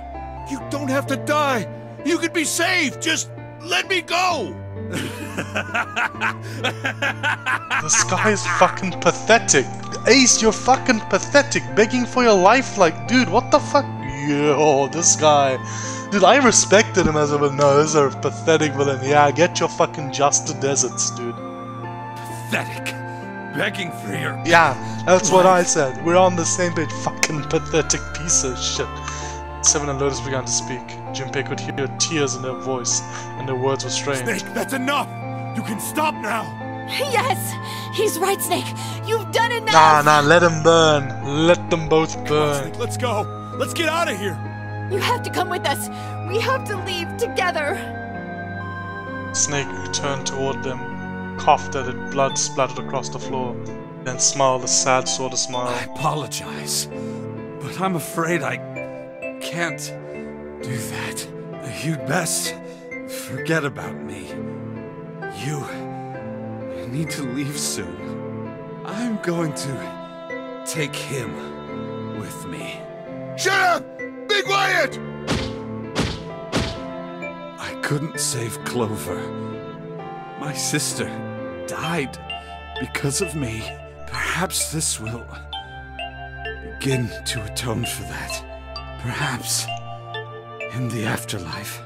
You don't have to die. You could be saved. Just let me go. This guy is fucking pathetic. Ace, you're fucking pathetic. Begging for your life, like, dude, what the fuck? Yo, this guy. Dude, I respected him as a villain. No, this is a pathetic villain. Yeah, get your fucking just to deserts, dude. Pathetic. Begging for your... Yeah, that's what I said. We're on the same page. Fucking pathetic piece of shit. Seven and Lotus began to speak. Junpei could hear tears in their voice, and their words were strange. Snake, that's enough! You can stop now! Yes! He's right, Snake! You've done enough! Nah, let him burn. Let them both burn. Come on, Snake, let's go! Let's get out of here! You have to come with us! We have to leave together! Snake turned toward them. coughed at it, blood splattered across the floor, then smiled a sad sort of smile. I apologize, but I'm afraid I can't do that. You'd best forget about me. You need to leave soon. I'm going to take him with me. Shut up! Be quiet! I couldn't save Clover. My sister died because of me. Perhaps this will begin to atone for that. Perhaps in the afterlife,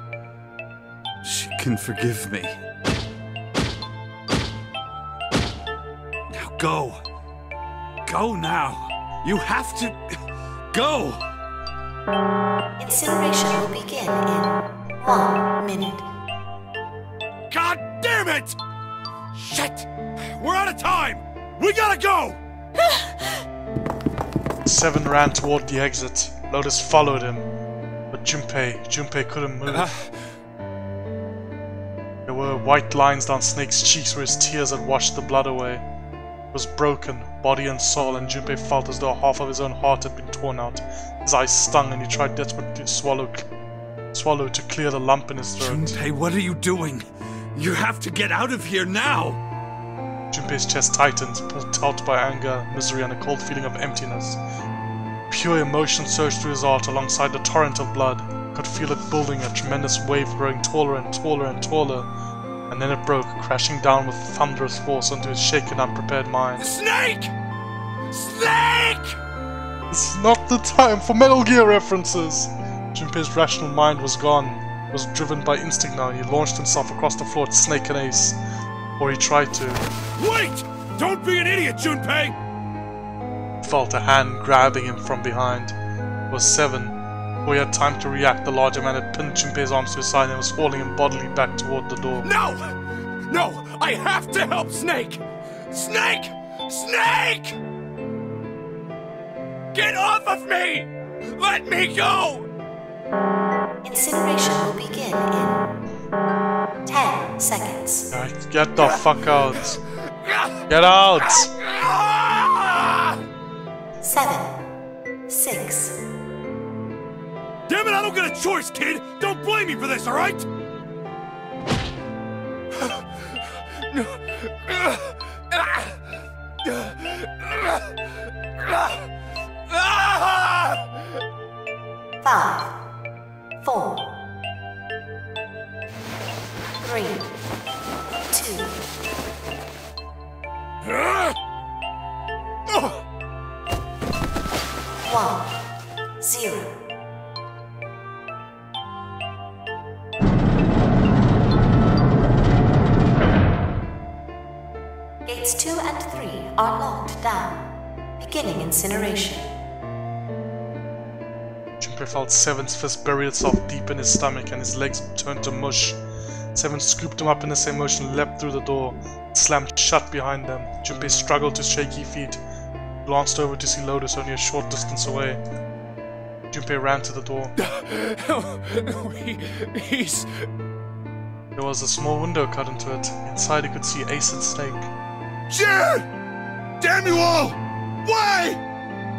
she can forgive me. Now go. Go now. You have to go. Incineration will begin in 1 minute. God damn it! Shit! We're out of time! We gotta go! 7 ran toward the exit. Lotus followed him, but Junpei couldn't move. There were white lines down Snake's cheeks where his tears had washed the blood away. He was broken, body and soul, and Junpei felt as though half of his own heart had been torn out. His eyes stung and he tried desperately to swallow to clear the lump in his throat. Junpei, what are you doing? You have to get out of here now! Junpei's chest tightened, pulled out by anger, misery, and a cold feeling of emptiness. Pure emotion surged through his heart alongside the torrent of blood. He could feel it building, a tremendous wave growing taller and taller and taller. And then it broke, crashing down with thunderous force onto his shaken, unprepared mind. Snake! Snake! This is not the time for Metal Gear references! Junpei's rational mind was gone. He was driven by instinct now. He launched himself across the floor at Snake and Ace. Or he tried to. Wait! Don't be an idiot, Junpei! He felt a hand grabbing him from behind. It was 7. Before he had time to react, the larger man had pinned Junpei's arms to his side and was hauling him bodily back toward the door. No! No! I have to help Snake! Snake! Snake! Get off of me! Let me go! Incineration will begin in 10 seconds. Right, get the fuck out. Get out! 7, 6. Damn it, I don't get a choice, kid! Don't blame me for this, alright? Five, 4, 3, 2. 1, 0. Gates 2 and 3 are locked down, beginning incineration. Junpei felt 7's fist bury itself deep in his stomach and his legs turned to mush. 7 scooped him up in the same motion, leapt through the door. It slammed shut behind them. Junpei struggled to shaky feet. He glanced over to see Lotus only a short distance away. Junpei ran to the door. He's... There was a small window cut into it. Inside he could see Ace and Snake. Shit! Damn you all! Why?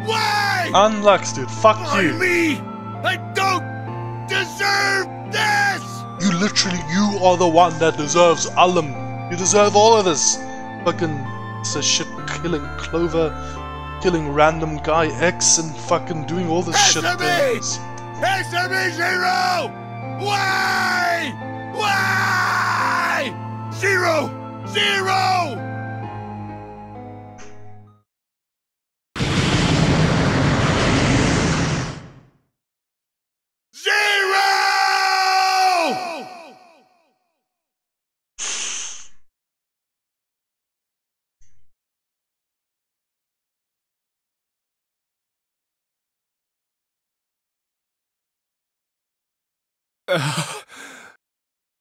Why? Unlux, dude. Fuck Why you. me? I don't deserve this! You are the one that deserves Alum. You deserve all of this. Fucking piece of shit killing Clover, killing random guy X, and fucking doing all this shit things. Answer me, Zero! Why? Why? Zero! Zero!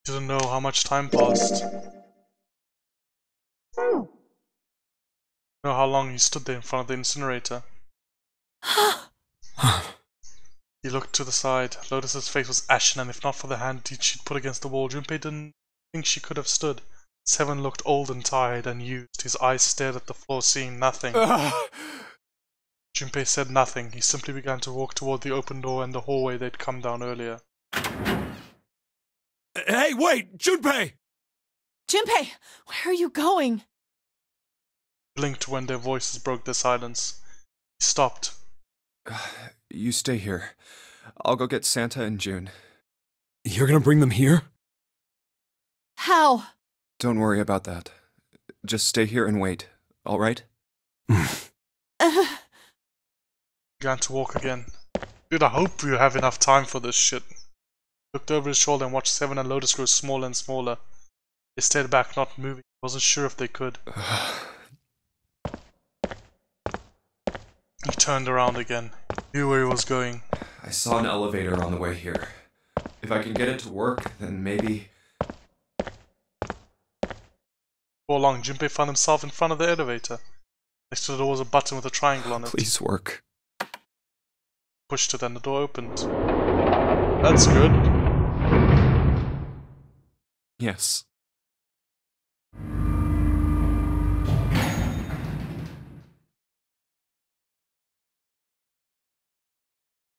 Didn't know how much time passed. Know how long he stood there in front of the incinerator. He looked to the side. Lotus's face was ashen, and if not for the hand she'd put against the wall, Junpei didn't think she could have stood. Seven looked old and tired and used. His eyes stared at the floor, seeing nothing. Junpei said nothing. He simply began to walk toward the open door and the hallway they'd come down earlier. Hey, wait! Junpei! Junpei, where are you going? He blinked when their voices broke the silence. He stopped. You stay here. I'll go get Santa and June. You're gonna bring them here? How? Don't worry about that. Just stay here and wait, alright? Began to walk again. Dude, I hope you have enough time for this shit. Looked over his shoulder and watched Seven and Lotus grow smaller and smaller. They stayed back, not moving. He wasn't sure if they could. He turned around again. He knew where he was going. I saw an elevator on the way here. If I can get it to work, then maybe... Before long, Junpei found himself in front of the elevator. Next to the door was a button with a triangle on it. Please work. Pushed it and the door opened. That's good. Yes.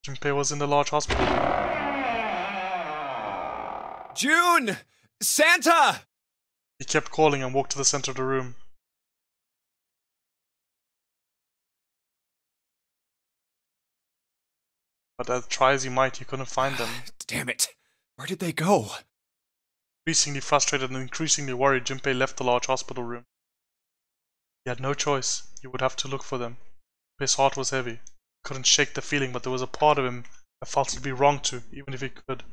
Junpei was in the large hospital. June! Santa! He kept calling and walked to the center of the room. But as try as he might, he couldn't find them. Damn it! Where did they go? Increasingly frustrated and increasingly worried, Junpei left the large hospital room. He had no choice. He would have to look for them. His heart was heavy. He couldn't shake the feeling, but there was a part of him that felt it'd be wrong to, even if he could.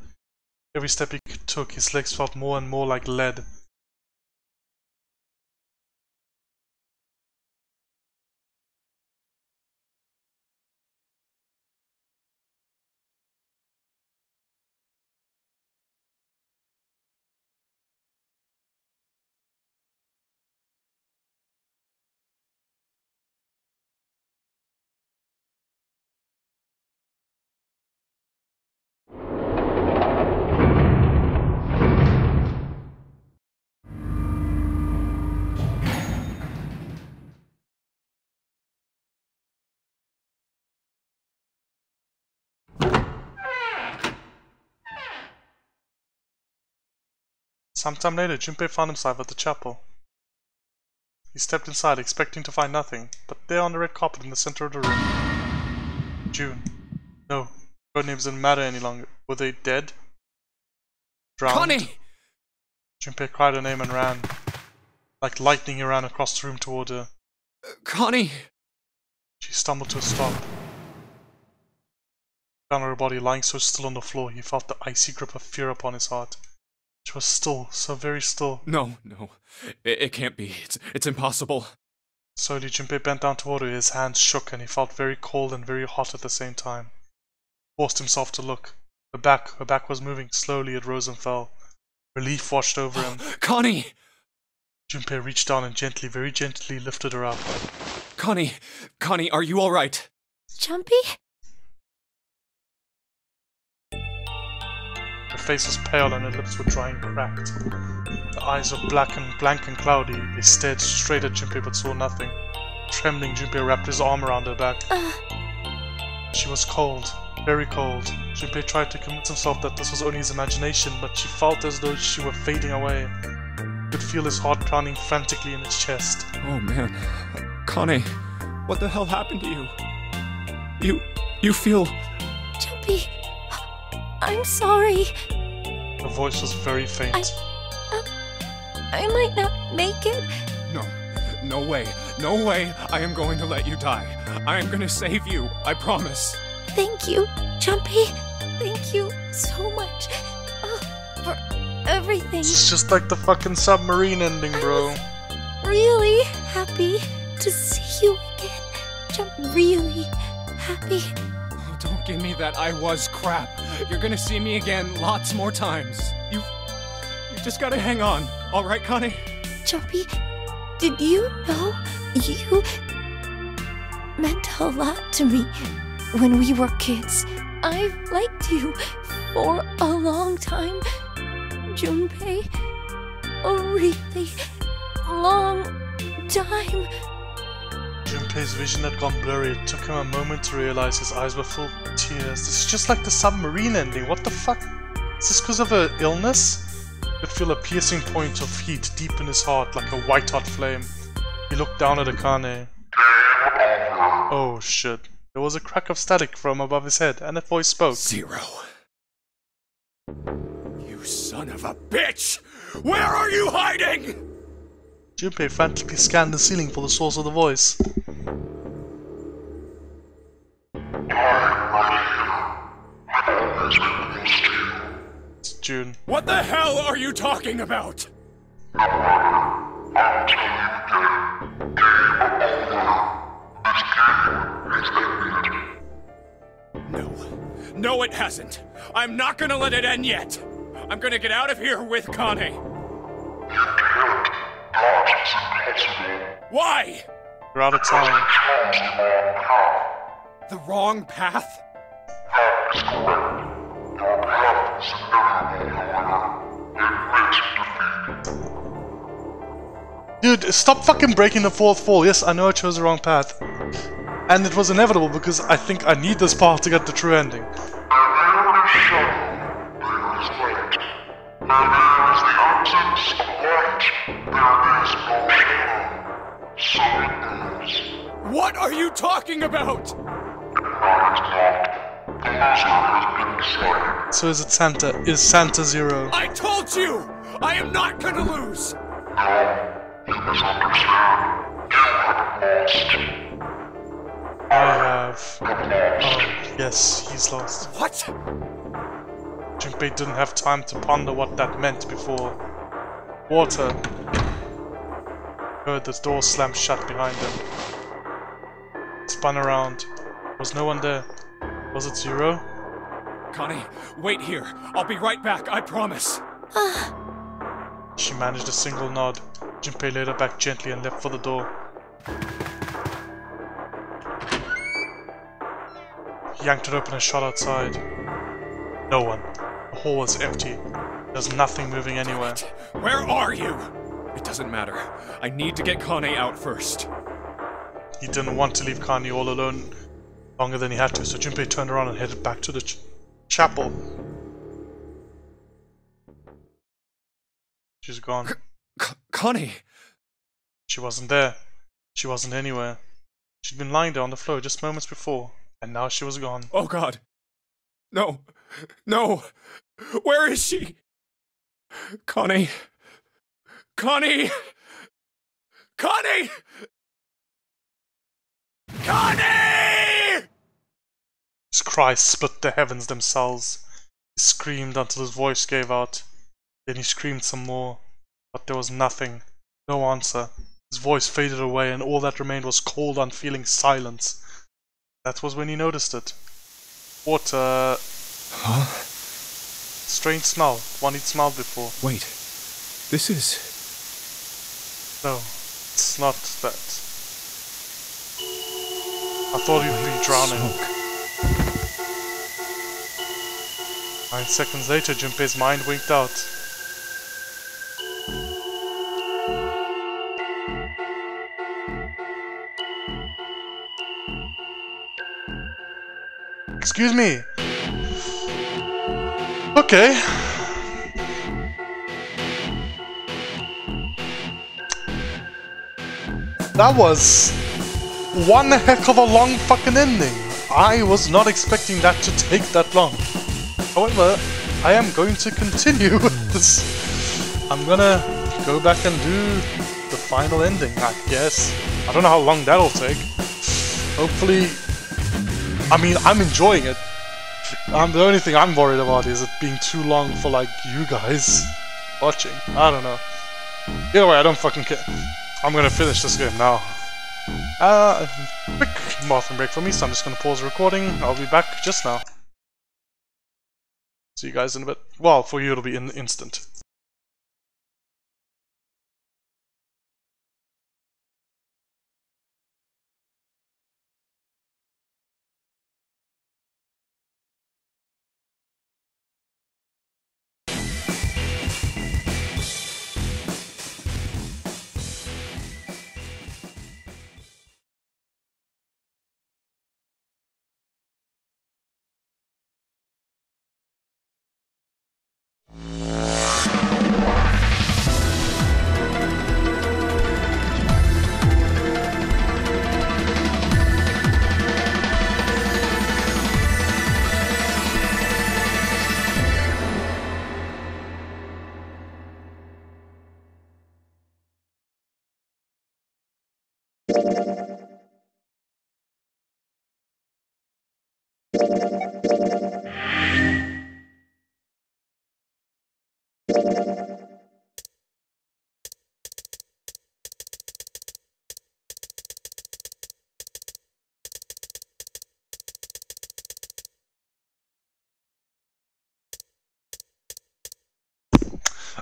Every step he took, his legs felt more and more like lead. Sometime later, Junpei found himself at the chapel. He stepped inside, expecting to find nothing, but there on the red carpet in the center of the room... June. No, code names didn't matter any longer. Were they dead? Drowned? Connie! Junpei cried her name and ran. Like lightning, he ran across the room toward her. Connie! She stumbled to a stop. Found her body lying so still on the floor, he felt the icy grip of fear upon his heart. She was still, so very still. No. It can't be. It's impossible. Slowly, Junpei bent down toward her. His hands shook and he felt very cold and very hot at the same time. He forced himself to look. Her back was moving. Slowly it rose and fell. Relief washed over him. Connie! Junpei reached down and gently, very gently lifted her up. Connie, are you alright? Jumpy? Her face was pale and her lips were dry and cracked. The eyes were blank and cloudy. They stared straight at Junpei but saw nothing. Trembling, Junpei wrapped his arm around her back. She was cold, very cold. Junpei tried to convince himself that this was only his imagination, but she felt as though she were fading away. He could feel his heart pounding frantically in his chest. Oh man. Connie, what the hell happened to you? You feel... Jumpy, I'm sorry. Her voice was very faint. I might not make it. No way. I am going to let you die. I am going to save you. I promise. Thank you, Jumpy. Thank you so much for everything. It's just like the fucking submarine ending, bro. I'm really happy to see you again. I'm really happy. Oh, don't give me that I was crap. You're gonna see me again lots more times. You just gotta hang on. All right, Connie? Jumpy, did you know you meant a lot to me when we were kids? I've liked you for a long time, Junpei. a really long time. Junpei's vision had gone blurry. It took him a moment to realize his eyes were full of tears. This is just like the submarine ending. What the fuck? Is this because of an illness? He could feel a piercing point of heat deep in his heart, like a white-hot flame. He looked down at Akane. Oh shit. There was a crack of static from above his head, and a voice spoke. Zero. You son of a bitch! Where are you hiding? Junpei frantically scanned the ceiling for the source of the voice. It's June. What the hell are you talking about? No, it hasn't. I'm not gonna let it end yet. I'm gonna get out of here with Kane. Why? We're out of time. The wrong path? Dude, stop fucking breaking the fourth wall. Yes, I know I chose the wrong path. And it was inevitable because I think I need this path to get the true ending. What are you talking about? So is it Santa? Is Santa Zero? I told you! I am not gonna lose! I have... Oh, yes, he's lost. What? Junpei didn't have time to ponder what that meant before. Water. Heard the door slam shut behind him. Spun around. Was no one there? Was it Zero? Connie, wait here. I'll be right back, I promise. She managed a single nod. Junpei laid her back gently and left for the door. He yanked it open and shot outside. No one. The hall was empty. There's nothing moving anywhere. Where are you? It doesn't matter. I need to get Kane out first. He didn't want to leave Kanye all alone longer than he had to, so Junpei turned around and headed back to the chapel. She's gone. Connie! She wasn't there. She wasn't anywhere. She'd been lying there on the floor just moments before, and now she was gone. Oh god. No. No. Where is she? Connie. Connie! Connie! Connie! His cries split the heavens themselves. He screamed until his voice gave out. Then he screamed some more, but there was nothing. No answer. His voice faded away and all that remained was cold, unfeeling silence. That was when he noticed it. Water... Huh? Strange smell. One he'd smelled before. Wait. This is... No, it's not that. I thought he'd be drowning. Smoke. 9 seconds later, Junpei's mind winked out. Excuse me. Okay. That was one heck of a long fucking ending. I was not expecting that to take that long. However, I am going to continue with this. I'm gonna go back and do the final ending, I guess. I don't know how long that'll take. Hopefully... I mean, I'm enjoying it. The only thing I'm worried about is it being too long for, like, you guys watching. I don't know. Either way, I don't fucking care. I'm gonna finish this game now. Quick bathroom break for me, so I'm just gonna pause the recording. I'll be back just now. See you guys in a bit. Well, for you it'll be in an instant.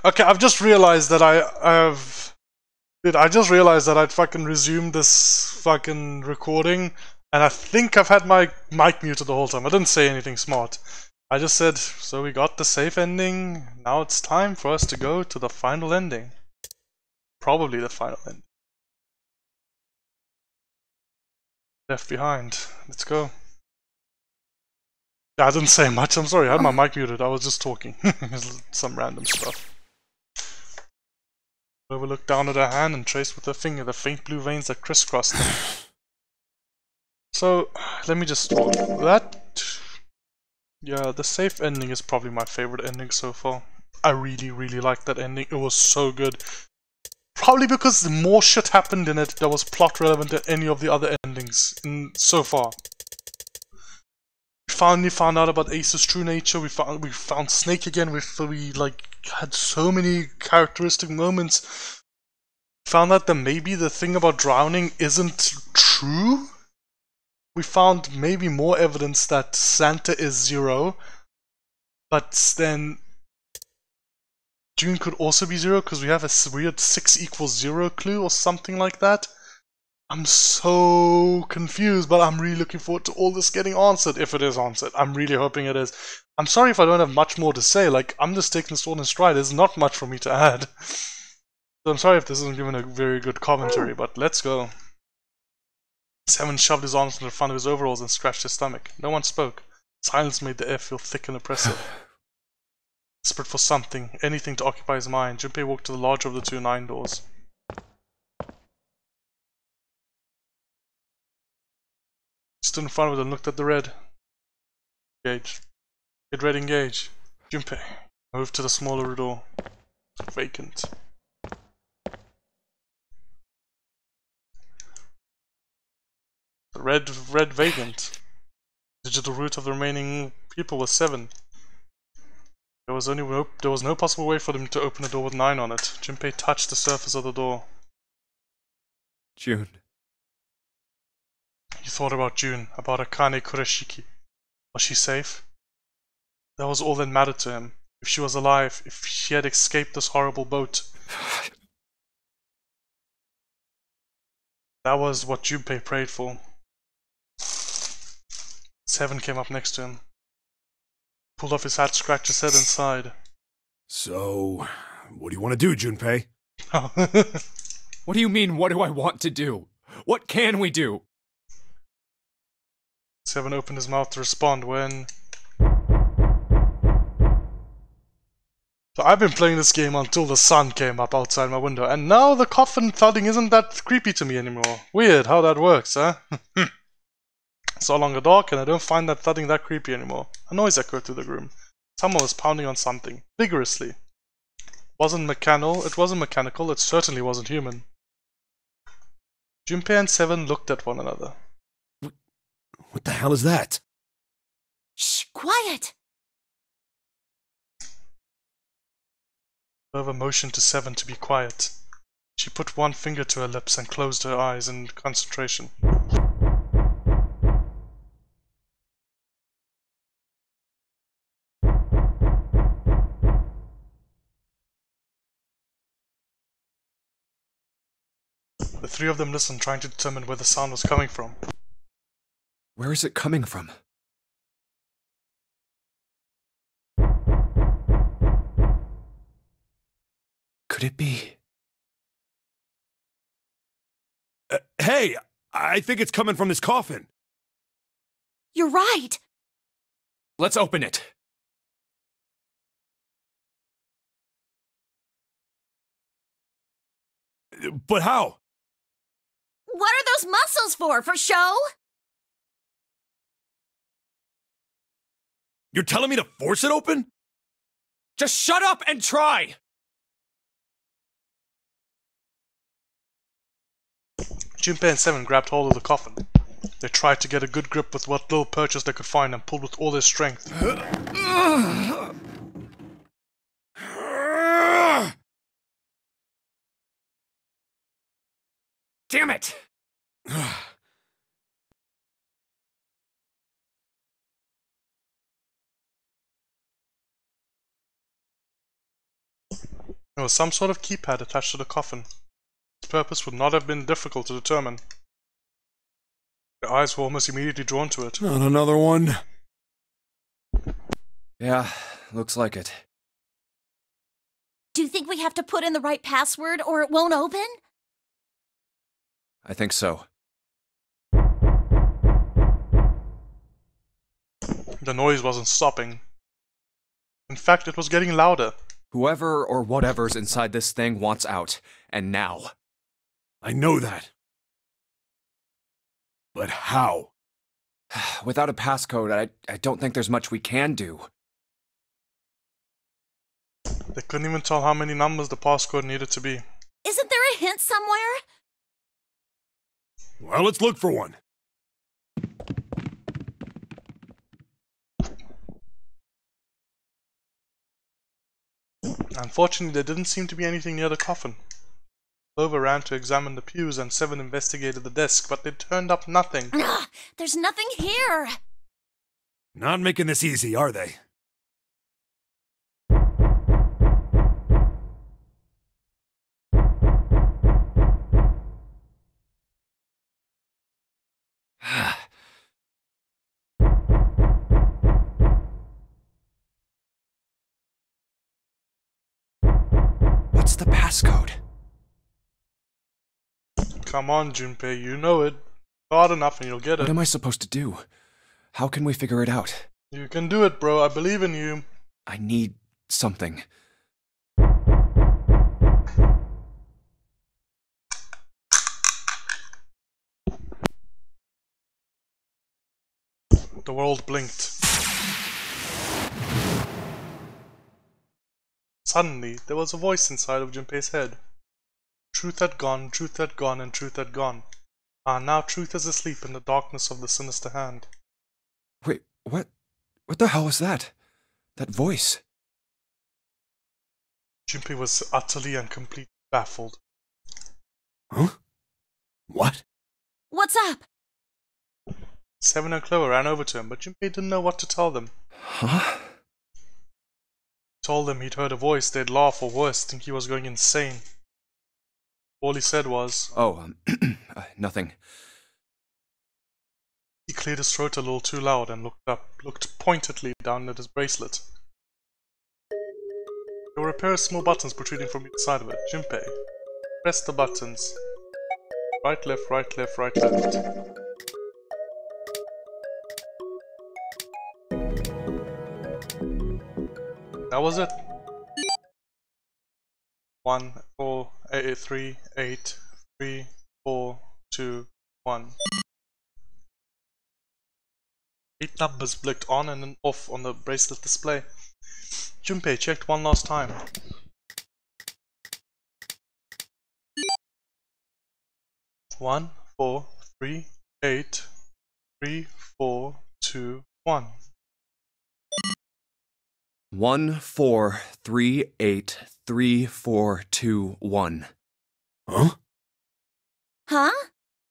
Okay, I've just realized that I just realized that I'd fucking resumed this fucking recording, and I think I've had my mic muted the whole time. I didn't say anything smart. I just said, so we got the safe ending, now it's time for us to go to the final ending. Probably the final ending. Left behind. Let's go. Yeah, I didn't say much, I'm sorry, I had my mic muted, I was just talking. Some random stuff. Clover looked down at her hand and traced with her finger the faint blue veins that crisscrossed them. So, let me just talk. Yeah, the safe ending is probably my favorite ending so far. I really, really liked that ending. It was so good. Probably because more shit happened in it that was plot relevant to any of the other endings so far. We finally found out about Ace's true nature. We found Snake again. We like had so many characteristic moments. Found out that maybe the thing about drowning isn't true. We found maybe more evidence that Santa is Zero, but then June could also be Zero because we have a weird 6=0 clue or something like that. I'm so confused, but I'm really looking forward to all this getting answered, if it is answered. I'm really hoping it is. I'm sorry if I don't have much more to say, like, I'm just taking this all in stride. There's not much for me to add. So I'm sorry if this isn't giving a very good commentary, but let's go. Seven shoved his arms into the front of his overalls and scratched his stomach. No one spoke. Silence made the air feel thick and oppressive. Desperate for something, anything to occupy his mind, Junpei walked to the larger of the two 9 doors. Stood in front of it and looked at the red. Engage. Get red, engage. Junpei moved to the smaller door. Vacant. The red vacant. Digital root of the remaining people was 7. There was no possible way for them to open a door with 9 on it. Junpei touched the surface of the door. June. He thought about June, about Akane Kureshiki. Was she safe? That was all that mattered to him. If she was alive, if she had escaped this horrible boat. That was what Junpei prayed for. 7 came up next to him. Pulled off his hat, scratched his head and sighed. So, what do you want to do, Junpei? What do you mean, what do I want to do? What can we do? 7 opened his mouth to respond when... So I've been playing this game until the sun came up outside my window, and now the coffin thudding isn't that creepy to me anymore. Weird how that works, huh? It's no longer dark, and I don't find that thudding that creepy anymore. A noise echoed through the room. Someone was pounding on something, vigorously. It wasn't mechanical, it certainly wasn't human. Junpei and 7 looked at one another. What the hell is that? Shh, quiet! Clover motioned to 7 to be quiet. She put one finger to her lips and closed her eyes in concentration. The 3 of them listened, trying to determine where the sound was coming from. Where is it coming from? Could it be? Hey, I think it's coming from this coffin. You're right. Let's open it. But how? What are those muscles for? For show? You're telling me to force it open? Just shut up and try! Junpei and Seven grabbed hold of the coffin. They tried to get a good grip with what little purchase they could find and pulled with all their strength. Damn it! There was some sort of keypad attached to the coffin. Its purpose would not have been difficult to determine. Their eyes were almost immediately drawn to it. Not another one. Yeah, looks like it. Do you think we have to put in the right password or it won't open? I think so. The noise wasn't stopping. In fact, it was getting louder. Whoever or whatever's inside this thing wants out, and now. I know that. But how? Without a passcode, I don't think there's much we can do. They couldn't even tell how many numbers the passcode needed to be. Isn't there a hint somewhere? Well, let's look for one. Unfortunately, there didn't seem to be anything near the coffin. Clover ran to examine the pews and Seven investigated the desk, but they turned up nothing. There's nothing here. Not making this easy, are they? What's the passcode? Come on, Junpei, you know it. Hard enough and you'll get it. What am I supposed to do? How can we figure it out? You can do it, bro. I believe in you. I need something. The world blinked. Suddenly, there was a voice inside of Junpei's head. Truth had gone, and truth had gone. Ah, now truth is asleep in the darkness of the sinister hand. Wait, what? What the hell was that? That voice? Junpei was utterly and completely baffled. Huh? What? What's up? Seven and Clover ran over to him, but Junpei didn't know what to tell them. Huh? Told them he'd heard a voice, they'd laugh or worse, think he was going insane. All he said was, "Oh, nothing." He cleared his throat a little too loud and looked up, looked pointedly down at his bracelet. There were a pair of small buttons protruding from each side of it. Junpei, press the buttons. Right, left, right, left, right, left. That was it. 1, 4, 8, 3, 8, 3, 4, 2, 1. 8 numbers blinked on and then off on the bracelet display. Junpei checked one last time. One, 4, 3, 8, 3, 4, 2, 1. 1, 4, 3, 8, 3, 4, 2, 1. Huh? Huh?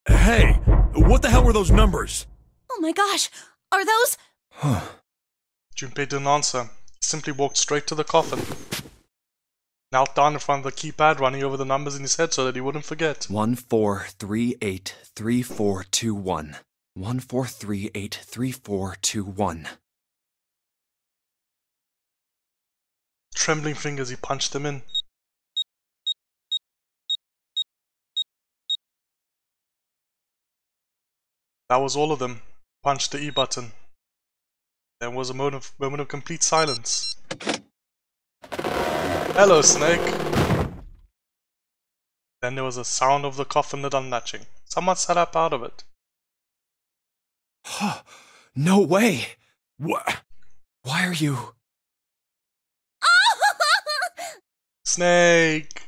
Hey, what the hell were those numbers? Oh my gosh, are those? Junpei didn't answer. He simply walked straight to the coffin. Knelt down in front of the keypad, running over the numbers in his head so that he wouldn't forget. 1, 4, 3, 8, 3, 4, 2, 1. 1, 4, 3, 8, 3, 4, 2, 1. Trembling fingers, he punched them in. That was all of them. Punched the E button. There was a moment of complete silence. Hello, Snake! Then there was a sound of the coffin lid unlatching. Someone sat up out of it. No way! What? Why are you... Snake!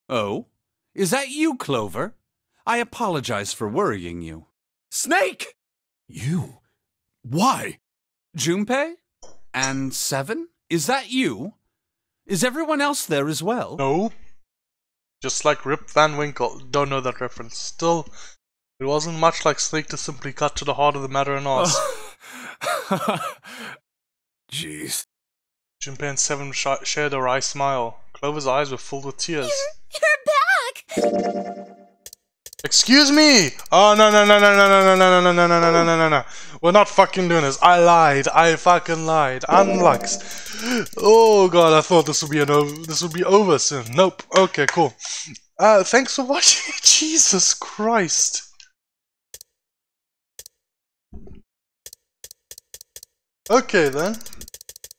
Oh? Is that you, Clover? I apologize for worrying you. Snake! You? Why? Junpei? And 7? Is that you? Is everyone else there as well? No. Just like Rip Van Winkle. Don't know that reference. Still, it wasn't much like Snake to simply cut to the heart of the matter and ask. Jeez. Junpei and 7 shared a wry smile. Clover's eyes were filled with tears. You're back! Excuse me! Oh, no. We're not fucking doing this. I lied. I fucking lied. Unlux. Oh god, I thought this would be this would be over soon. Nope. Okay, cool. Thanks for watching. Jesus Christ. Okay then.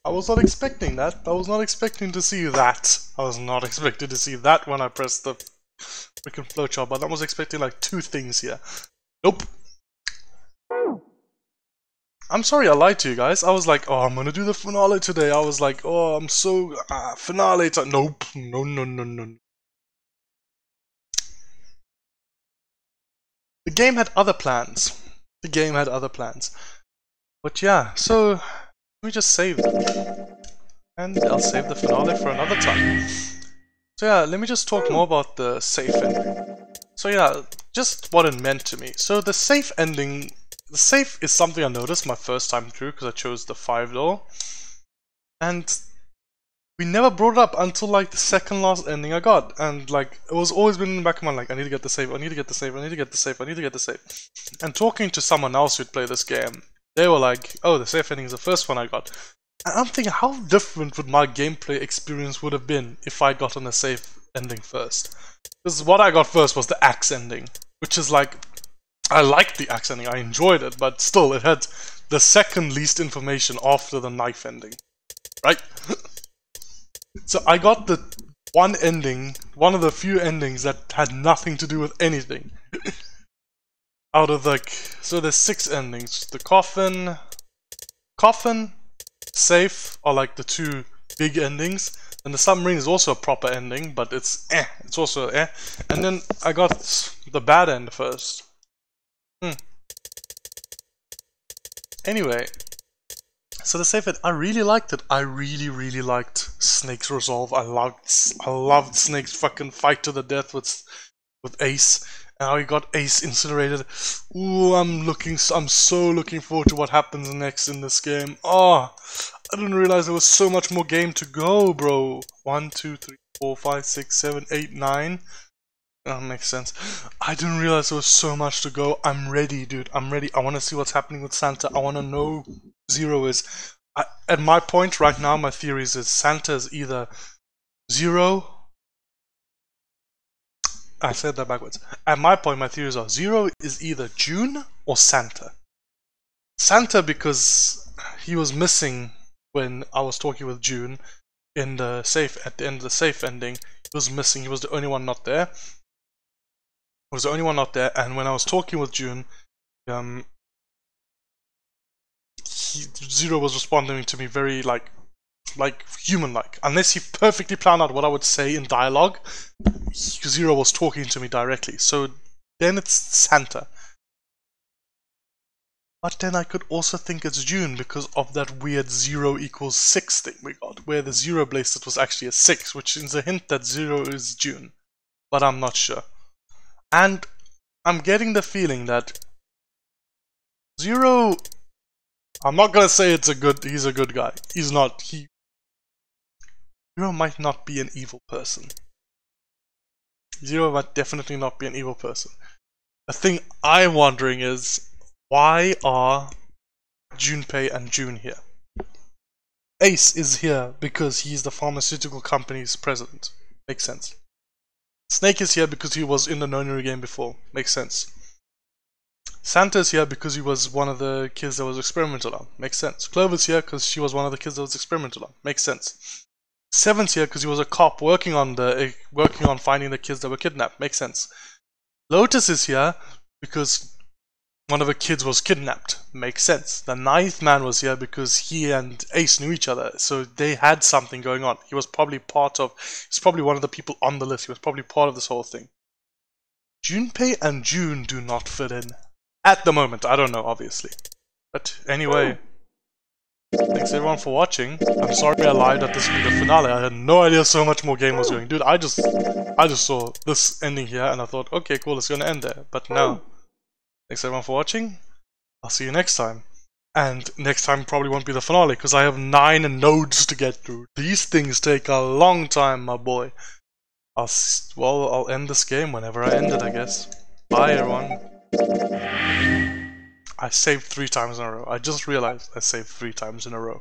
I was not expecting that. I was not expecting to see that. I was not expecting to see that when I pressed the freaking flowchart, but I was expecting like 2 things here. Nope. I'm sorry I lied to you guys. I was like, oh, I'm gonna do the finale today. I was like, oh, I'm so... finale time. Nope. No. The game had other plans. But yeah, so... let me just save them. And I'll save the finale for another time. So yeah, let me just talk more about the safe ending. So yeah, just what it meant to me. So the safe ending... the safe is something I noticed my first time through because I chose the 5 door. And we never brought it up until like the second last ending I got. And like, it was always been in the back of my mind, like, I need to get the save, I need to get the save, I need to get the save, I need to get the save. And talking to someone else who'd play this game, they were like, oh, the safe ending is the first one I got. And I'm thinking, how different would my gameplay experience would have been if I got on the safe ending first? Because what I got first was the axe ending, which is like, I liked the axe ending, I enjoyed it, but still, it had the second least information after the knife ending, right? So I got the one ending, one of the few endings that had nothing to do with anything. Out of like, so there's 6 endings. The coffin, safe are like the 2 big endings. And the submarine is also a proper ending, but it's also And then I got the bad end first. Anyway, so the safe end, I really liked it. I really liked Snake's resolve. I loved Snake's fucking fight to the death with Ace. And how he got Ace incinerated. Ooh, I'm so looking forward to what happens next in this game. Oh, I didn't realize there was so much more game to go, bro. 1, 2, 3, 4, 5, 6, 7, 8, 9. That makes sense. I didn't realize there was so much to go. I'm ready, dude. I'm ready. I want to see what's happening with Santa. I want to know who Zero is. At my point right now, my theories is Santa is either Zero. I said that backwards. At my point, my theories are Zero is either June or Santa. Santa because he was missing when I was talking with June in the safe at the end of the safe ending. He was missing. He was the only one not there. And when I was talking with June, Zero was responding to me very like human-like. Unless he perfectly planned out what I would say in dialogue, Zero was talking to me directly. So then it's Santa. But then I could also think it's June because of that weird 0 = 6 thing we got, where the Zero bracelet was actually a 6, which is a hint that Zero is June. But I'm not sure. And I'm getting the feeling that Zero... I'm not gonna say he's a good guy. He's not. Zero might not be an evil person. Zero might definitely not be an evil person. The thing I'm wondering is, why are Junpei and June here? Ace is here because he's the pharmaceutical company's president. Makes sense. Snake is here because he was in the Onurubu game before. Makes sense. Santa's here because he was one of the kids that was experimented on. Makes sense. Clover's here because she was one of the kids that was experimented on. Makes sense. 7's here because he was a cop working on finding the kids that were kidnapped. Makes sense. Lotus is here because one of the kids was kidnapped. Makes sense. The 9th man was here because he and Ace knew each other, so they had something going on. He was probably one of the people on the list. He was probably part of this whole thing. Junpei and June do not fit in. At the moment, I don't know, obviously. But anyway, thanks everyone for watching. I'm sorry I lied at this the finale. I had no idea so much more game was going. Dude, I just saw this ending here and I thought, okay, cool, it's gonna end there. But no. Thanks everyone for watching. I'll see you next time. And next time probably won't be the finale because I have 9 nodes to get through. These things take a long time, my boy. I'll end this game whenever I end it, I guess. Bye, everyone. I saved 3 times in a row. I just realized I saved 3 times in a row.